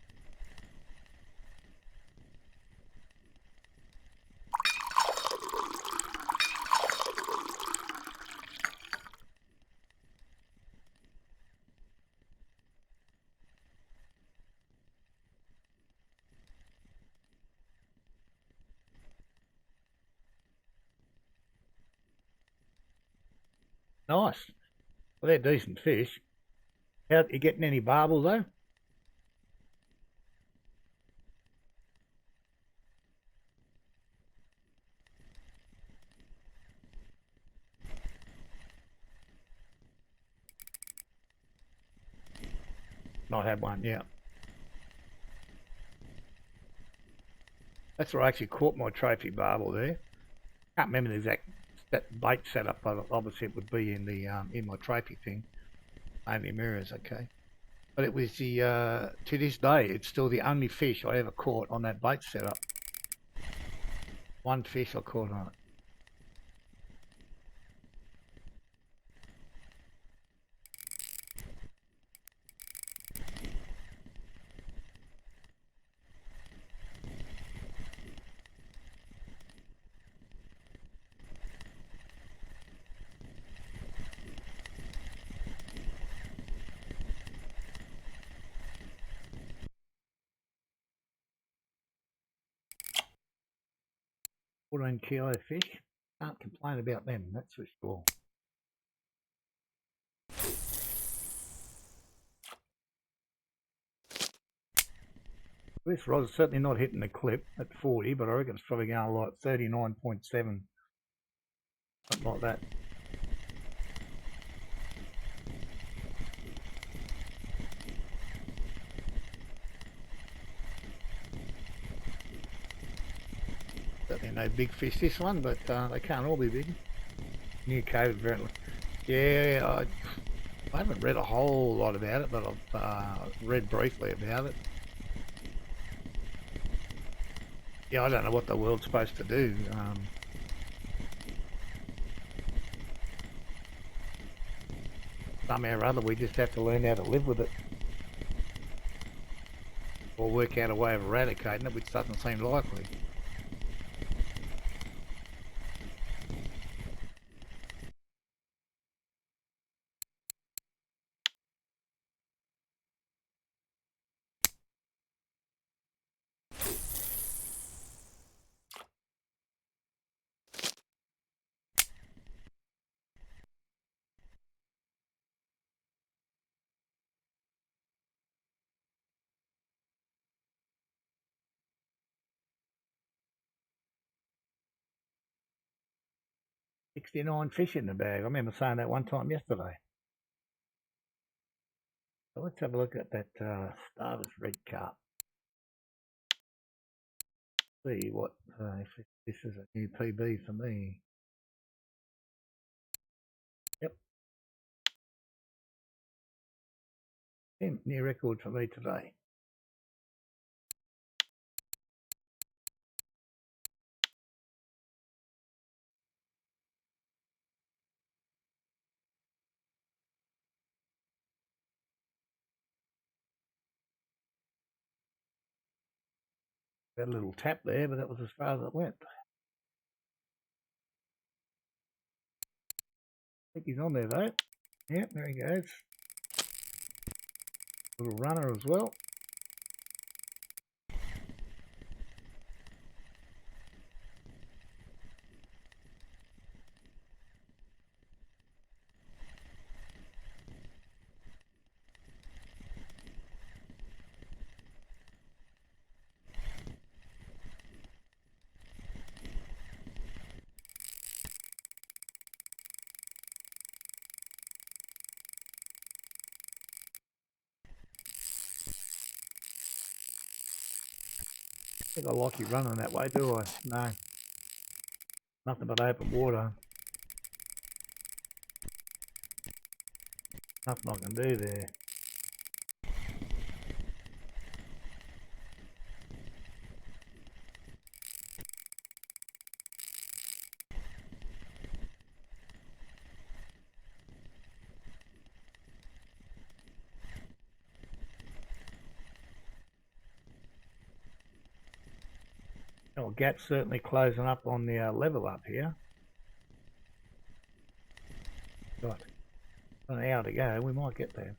Nice. Well, they're decent fish. How you getting any barbels though? not had one, yeah. That's where I actually caught my trophy barbel there. Can't remember the exact bait setup, but obviously it would be in the in my trophy thing. Only mirrors, okay. But it was the to this day, it's still the only fish I ever caught on that bait setup. One fish I caught on it. $14 kilo fish. Can't complain about them, that's for sure. This rod's certainly not hitting the clip at 40, but I reckon it's probably going like 39.7, something like that. Certainly no big fish this one, but they can't all be big. New code apparently. Yeah, I haven't read a whole lot about it, but I've read briefly about it. Yeah, I don't know what the world's supposed to do. Somehow or other we just have to learn how to live with it. Or work out a way of eradicating it, which doesn't seem likely. $69 fish in the bag. I remember saying that one time yesterday. So let's have a look at that Starter's red carp. See what if this is a new PB for me. Yep. New record for me today. Got a little tap there, but that was as far as it went. I think he's on there though. Yep, there he goes. Little runner as well. I think I like you running that way, do I? No. Nothing but open water. Nothing I can do there. Well, gap's certainly closing up on the level up here. Got an hour to go, we might get there.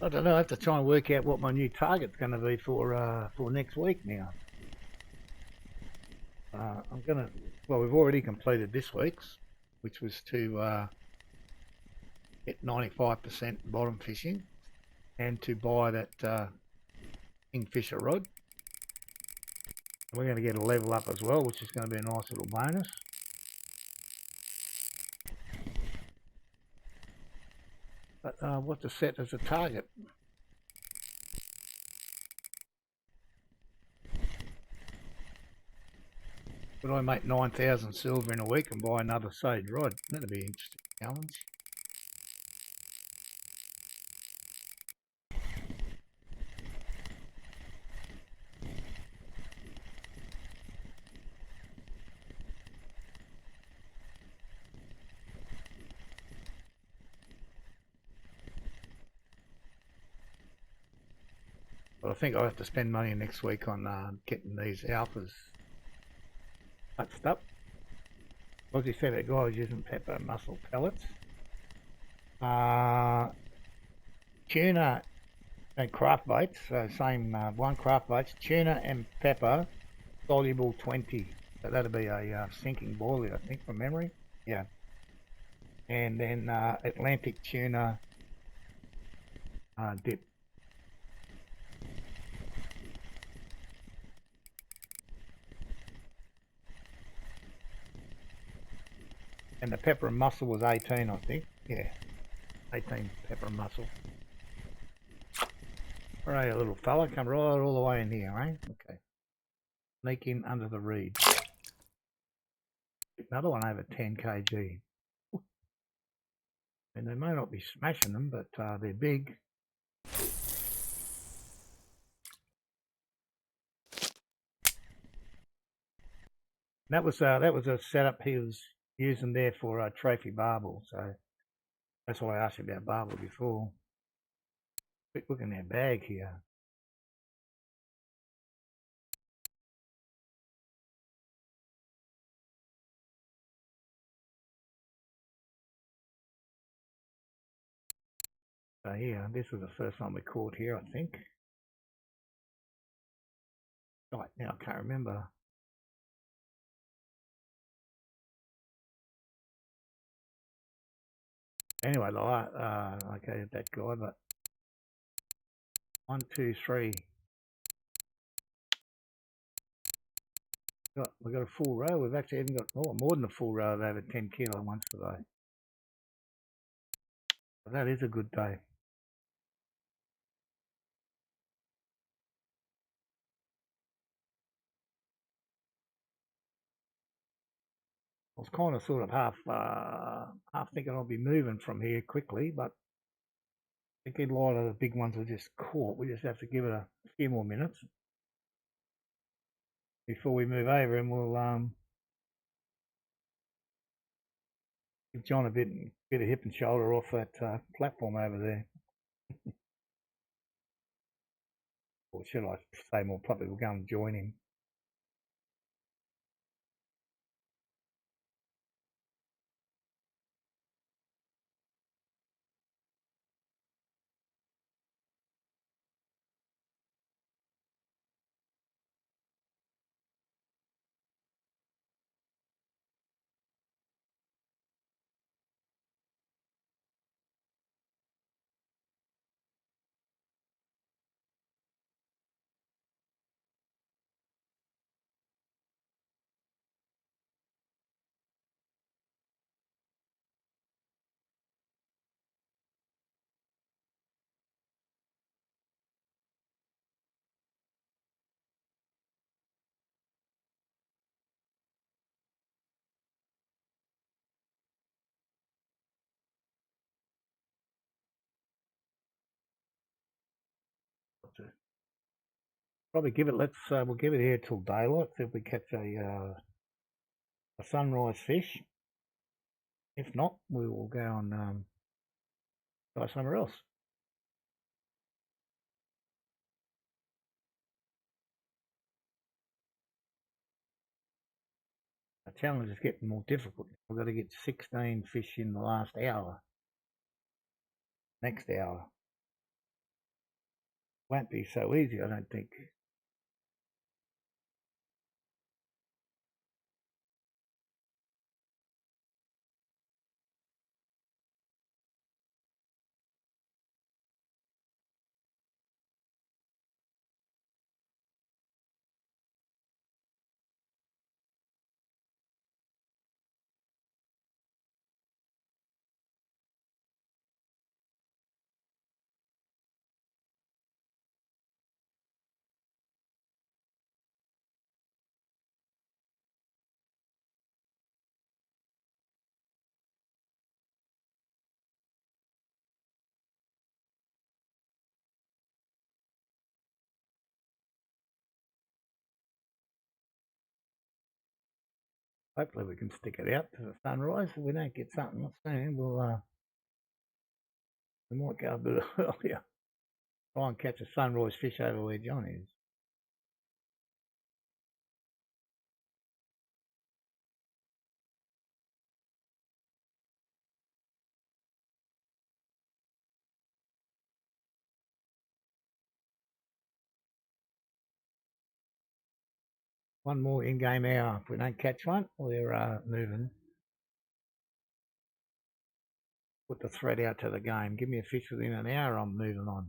I don't know. I have to try and work out what my new target's going to be for next week now. I'm going to... Well, we've already completed this week's, which was to get 95% bottom fishing and to buy that Kingfisher rod. We're going to get a level up as well, which is going to be a nice little bonus. But what to set as a target? Could I make 9,000 silver in a week and buy another Sage rod? That'd be an interesting challenge. But I think I'll have to spend money next week on getting these alphas touched up. As you said, that guy was using pepper mussel pellets. Tuna and craft baits, so same one craft baits, tuna and pepper, soluble 20. So that'll be a sinking boilie, I think, from memory. Yeah. And then Atlantic tuna dip. And the pepper and mussel was 18, I think. Yeah, 18 pepper and mussel. Alright, little fella, come right all the way in here, eh? Okay. Sneak in under the reeds. Another one over 10 kg. And they may not be smashing them, but they're big. That was a setup he was using there for a trophy barbel, so that's why I asked you about barbel before. Quick look in their bag here. So here, this was the first one we caught here, I think. Right, now I can't remember. Anyway, okay, that guy, but 1, 2, 3. We've got a full row. We've actually even got more than a full row of over 10 kilo ones today. So that is a good day. I was kind of sort of half thinking I'll be moving from here quickly, but I think a lot of the big ones are just caught. We just have to give it a few more minutes before we move over, and we'll give John a bit of hip and shoulder off that platform over there. Or should I say more properly, we'll go and join him. Probably give it. We'll give it here till daylight. See if we catch a sunrise fish. If not, we will go and try somewhere else. The challenge is getting more difficult. We've got to get 16 fish in the last hour. Next hour. Won't be so easy, I don't think. Hopefully we can stick it out to the sunrise. If we don't get something soon, we might go a bit earlier. Try and catch a sunrise fish over where John is. One more in-game hour. If we don't catch one, we're moving. Put the thread out to the game. Give me a fish within an hour, I'm moving on.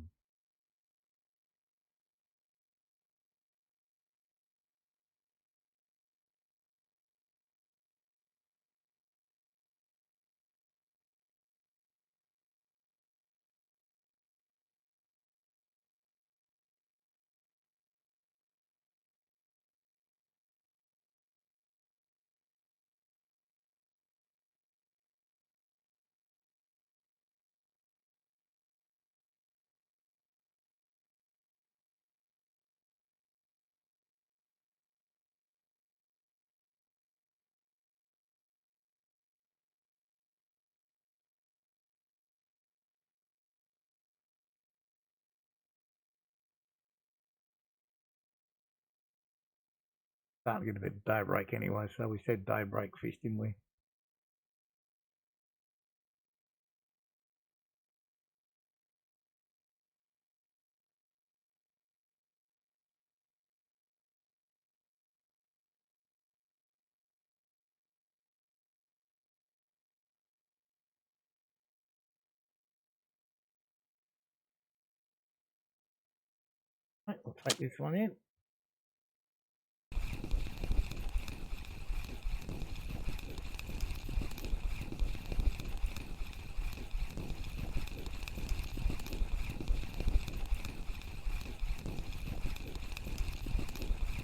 Starting to get a bit of daybreak anyway, so we said daybreak fish, didn't we? Right, we'll take this one in.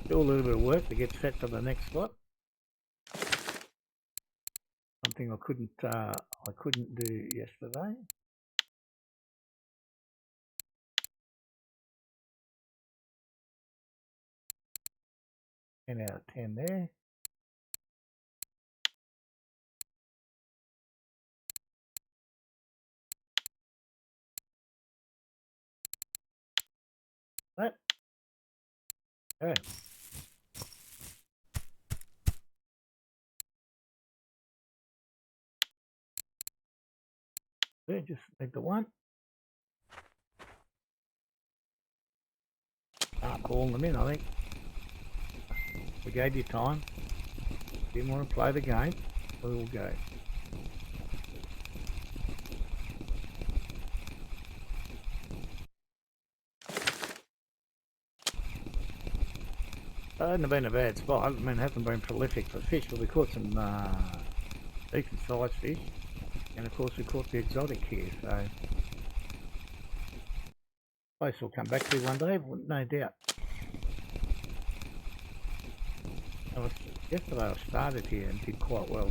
Do a little bit of work to get set for the next spot. Something I couldn't do yesterday. 10 out of 10 there. Right. Okay. There, just need the one. Start calling them in, I think. We gave you time. Didn't want to play the game. We will go. It hasn't been a bad spot. I mean, it hasn't been prolific for fish, but we caught some decent sized fish. And of course we caught the exotic here, so place we'll come back to one day, no doubt. Yesterday I started here and did quite well.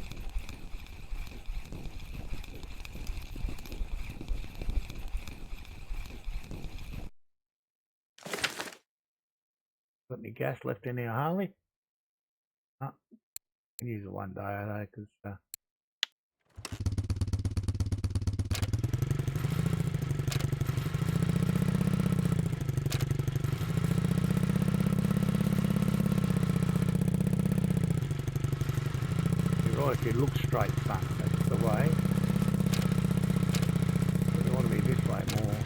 Got any gas left in our Harley? Oh, can use it one day, I know, because if you look straight, son, that's the way. You want to be this way more.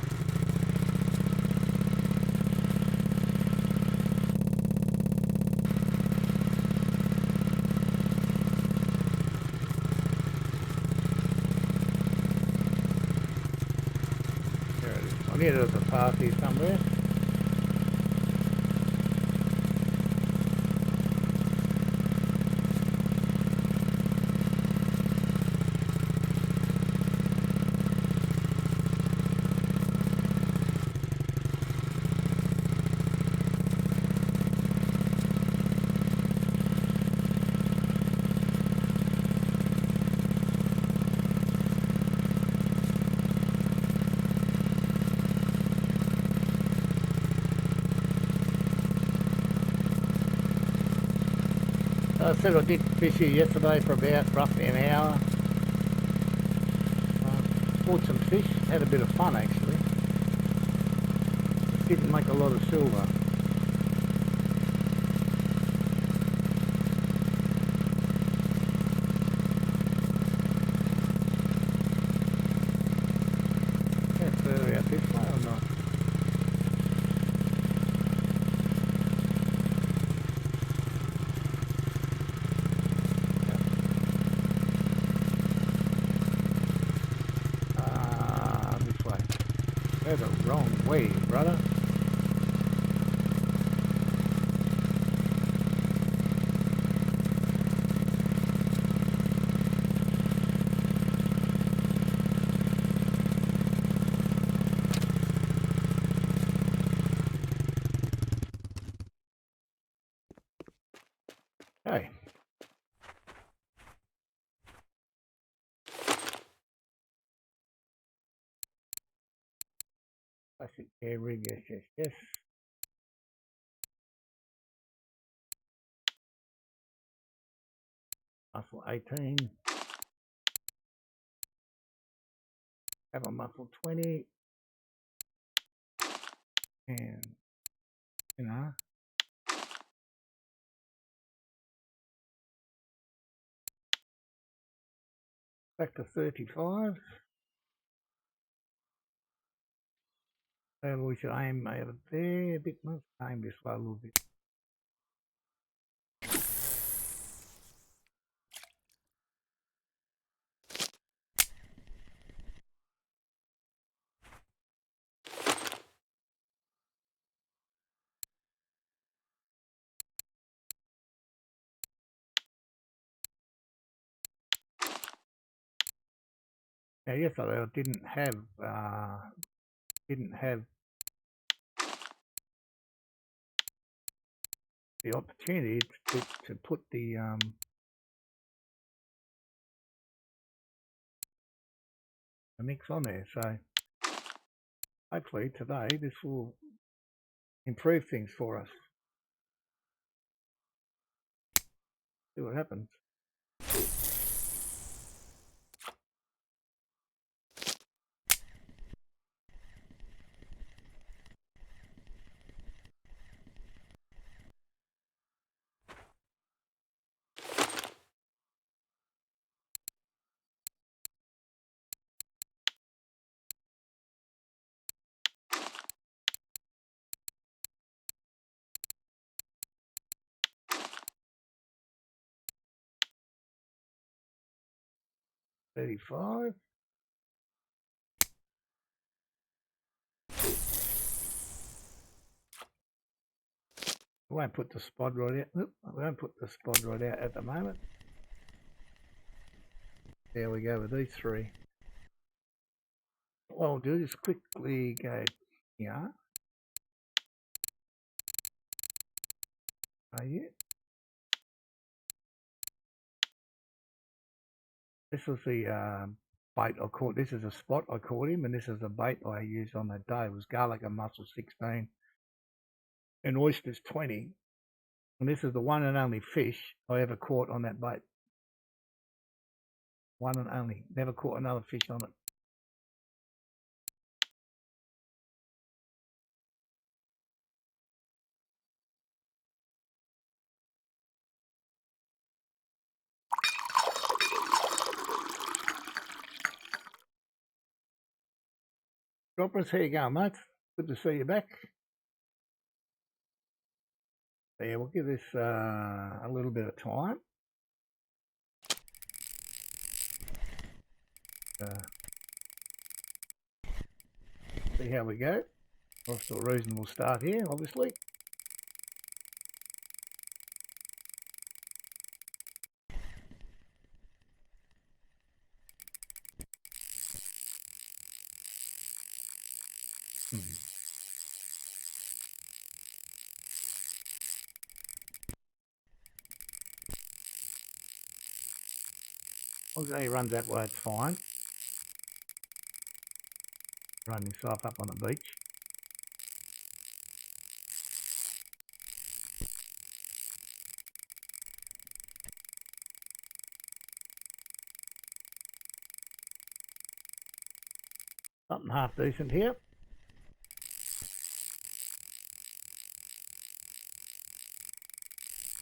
knew there was a path here somewhere. I said I did fish here yesterday for about roughly an hour. Caught some fish, had a bit of fun actually. Didn't make a lot of silver. That's further out this way or not? This way. That's the wrong way, brother. Hey. Classic air rig, yes. Muscle 18. Have a muscle 20. And, you know. Back to 35. And we should aim over there a bit more. Aim this way a little bit. Now yesterday I didn't have the opportunity to put the mix on there, so hopefully today this will improve things for us. See what happens. $35. I won't put the spot right out. Oop, I won't put the spot right out at the moment. There we go with these three. What I'll do is quickly go here. This was the bait I caught. This is a spot I caught him, and this is the bait I used on that day. It was garlic and mussel 16 and oysters 20. And this is the one and only fish I ever caught on that bait. One and only. Never caught another fish on it. Droppers, here you go, mate. Good to see you back. So yeah, we'll give this a little bit of time. See how we go. Off to a reasonable start here, obviously. As long as he runs that way, it's fine. Run himself up on the beach. Something half decent here.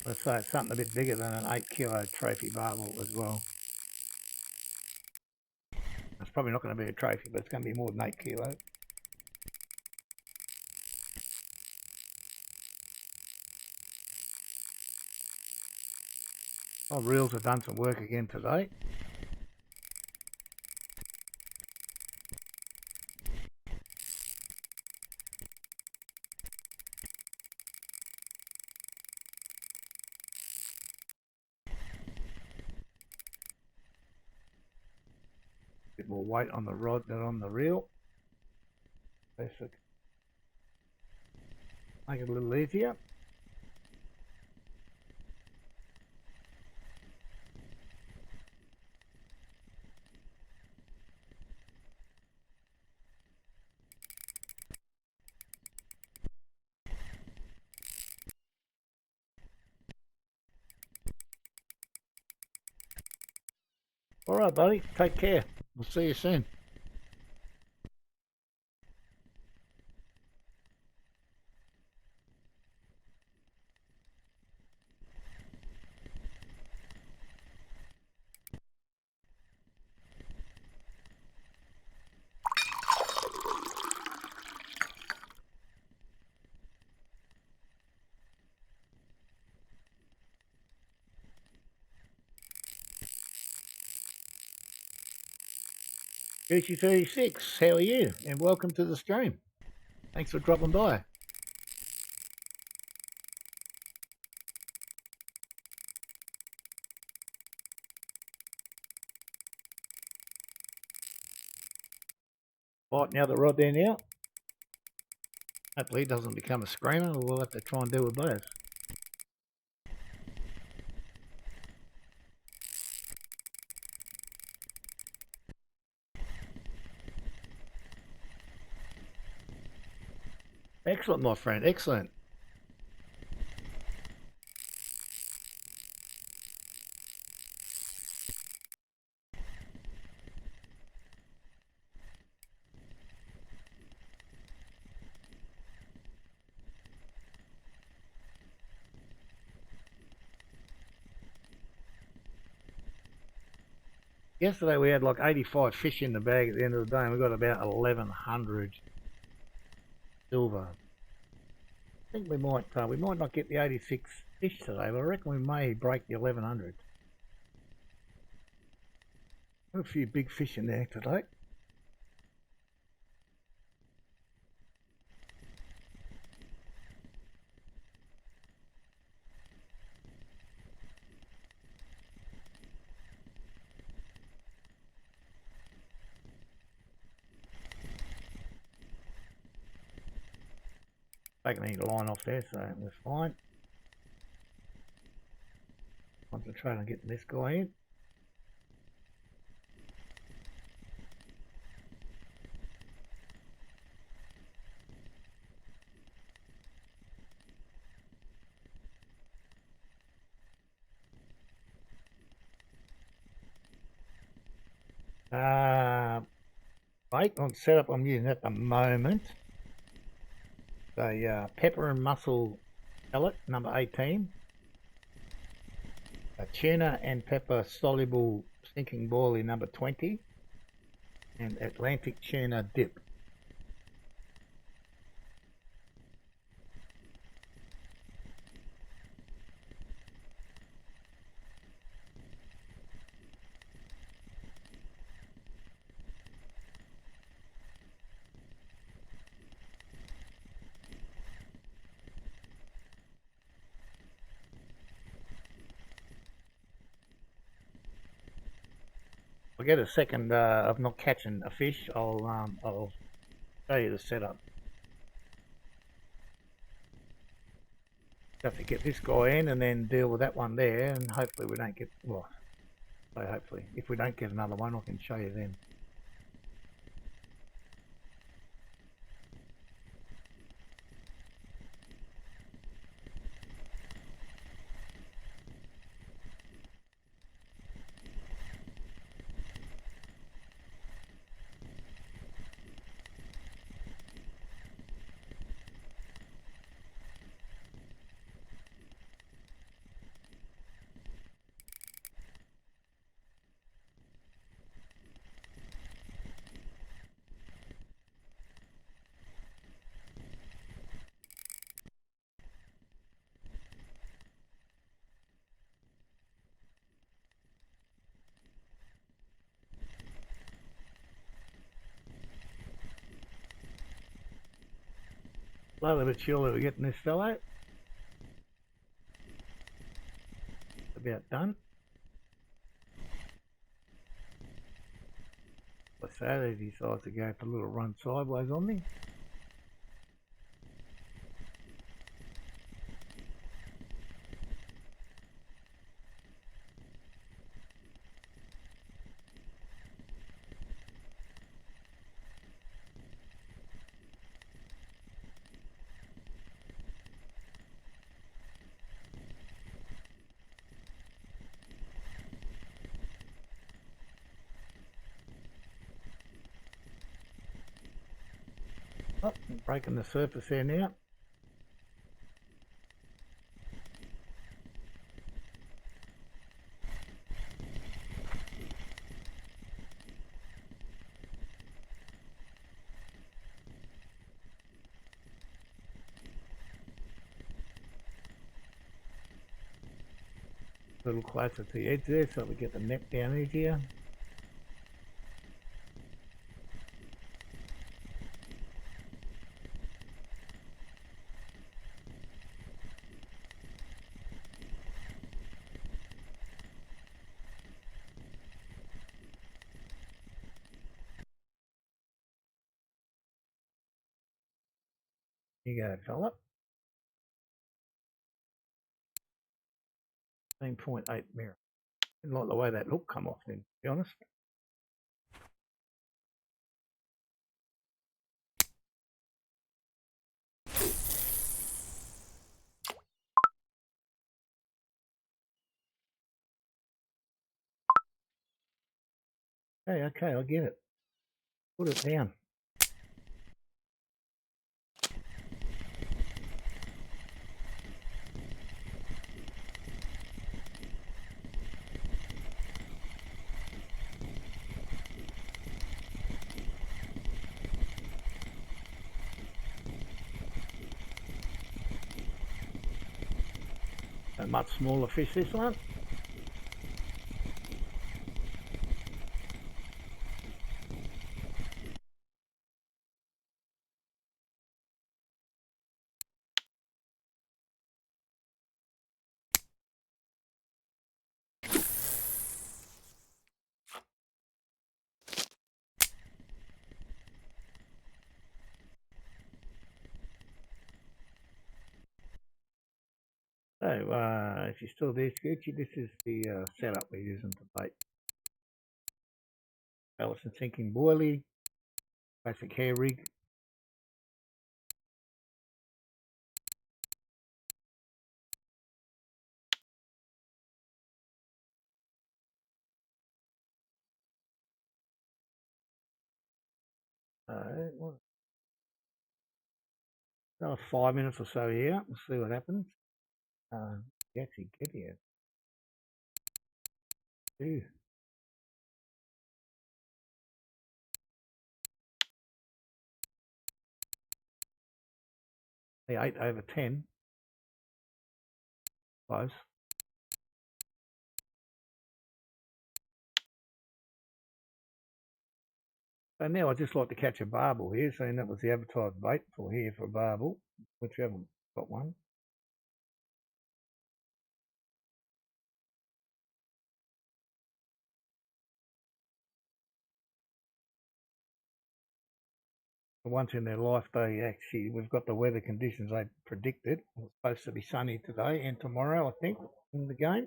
Let's say it's something a bit bigger than an 8 kilo trophy barbel as well. It's probably not going to be a trophy, but it's going to be more than 8 kilo. Our reels have done some work again today. Bit more weight on the rod than on the reel. Basic. Make it a little easier. Alright buddy, take care. We'll see you soon. GC36, how are you? And welcome to the stream. Thanks for dropping by. Lighten the other rod there now. Hopefully it doesn't become a screamer, or we'll have to try and deal with both. Excellent, my friend, excellent. Yesterday we had like 85 fish in the bag at the end of the day, and we got about 1100 silver. I think we might not get the 86 fish today, but I reckon we may break the 1100. Got a few big fish in there today. Taking any line off there, so we're fine. Concentrate on getting this guy in. Bait on setup I'm using at the moment. The pepper and mussel pellet number 18. A tuna and pepper soluble sinking boilie number 20. And Atlantic tuna dip. I'll get a second of not catching a fish. I'll show you the setup. Have to get this guy in and then deal with that one there, and hopefully we don't get, well, so hopefully if we don't get another one I can show you then. Slowly but surely we're getting this fellow. About done. Like I say, he decides to go for a little run sideways on me. Oh, breaking the surface there now. A little closer to the edge there so we get the net down easier. Here you go, fella. 13.8 mirror. Didn't like the way that hook come off then, to be honest. Okay, I get it. Put it down. A much smaller fish this one. So, if you're still there, Scoochie, this is the setup we're using to bait. Ballast sinking boilie, classic hair rig. Another 5 minutes or so here. We'll see what happens. Actually get here. Ooh. The 8 over 10. Close. So now I'd just like to catch a barbel here, saying that was the advertised bait for here for a barbel, which we haven't got one. For once in their life, we've got the weather conditions they predicted. It's supposed to be sunny today and tomorrow, I think, in the game.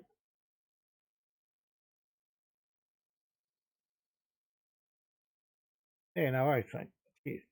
Yeah, no worries, mate. Cheers.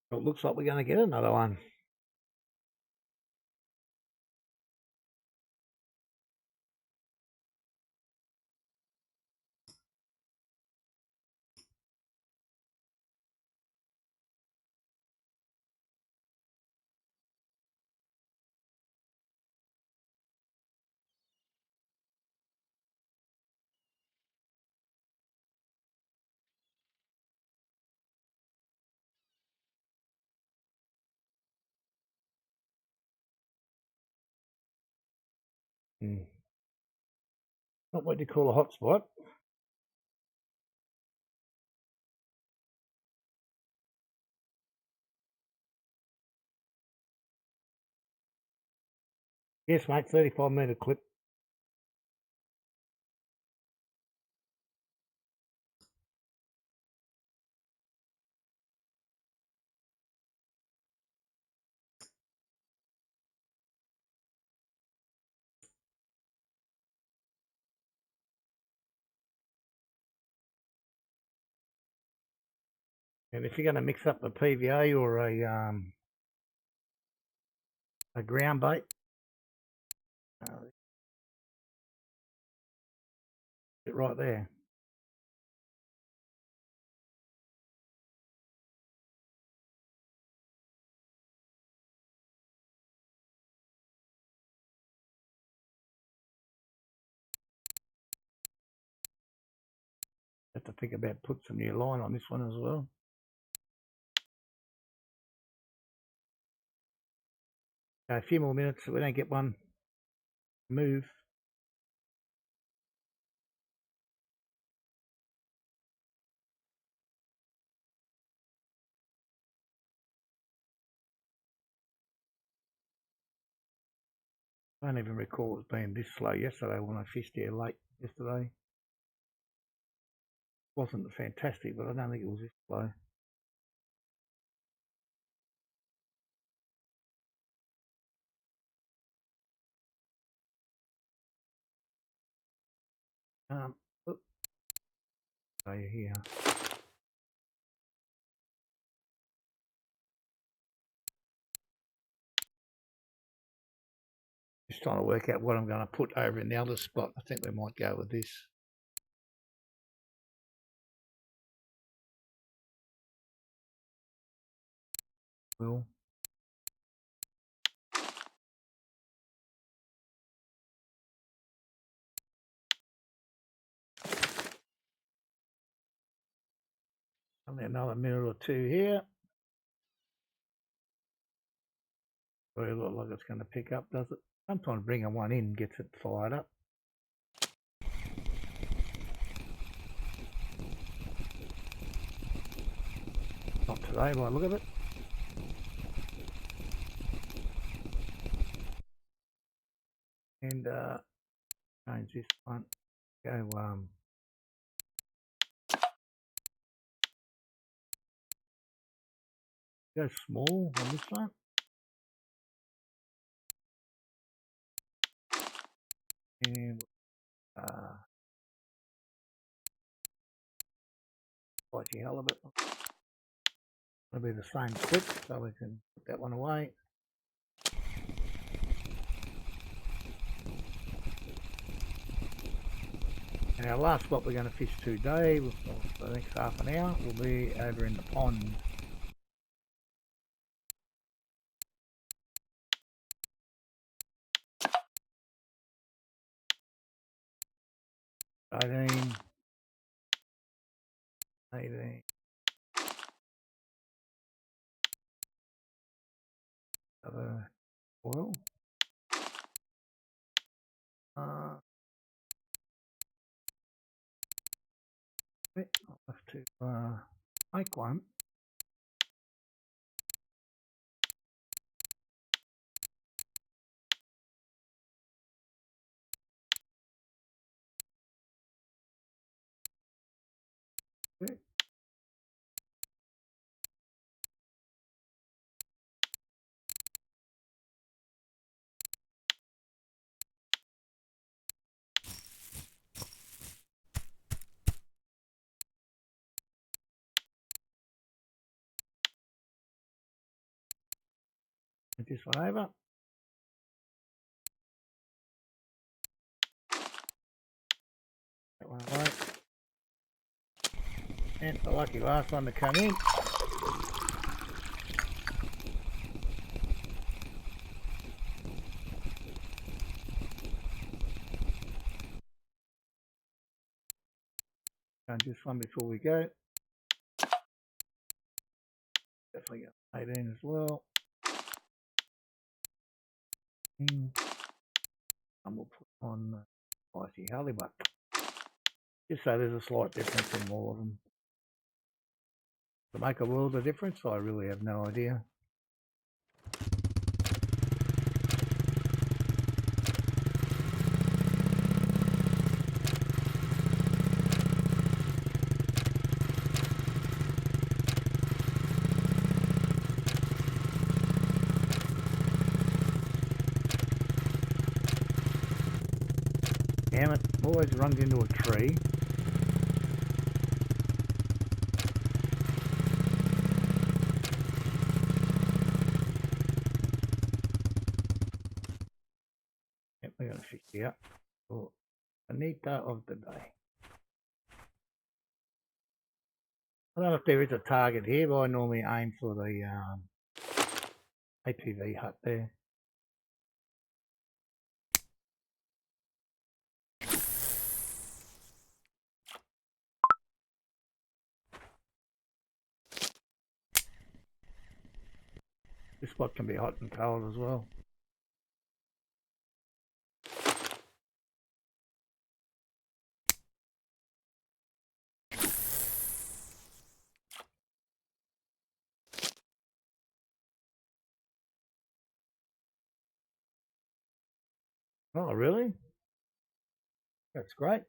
Well, it looks like we're going to get another one. Not what you call a hotspot. Yes, mate, 35-metre clip. And if you're going to mix up a PVA or a ground bait, it right there. Have to think about putting some new line on this one as well. A few more minutes so we don't get one move. I don't even recall it being this slow yesterday when I fished here late yesterday. It wasn't fantastic, but I don't think it was this slow. Here. Just trying to work out what I'm going to put over in the other spot. I think we might go with this. Well, only another minute or two here. Doesn't look like it's going to pick up, does it? Sometimes bringing one in gets it fired up. Not today, by the look of it. And change this one. Go small on this one. And spicy halibut. It'll be the same clip, so we can put that one away. And our last spot we're going to fish today, for the next half an hour, will be over in the pond. $18, $18, other oil. I'll have to make one. Okay. Put this one over. That one away. And the lucky last one to come in. And just one before we go. Definitely got 18 as well. And we'll put on spicy halibut. Just so there's a slight difference in all of them. To make a world of difference, I really have no idea. Damn it, always runs into a tree. Yep, we're going to fix it up. Oh, Anita of the day. I don't know if there is a target here, but I normally aim for the APV hut there. This spot can be hot and cold as well. Oh, really? That's great.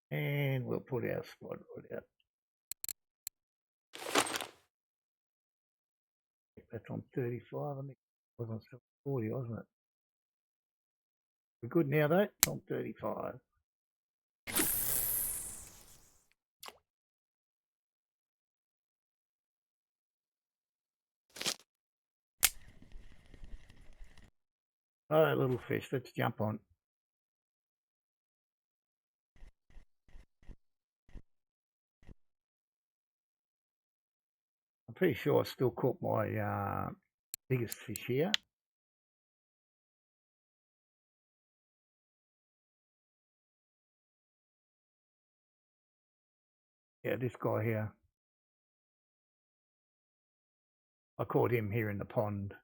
And we'll put our spot right out. That's on 35. I think it was on 40, wasn't it? We're good now, though. It's on 35. All right, little fish. Let's jump on. I'm pretty sure I still caught my biggest fish here. Yeah, this guy here. I caught him here in the pond.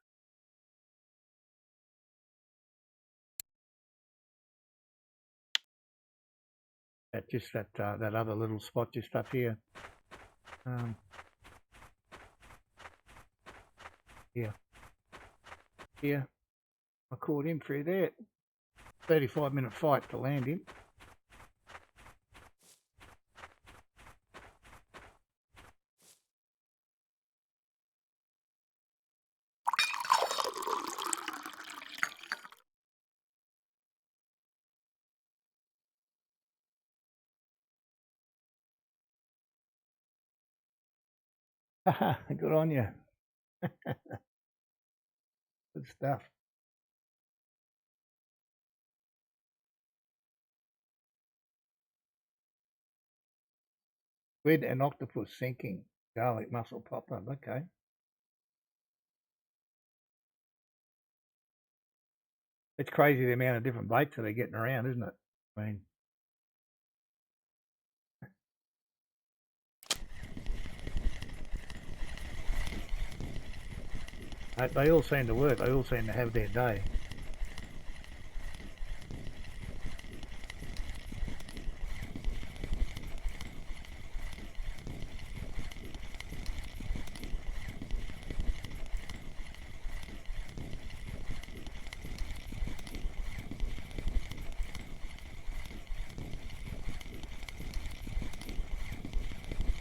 At just that other little spot just up here. Here. I caught him through there. 35-minute fight to land him. Good on you. Good stuff. Squid and octopus sinking. Garlic mussel pop up. Okay. It's crazy the amount of different baits that they're getting around, isn't it? I mean, they all seem to work. They all seem to have their day.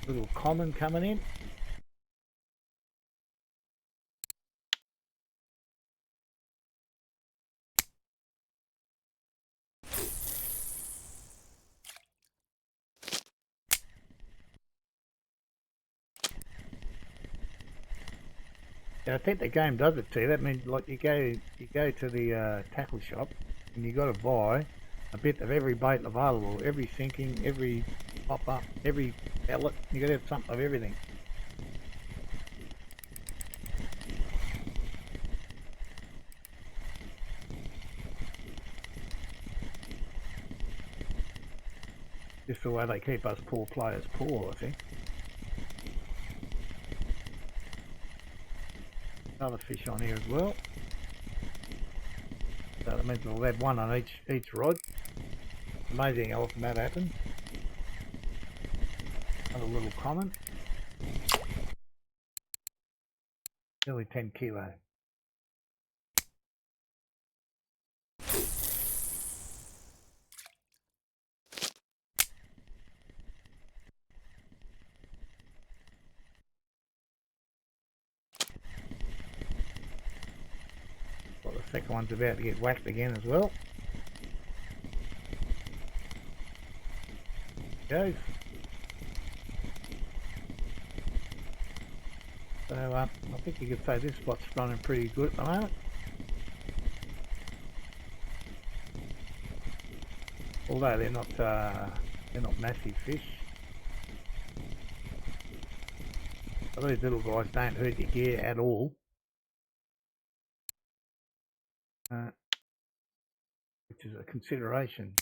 Little common coming in. Yeah, I think the game does it too. That means like you go to the tackle shop and you got to buy a bit of every bait available, every sinking, every pop up, every pellet. You got to have something of everything. Just the way they keep us poor players poor, I think. Another fish on here as well. So that means we'll have one on each rod. Amazing how often that happens. Another little common. Nearly 10 kilo. Well, the second one's about to get whacked again as well. Goes. So I think you could say this spot's running pretty good at the moment. Although they're not massive fish. But these little guys don't hurt your gear at all. Which is a consideration.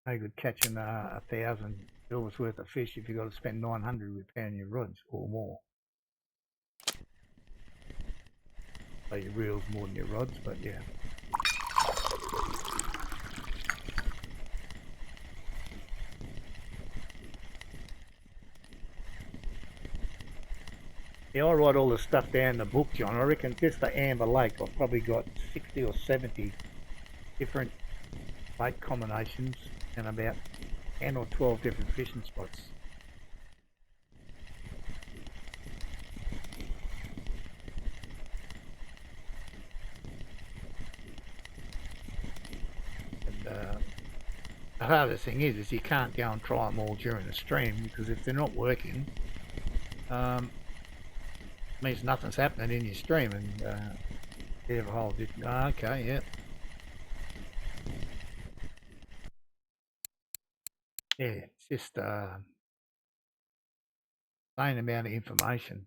No good catching $1,000 worth of fish if you've got to spend 900 repairing your rods or more. So your reels more than your rods, but yeah. Yeah, I write all the stuff down in the book, John. I reckon just the Amber Lake, I've probably got 60 or 70 different bait combinations and about 10 or 12 different fishing spots. And the hardest thing is you can't go and try them all during the stream, because if they're not working, means nothing's happening in your stream, and you have a whole okay, yeah. Yeah, it's just same amount of information.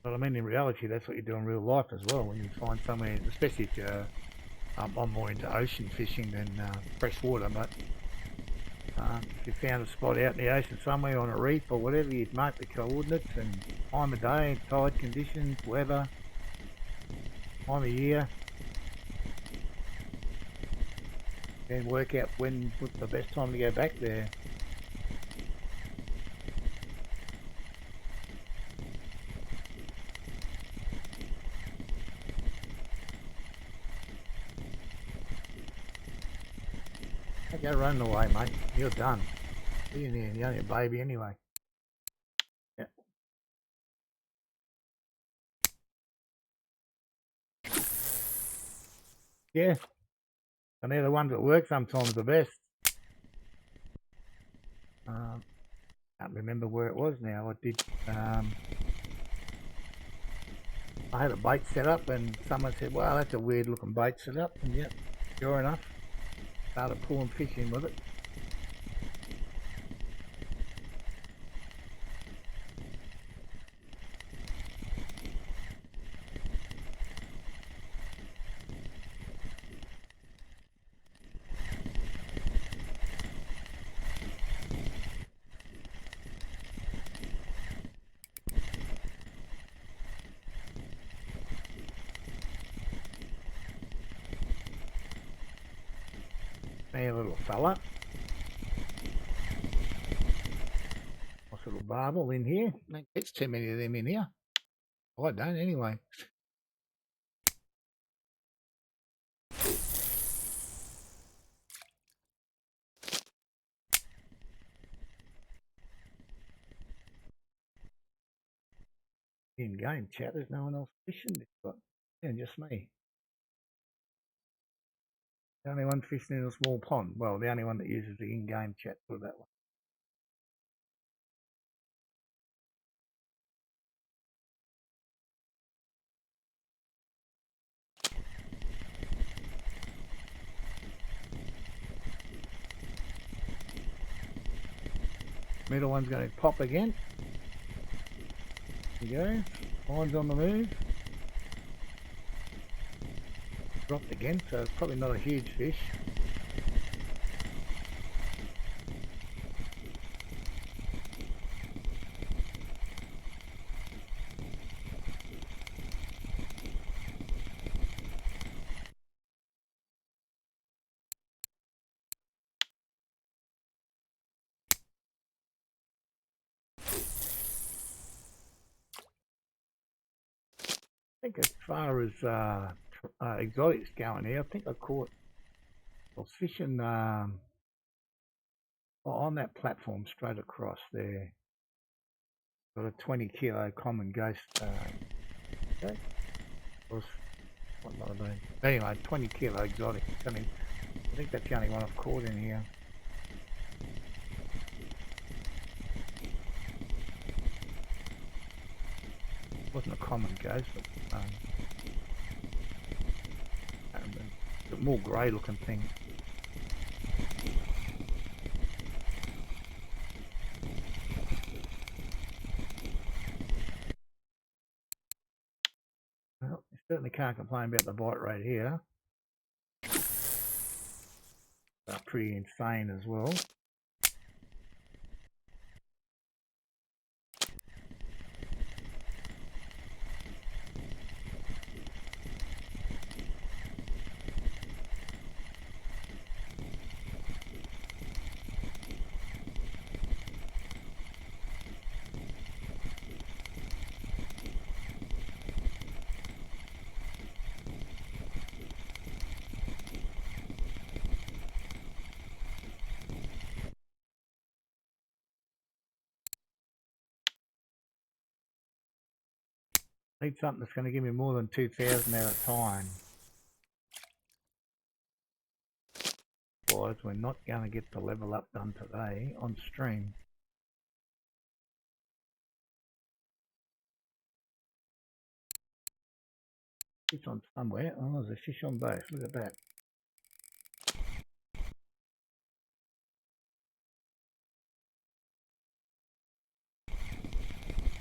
But I mean, in reality, that's what you do in real life as well. When you find somewhere, especially if you're, I'm more into ocean fishing than freshwater, but if you found a spot out in the ocean somewhere on a reef or whatever, you'd mark the coordinates and time of day, tide conditions, weather, time of year, and work out what's the best time to go back there. Go running away, mate. You're done. You're only a baby anyway. Yeah. Yeah. And they're the ones that work sometimes the best. Can't remember where it was now. I did. I had a bait set up and someone said, well, that's a weird looking bait set up, and yep, sure enough, started pulling fish in with it. Hey, a little fella. Nice little barbel in here. Don't catch too many of them in here. I don't anyway. In game chat, there's no one else fishing this spot. Yeah, just me. The only one fishing in a small pond. Well, the only one that uses the in-game chat, put it that way. Middle one's going to pop again. There you go. Line's on the move. Dropped again, so it's probably not a huge fish. I think as far as exotics going here, I think I was fishing on that platform straight across there. Got a 20 kilo common ghost. Okay. Was what might have been? Anyway, 20 kilo exotic. I mean, I think that's the only one I've caught in here. Wasn't a common ghost, but I don't remember. A more grey looking thing. Well, you certainly can't complain about the bite rate here. They're pretty insane as well. Need something that's going to give me more than 2,000 at a time. Otherwise, we're not going to get the level up done today on stream. Fish on somewhere. Oh, there's a fish on both. Look at that.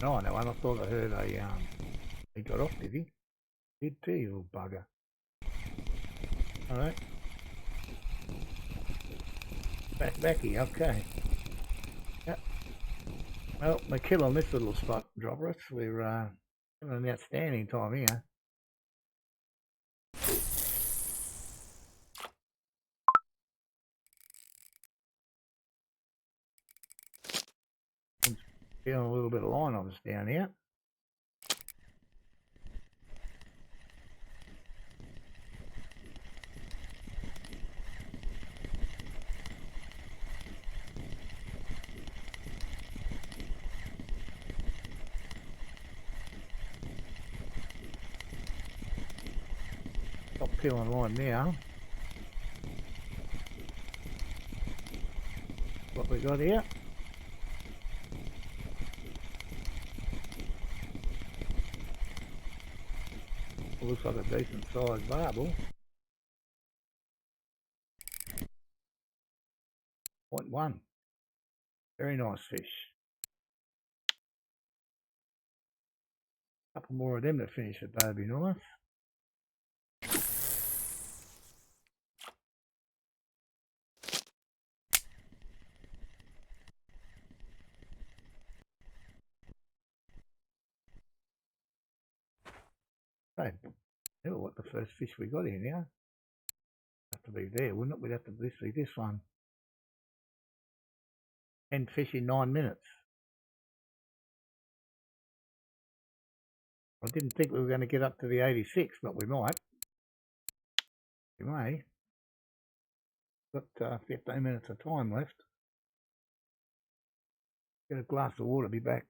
No, I know. I thought I heard he got off, did he? Did too, you little bugger. Alright. Backy, okay. Yep. Well, my kill on this little spot, Dropperus. We're having an outstanding time here. I'm feeling a little bit of line on us down here. Stop peeling line now. What we got here? Looks like a decent sized barbel. 0.1. Very nice fish. Couple more of them to finish it, that'd be nice. Hey, what the first fish we got here now? Have to be there, wouldn't it? We'd have to be this one. 10 fish in 9 minutes. I didn't think we were going to get up to the 86, but we might. We may. Got 15 minutes of time left. Get a glass of water, be back.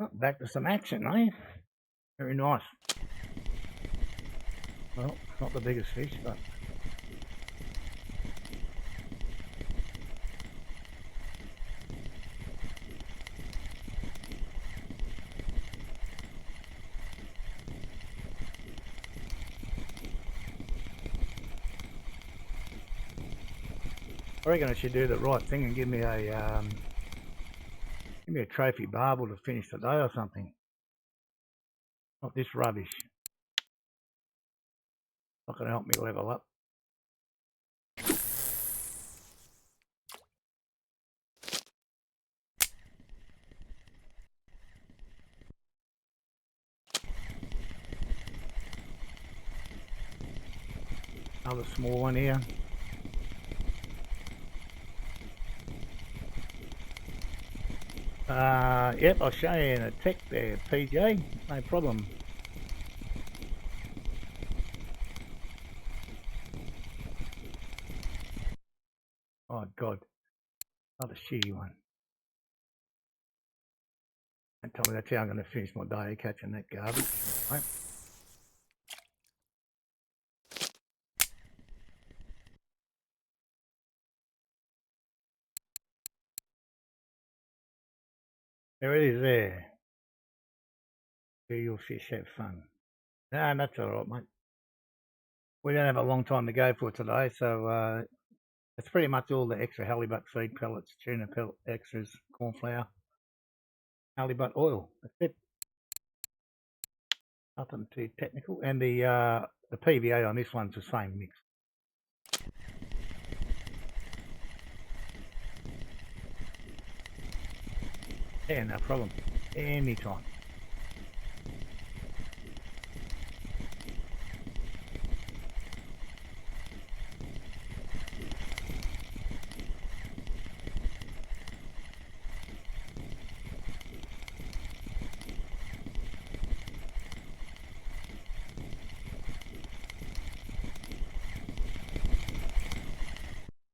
Oh, back to some action, eh? Very nice. Well, not the biggest fish, but I reckon I should do the right thing and give me a trophy barbel to finish the day or something. Not this rubbish. Not going to help me level up. Another small one here. Yep, I'll show you in a tick there, PJ. No problem. Oh God, another shitty one. And tell me that's how I'm going to finish my day, catching that garbage. Right. There it is there. Do your fish have fun. No, that's alright, mate. We don't have a long time to go for today, so it's pretty much all the extra halibut feed pellets, tuna pellet extras, corn flour, halibut oil. That's it. Nothing too technical. And the PVA on this one's the same mix. Yeah, no problem. Anytime.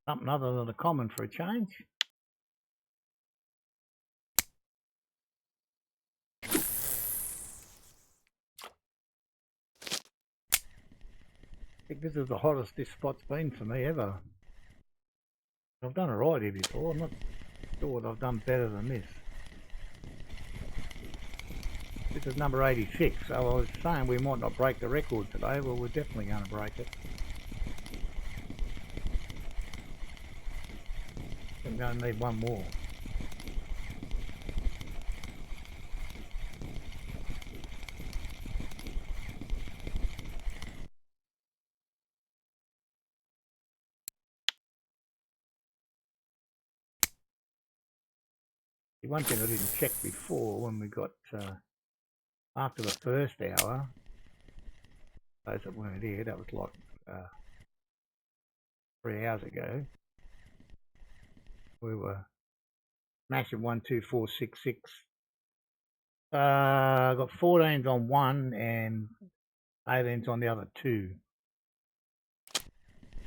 Something other than the common for a change. I think this is the hottest this spot's been for me ever. I've done alright here before. I'm not sure I've done better than this. This is number 86, so I was saying we might not break the record today. Well, we're definitely going to break it. I'm going to need one more. The one thing I didn't check before when we got after the first hour, those that weren't here, that was like 3 hours ago, we were smashing 1, 2, 4, 6, 6. I got 14s on one and 18s on the other two.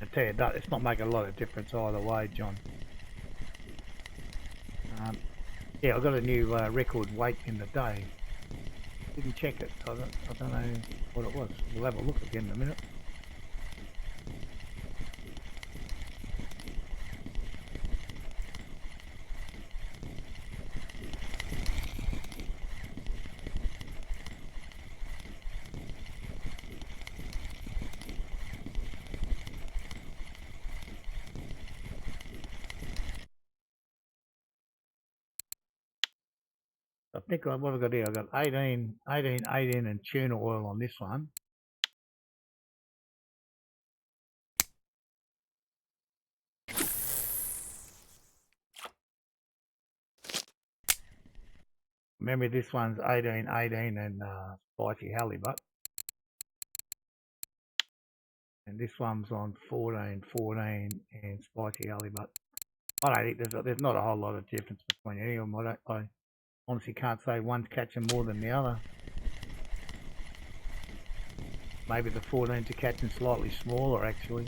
I tell you that it's not making a lot of difference either way, John. Yeah, I got a new record weight in the day. Didn't check it. I don't know what it was. We'll have a look again in a minute. I think what I've got here, I've got 18 and tuna oil on this one. Remember this one's 18 and spicy halibut. And this one's on 14 and spicy halibut. I don't think there's not a whole lot of difference between any of them. I honestly can't say one's catching more than the other. Maybe the 14s are catching slightly smaller actually.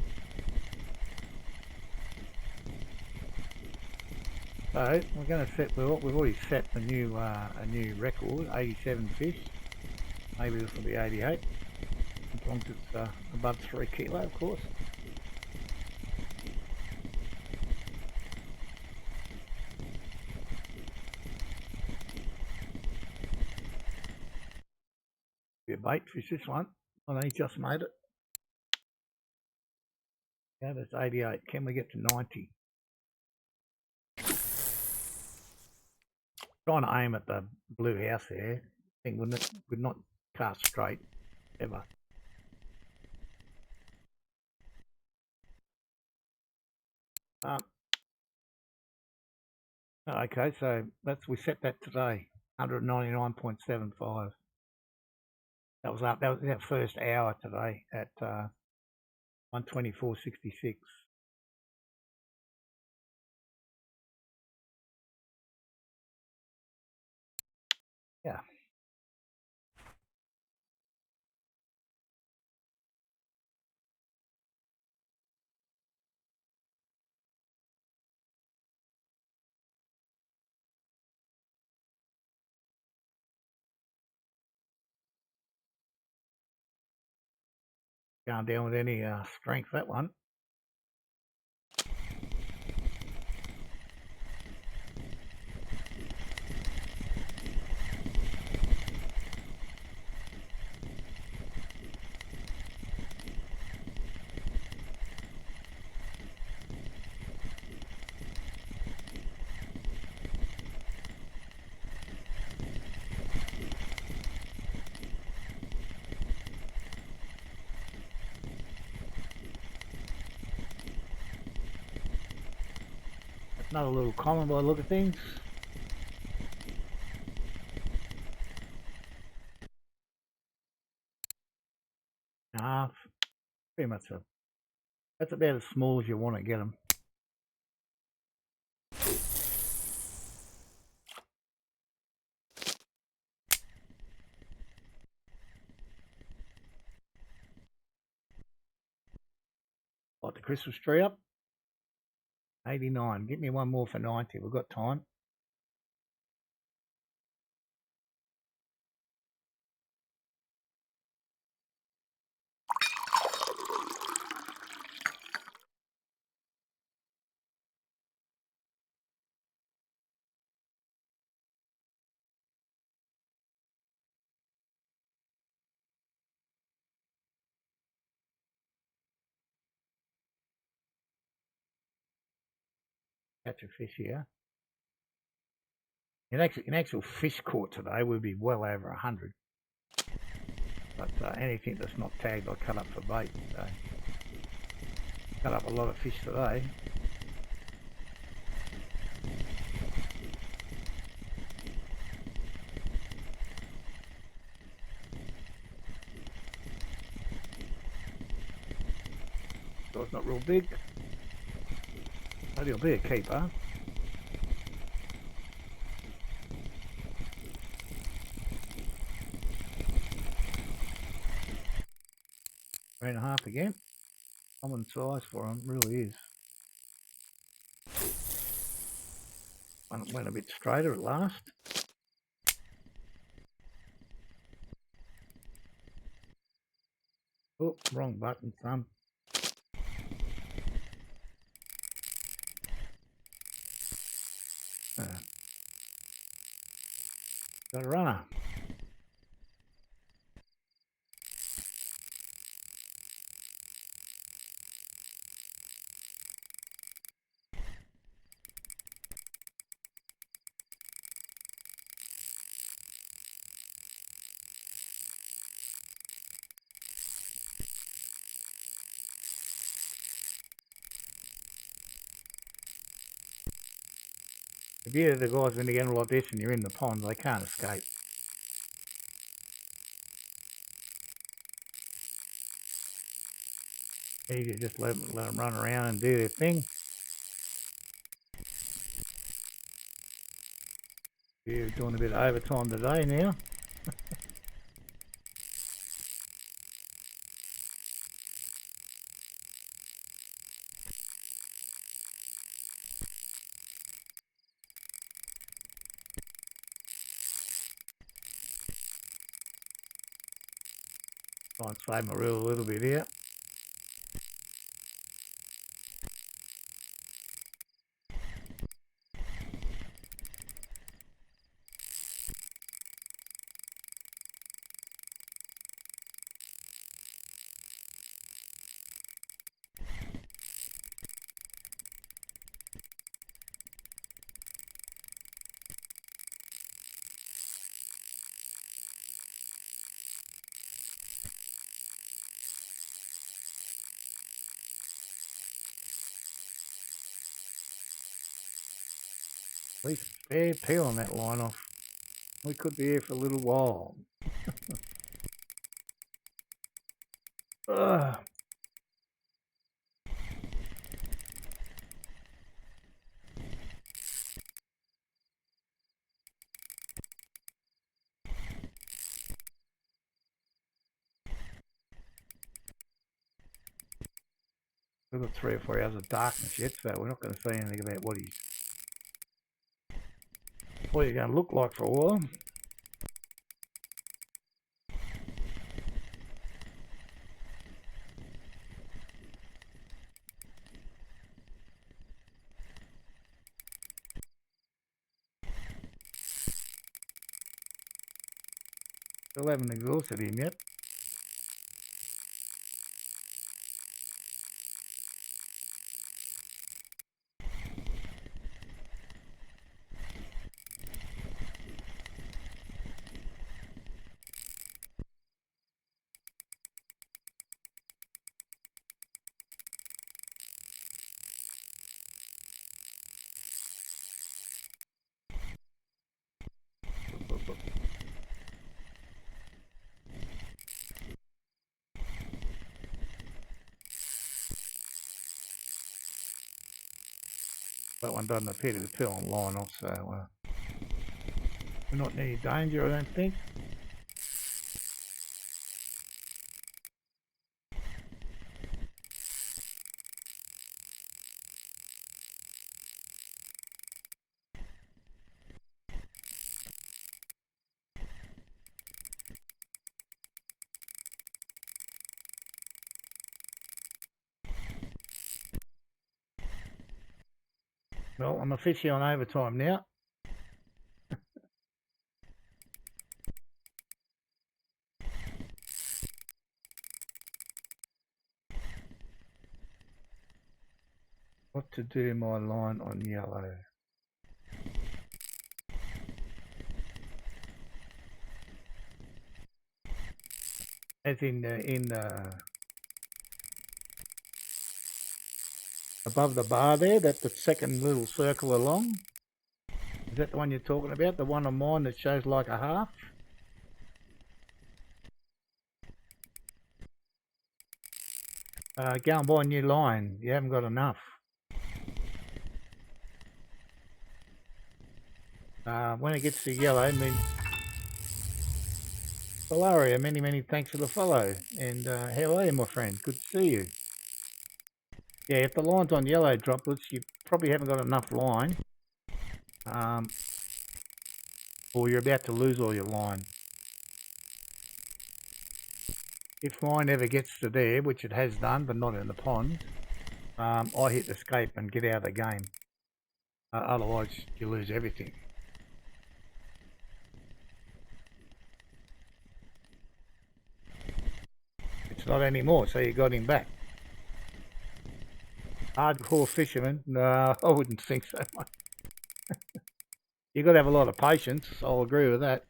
So we're going to set. We've already set a new record, 87 fish. Maybe this will be 88, as long as it's above 3 kilo, of course. Be a bait fish this one. Oh, he just made it. Yeah, that's 88. Can we get to 90? Trying to aim at the blue house there. I think would not cast straight ever. Okay, so we set that today. 199.75. That was that first hour today at 124.66. Yeah. Going down with any strength, that one. Another little common by the look of things. Half. Pretty much that's about as small as you want to get them. Light the Christmas tree up. 89. Get me one more for 90. We've got time. Catch a fish here. In actual fish caught today would be well over 100. But anything that's not tagged, I cut up for bait. So cut up a lot of fish today. so it's not real big. But it'll be a keeper. Three and a half again. Common size for them, really is. Went a bit straighter at last. Oh, wrong button, thumb. Got a runner. The beauty of the guys when you get like this and you're in the pond, they can't escape. You just let them run around and do their thing. We're doing a bit of overtime today now. Try and save my reel a little bit here. At least fair peel on that line off. We could be here for a little while. We've got 3 or 4 hours of darkness yet, so we're not going to see anything about what he's going to look like for a while. Still haven't exhausted him yet. That one doesn't appear to peel on line off, so we're not in any danger, I don't think. Well, I'm officially on overtime now. What to do my line on yellow? As in above the bar there, that's the second little circle along. Is that the one you're talking about? The one on mine that shows like a half? Go and buy a new line. You haven't got enough. When it gets to yellow, I mean, Valeria, many thanks for the follow. And how are you, my friend? Good to see you. Yeah, if the line's on yellow droplets, you probably haven't got enough line. Or you're about to lose all your line. If mine ever gets to there, which it has done, but not in the pond, I hit escape and get out of the game. Otherwise, you lose everything. It's not anymore, so you got him back. Hardcore fisherman? No, I wouldn't think so much. You've got to have a lot of patience, I'll agree with that.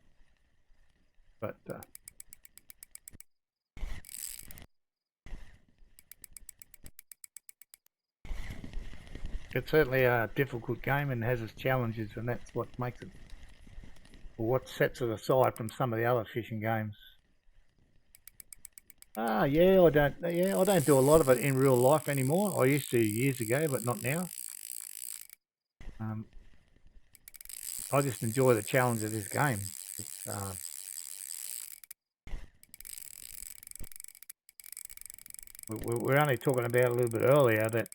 But it's certainly a difficult game and has its challenges, and that's what makes it, or what sets it aside from some of the other fishing games. Yeah, I don't do a lot of it in real life anymore. I used to years ago, but not now. I just enjoy the challenge of this game. We were only talking about a little bit earlier that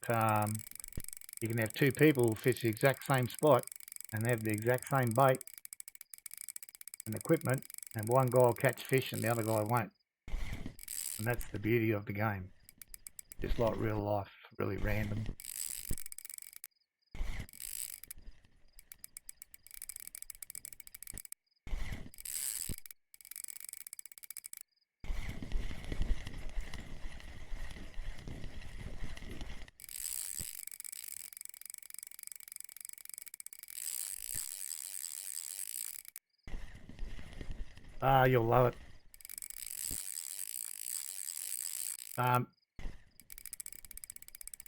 you can have two people fish the exact same spot and have the exact same bait and equipment, and one guy will catch fish and the other guy won't. And that's the beauty of the game. Just like real life, really random. You'll love it.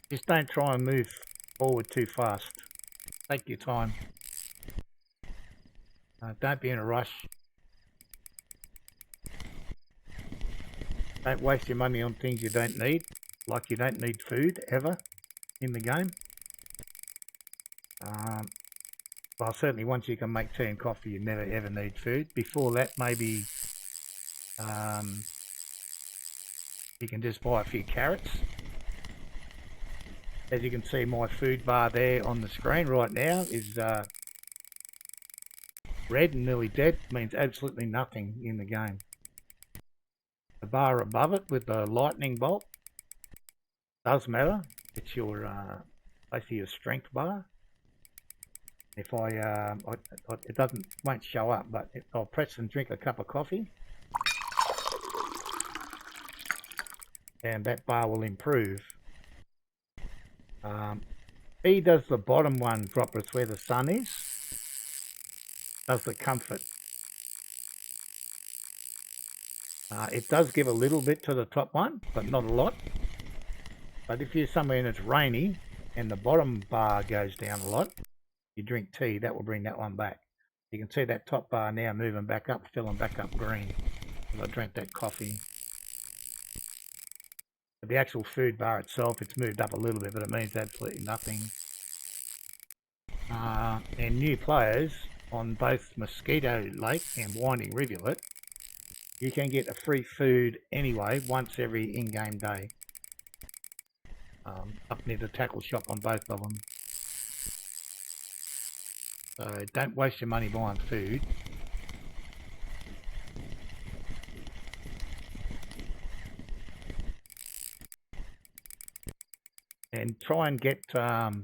Just don't try and move forward too fast. Take your time. Don't be in a rush. Don't waste your money on things you don't need, like you don't need food ever in the game. Well, certainly once you can make tea and coffee, you never ever need food. Before that, maybe you can just buy a few carrots. As you can see, my food bar there on the screen right now is red and nearly dead. Means absolutely nothing in the game. The bar above it with the lightning bolt does matter. It's your basically your strength bar. If it won't show up, but I'll press and drink a cup of coffee, and that bar will improve. E does the bottom one droplets where the sun is. Does the comfort. It does give a little bit to the top one, but not a lot. But if you're somewhere and it's rainy and the bottom bar goes down a lot, you drink tea, that will bring that one back. You can see that top bar now moving back up, filling back up green. I drank that coffee. But the actual food bar itself, it's moved up a little bit, but it means absolutely nothing. And new players on both Mosquito Lake and Winding Rivulet, you can get a free food anyway once every in-game day. Up near the tackle shop on both of them. So don't waste your money buying food. And try and get 3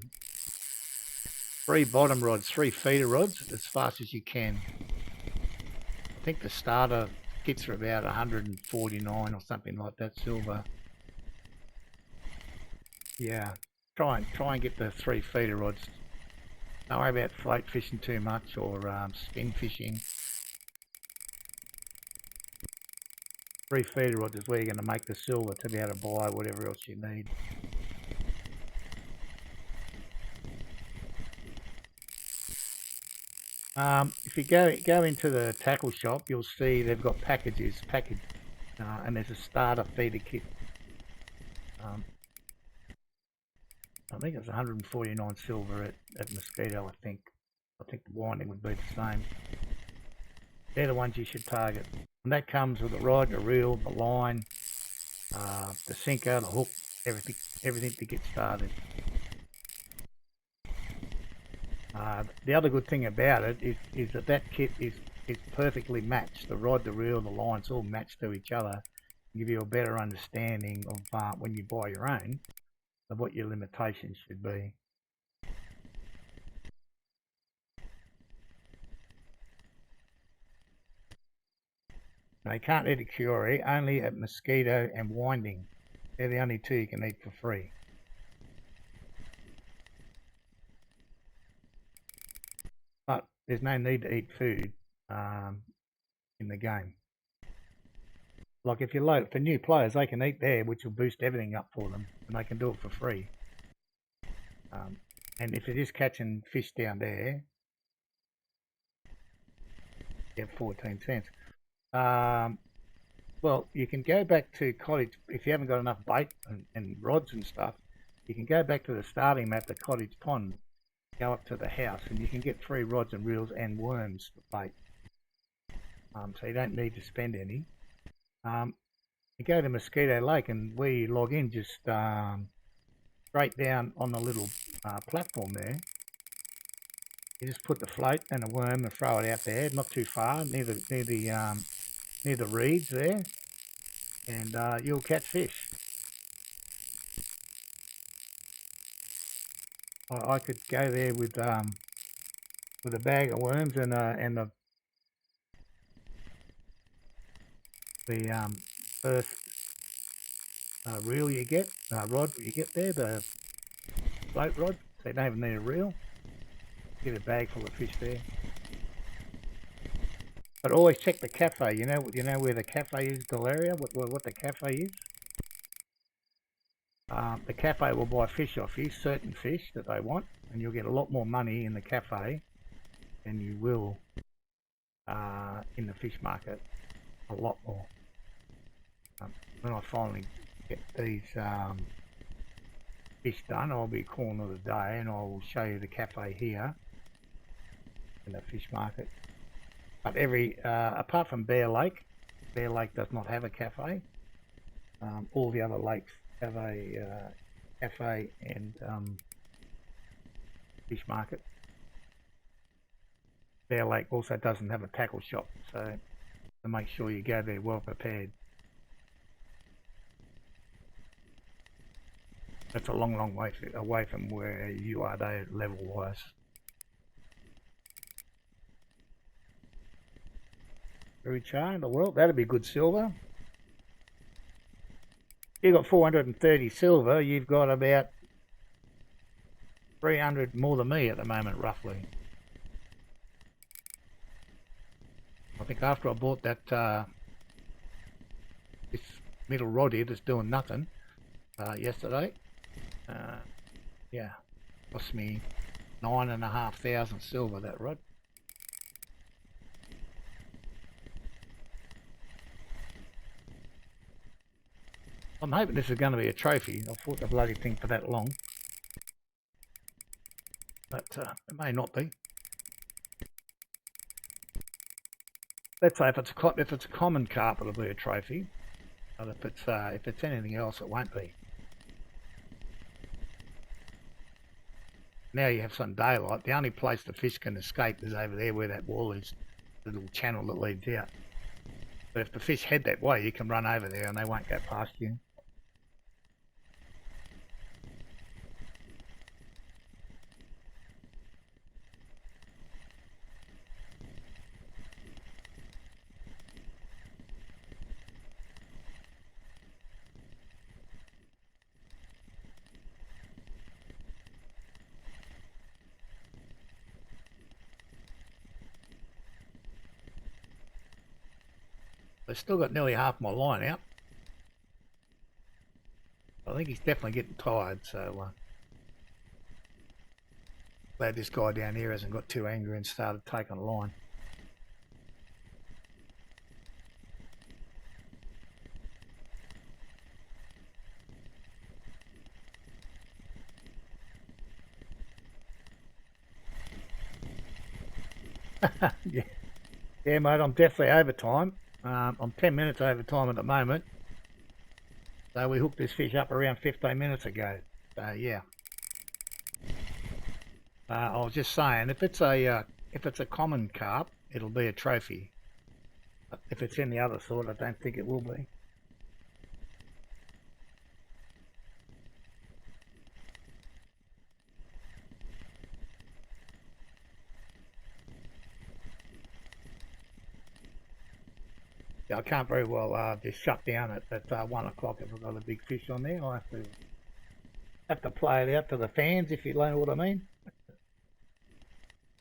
bottom rods, 3 feeder rods as fast as you can. I think the starter kits are about 149 or something like that silver. Yeah, try and get the 3 feeder rods. Don't worry about float fishing too much or spin fishing. 3 feeder rods is where you're going to make the silver to be able to buy whatever else you need. If you go into the tackle shop, you'll see they've got packages, and there's a starter feeder kit. I think it's 149 silver at Mosquito, I think. I think the winding would be the same. They're the ones you should target. And that comes with the rod, the reel, the line, the sinker, the hook, everything to get started. The other good thing about it is that kit is perfectly matched. The rod, the reel, the line's all matched to each other. Give you a better understanding of when you buy your own, of what your limitations should be. They can't eat at Curie, only at Mosquito and Winding. They're the only two you can eat for free. But there's no need to eat food in the game. Like if you load for new players, they can eat there, which will boost everything up for them, and they can do it for free. And if you're just catching fish down there, you have 14 cents. Well, you can go back to Cottage if you haven't got enough bait and rods and stuff. You can go back to the starting map, the Cottage Pond, go up to the house, and you can get 3 rods and reels and worms for bait. So you don't need to spend any. You go to Mosquito Lake, and where you log in, just straight down on the little platform there. You just put the float and a worm and throw it out there, not too far, near the reeds there, and you'll catch fish. I could go there with a bag of worms and the first reel you get, rod you get there, the float rod. So you don't even need a reel. Get a bag full of fish there. But always check the cafe. You know where the cafe is, Delaria. What the cafe is. The cafe will buy fish off you, certain fish that they want, and you'll get a lot more money in the cafe than you will in the fish market. A lot more. When I finally get these fish done, I'll be calling it a day, and I will show you the cafe here in the fish market. But apart from Bear Lake does not have a cafe. All the other lakes have a cafe and fish market. Bear Lake also doesn't have a tackle shop, so to make sure you go there well prepared. That's a long way away from where you are there level wise. Recharge the world, that'd be good silver. You've got 430 silver, you've got about 300 more than me at the moment, roughly. I think after I bought that this middle rod here that's doing nothing yesterday, yeah, cost me 9,500 silver, that rod. I'm hoping this is going to be a trophy. I've fought the bloody thing for that long, but it may not be. Let's say if it's a common carp, it'll be a trophy. But if it's anything else, it won't be. Now you have some daylight. The only place the fish can escape is over there where that wall is, the little channel that leads out. But if the fish head that way, you can run over there and they won't go past you. I've still got nearly half my line out. I think he's definitely getting tired, so glad this guy down here hasn't got too angry and started taking a line. Yeah, yeah, mate, I'm definitely over time. I'm 10 minutes over time at the moment. So we hooked this fish up around 15 minutes ago. So yeah, I was just saying, if it's a common carp, it'll be a trophy. But if it's any other sort, I don't think it will be. Yeah, I can't very well just shut down at 1 o'clock if I've got a big fish on there. I have to play it out to the fans, if you know what I mean.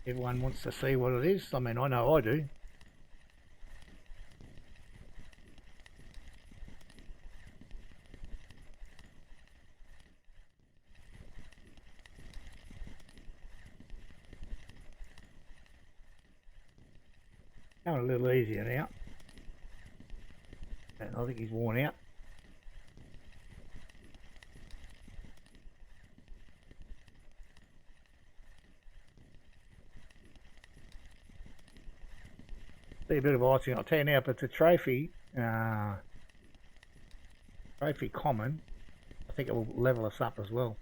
Everyone wants to see what it is. I mean, I know I do. Going a little easier now. And I think he's worn out. See a bit of icing. I'll tell you now, if it's a trophy common, I think it will level us up as well.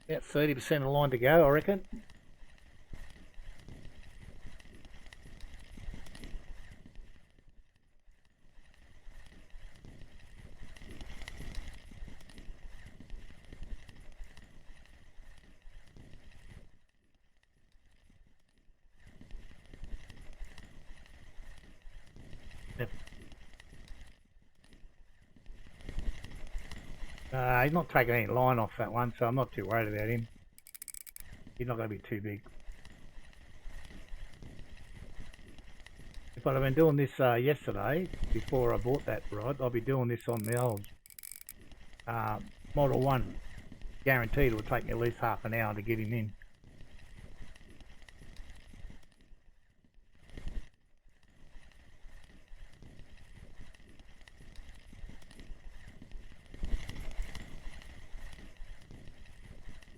About 30% of the line to go, I reckon. Yep. He's not taking any line off that one, so I'm not too worried about him. He's not going to be too big. If I'd have been doing this yesterday, before I bought that rod, I'll be doing this on the old Model 1. Guaranteed it will take me at least half an hour to get him in.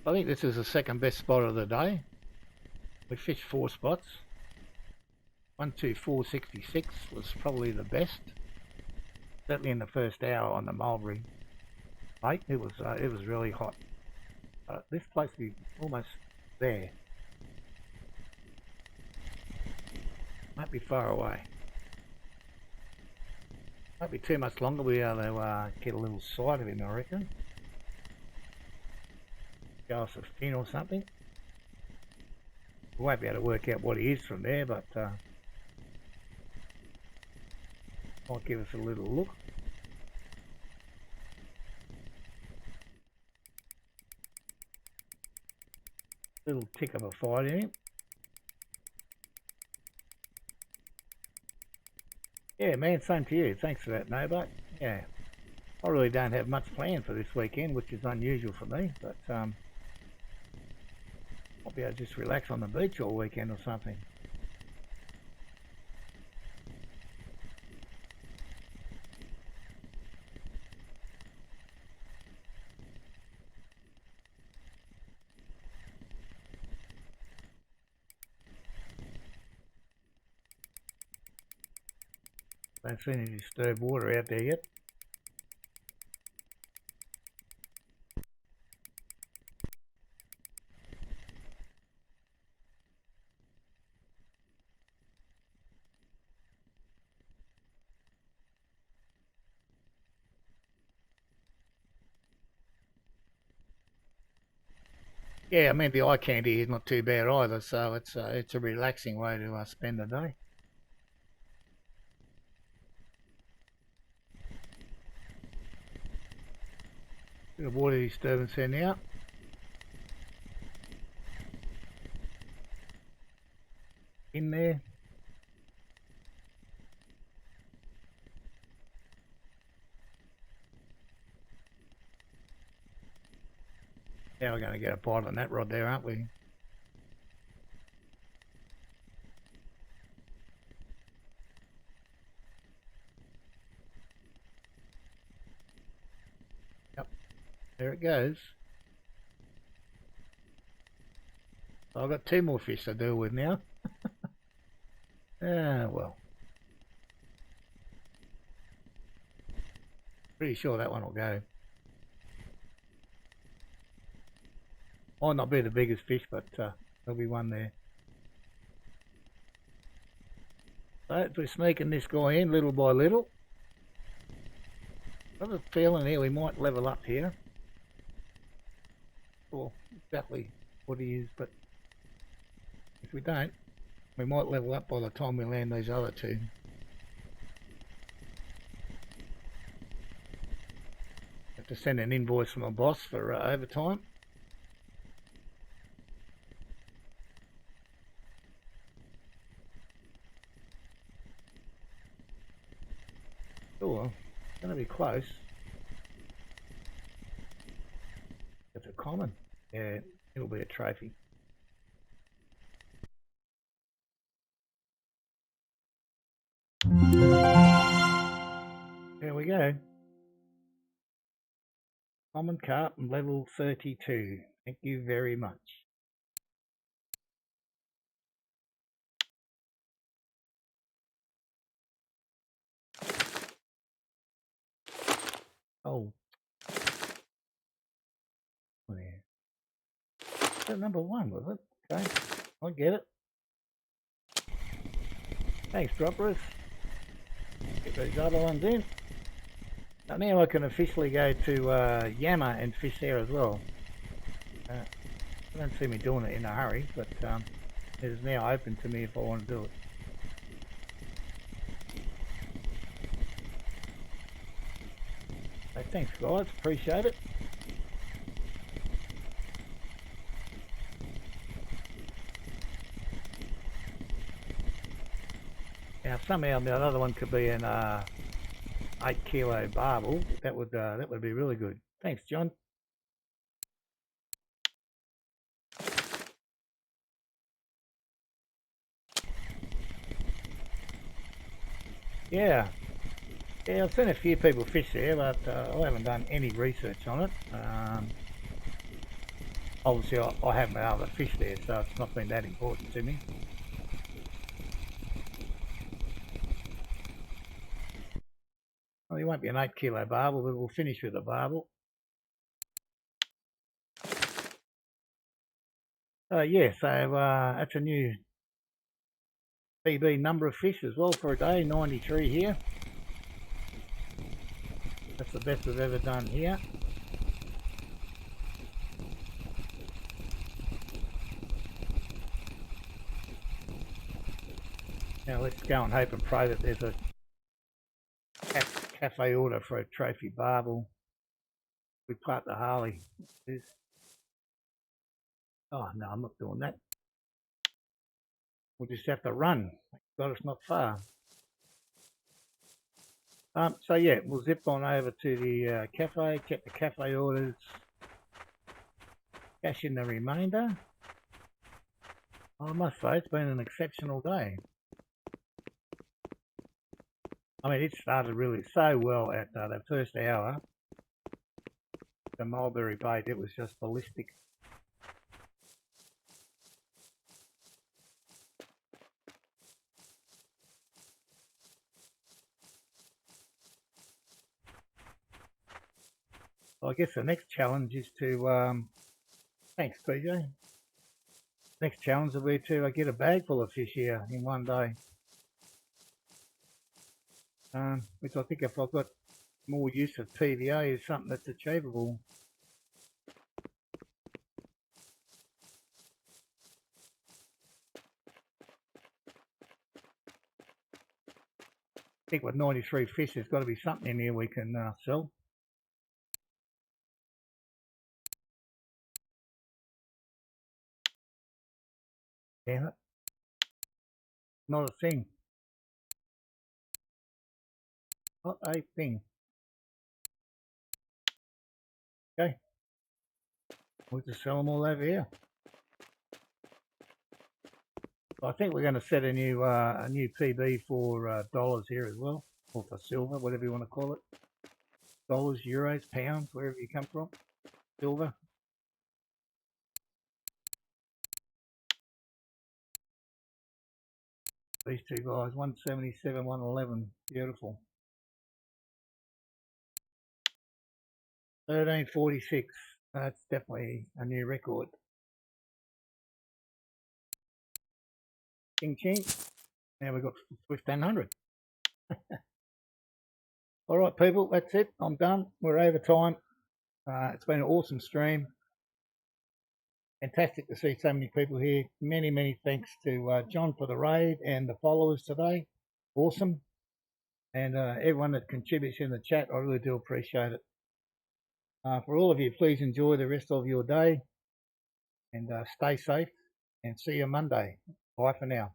I think this is the second best spot of the day. We fished 4 spots. 124.66 was probably the best. Certainly in the first hour on the mulberry. Mate, it was really hot. This place is almost there. Might be far away. Might be too much longer. We are to get a little sight of him, I reckon. Go us a fin or something. We won't be able to work out what he is from there, but might give us a little look. Little tick of a fight in him. Yeah, man, same to you. Thanks for that, Nobot. Yeah, I really don't have much planned for this weekend, which is unusual for me, but I'll be able to just relax on the beach all weekend or something. Don't see any disturbed water out there yet. Yeah, I mean the eye candy is not too bad either, so it's a relaxing way to spend the day. Bit of water disturbance there now. In there. Now we're going to get a bite on that rod there, aren't we? Yep, there it goes. So I've got 2 more fish to deal with now. Well. Pretty sure that one will go. Might not be the biggest fish, but there'll be one there. So we're sneaking this guy in little by little. I've got a feeling here we might level up here. Or exactly what he is, but if we don't, we might level up by the time we land these other 2. Have to send an invoice from my boss for overtime. Oh well, it's going to be close. It's a common. Yeah, it'll be a trophy. There we go. Common carp level 32. Thank you very much. Oh. There. That number 1, was it? Okay, I get it. Thanks, droppers. Get these other ones in. Now I can officially go to Yammer and fish there as well. I don't see me doing it in a hurry, but it is now open to me if I want to do it. So thanks guys, appreciate it. Now somehow the other one could be an 8 kilo barbel. That would be really good. Thanks, John. Yeah, I've seen a few people fish there, but I haven't done any research on it. Obviously, I haven't been able to fish there, so it's not been that important to me. Well, it won't be an 8 kilo barbel, but we'll finish with a barbel. Yeah, so that's a new PB number of fish as well for a day, 93 here. That's the best we've ever done here. Now let's go and hope and pray that there's a cafe order for a trophy barbel. We part the Harley. Oh no, I'm not doing that. We'll just have to run. God, it's not far. So yeah, we'll zip on over to the cafe, get the cafe orders, cash in the remainder. I must say, it's been an exceptional day. I mean, it started really so well at the first hour. The mulberry bait, it was just ballistic. I guess the next challenge is to, thanks PJ, next challenge will be to get a bag full of fish here in one day. Which I think if I've got more use of PVA is something that's achievable. I think with 93 fish there's got to be something in here we can sell. Damn it. Not a thing. Not a thing. Okay. We'll just sell them all over here. I think we're going to set a new PB for dollars here as well, or for silver, whatever you want to call it. Dollars, euros, pounds, wherever you come from. Silver. These two guys, 177, 111, beautiful. 1346. That's definitely a new record. Ching ching. Now we've got 1500. All right, people, that's it. I'm done. We're over time. It's been an awesome stream. Fantastic to see so many people here. Many, many thanks to John for the raid and the followers today. Awesome. And everyone that contributes in the chat, I really do appreciate it. For all of you, please enjoy the rest of your day and stay safe and see you Monday. Bye for now.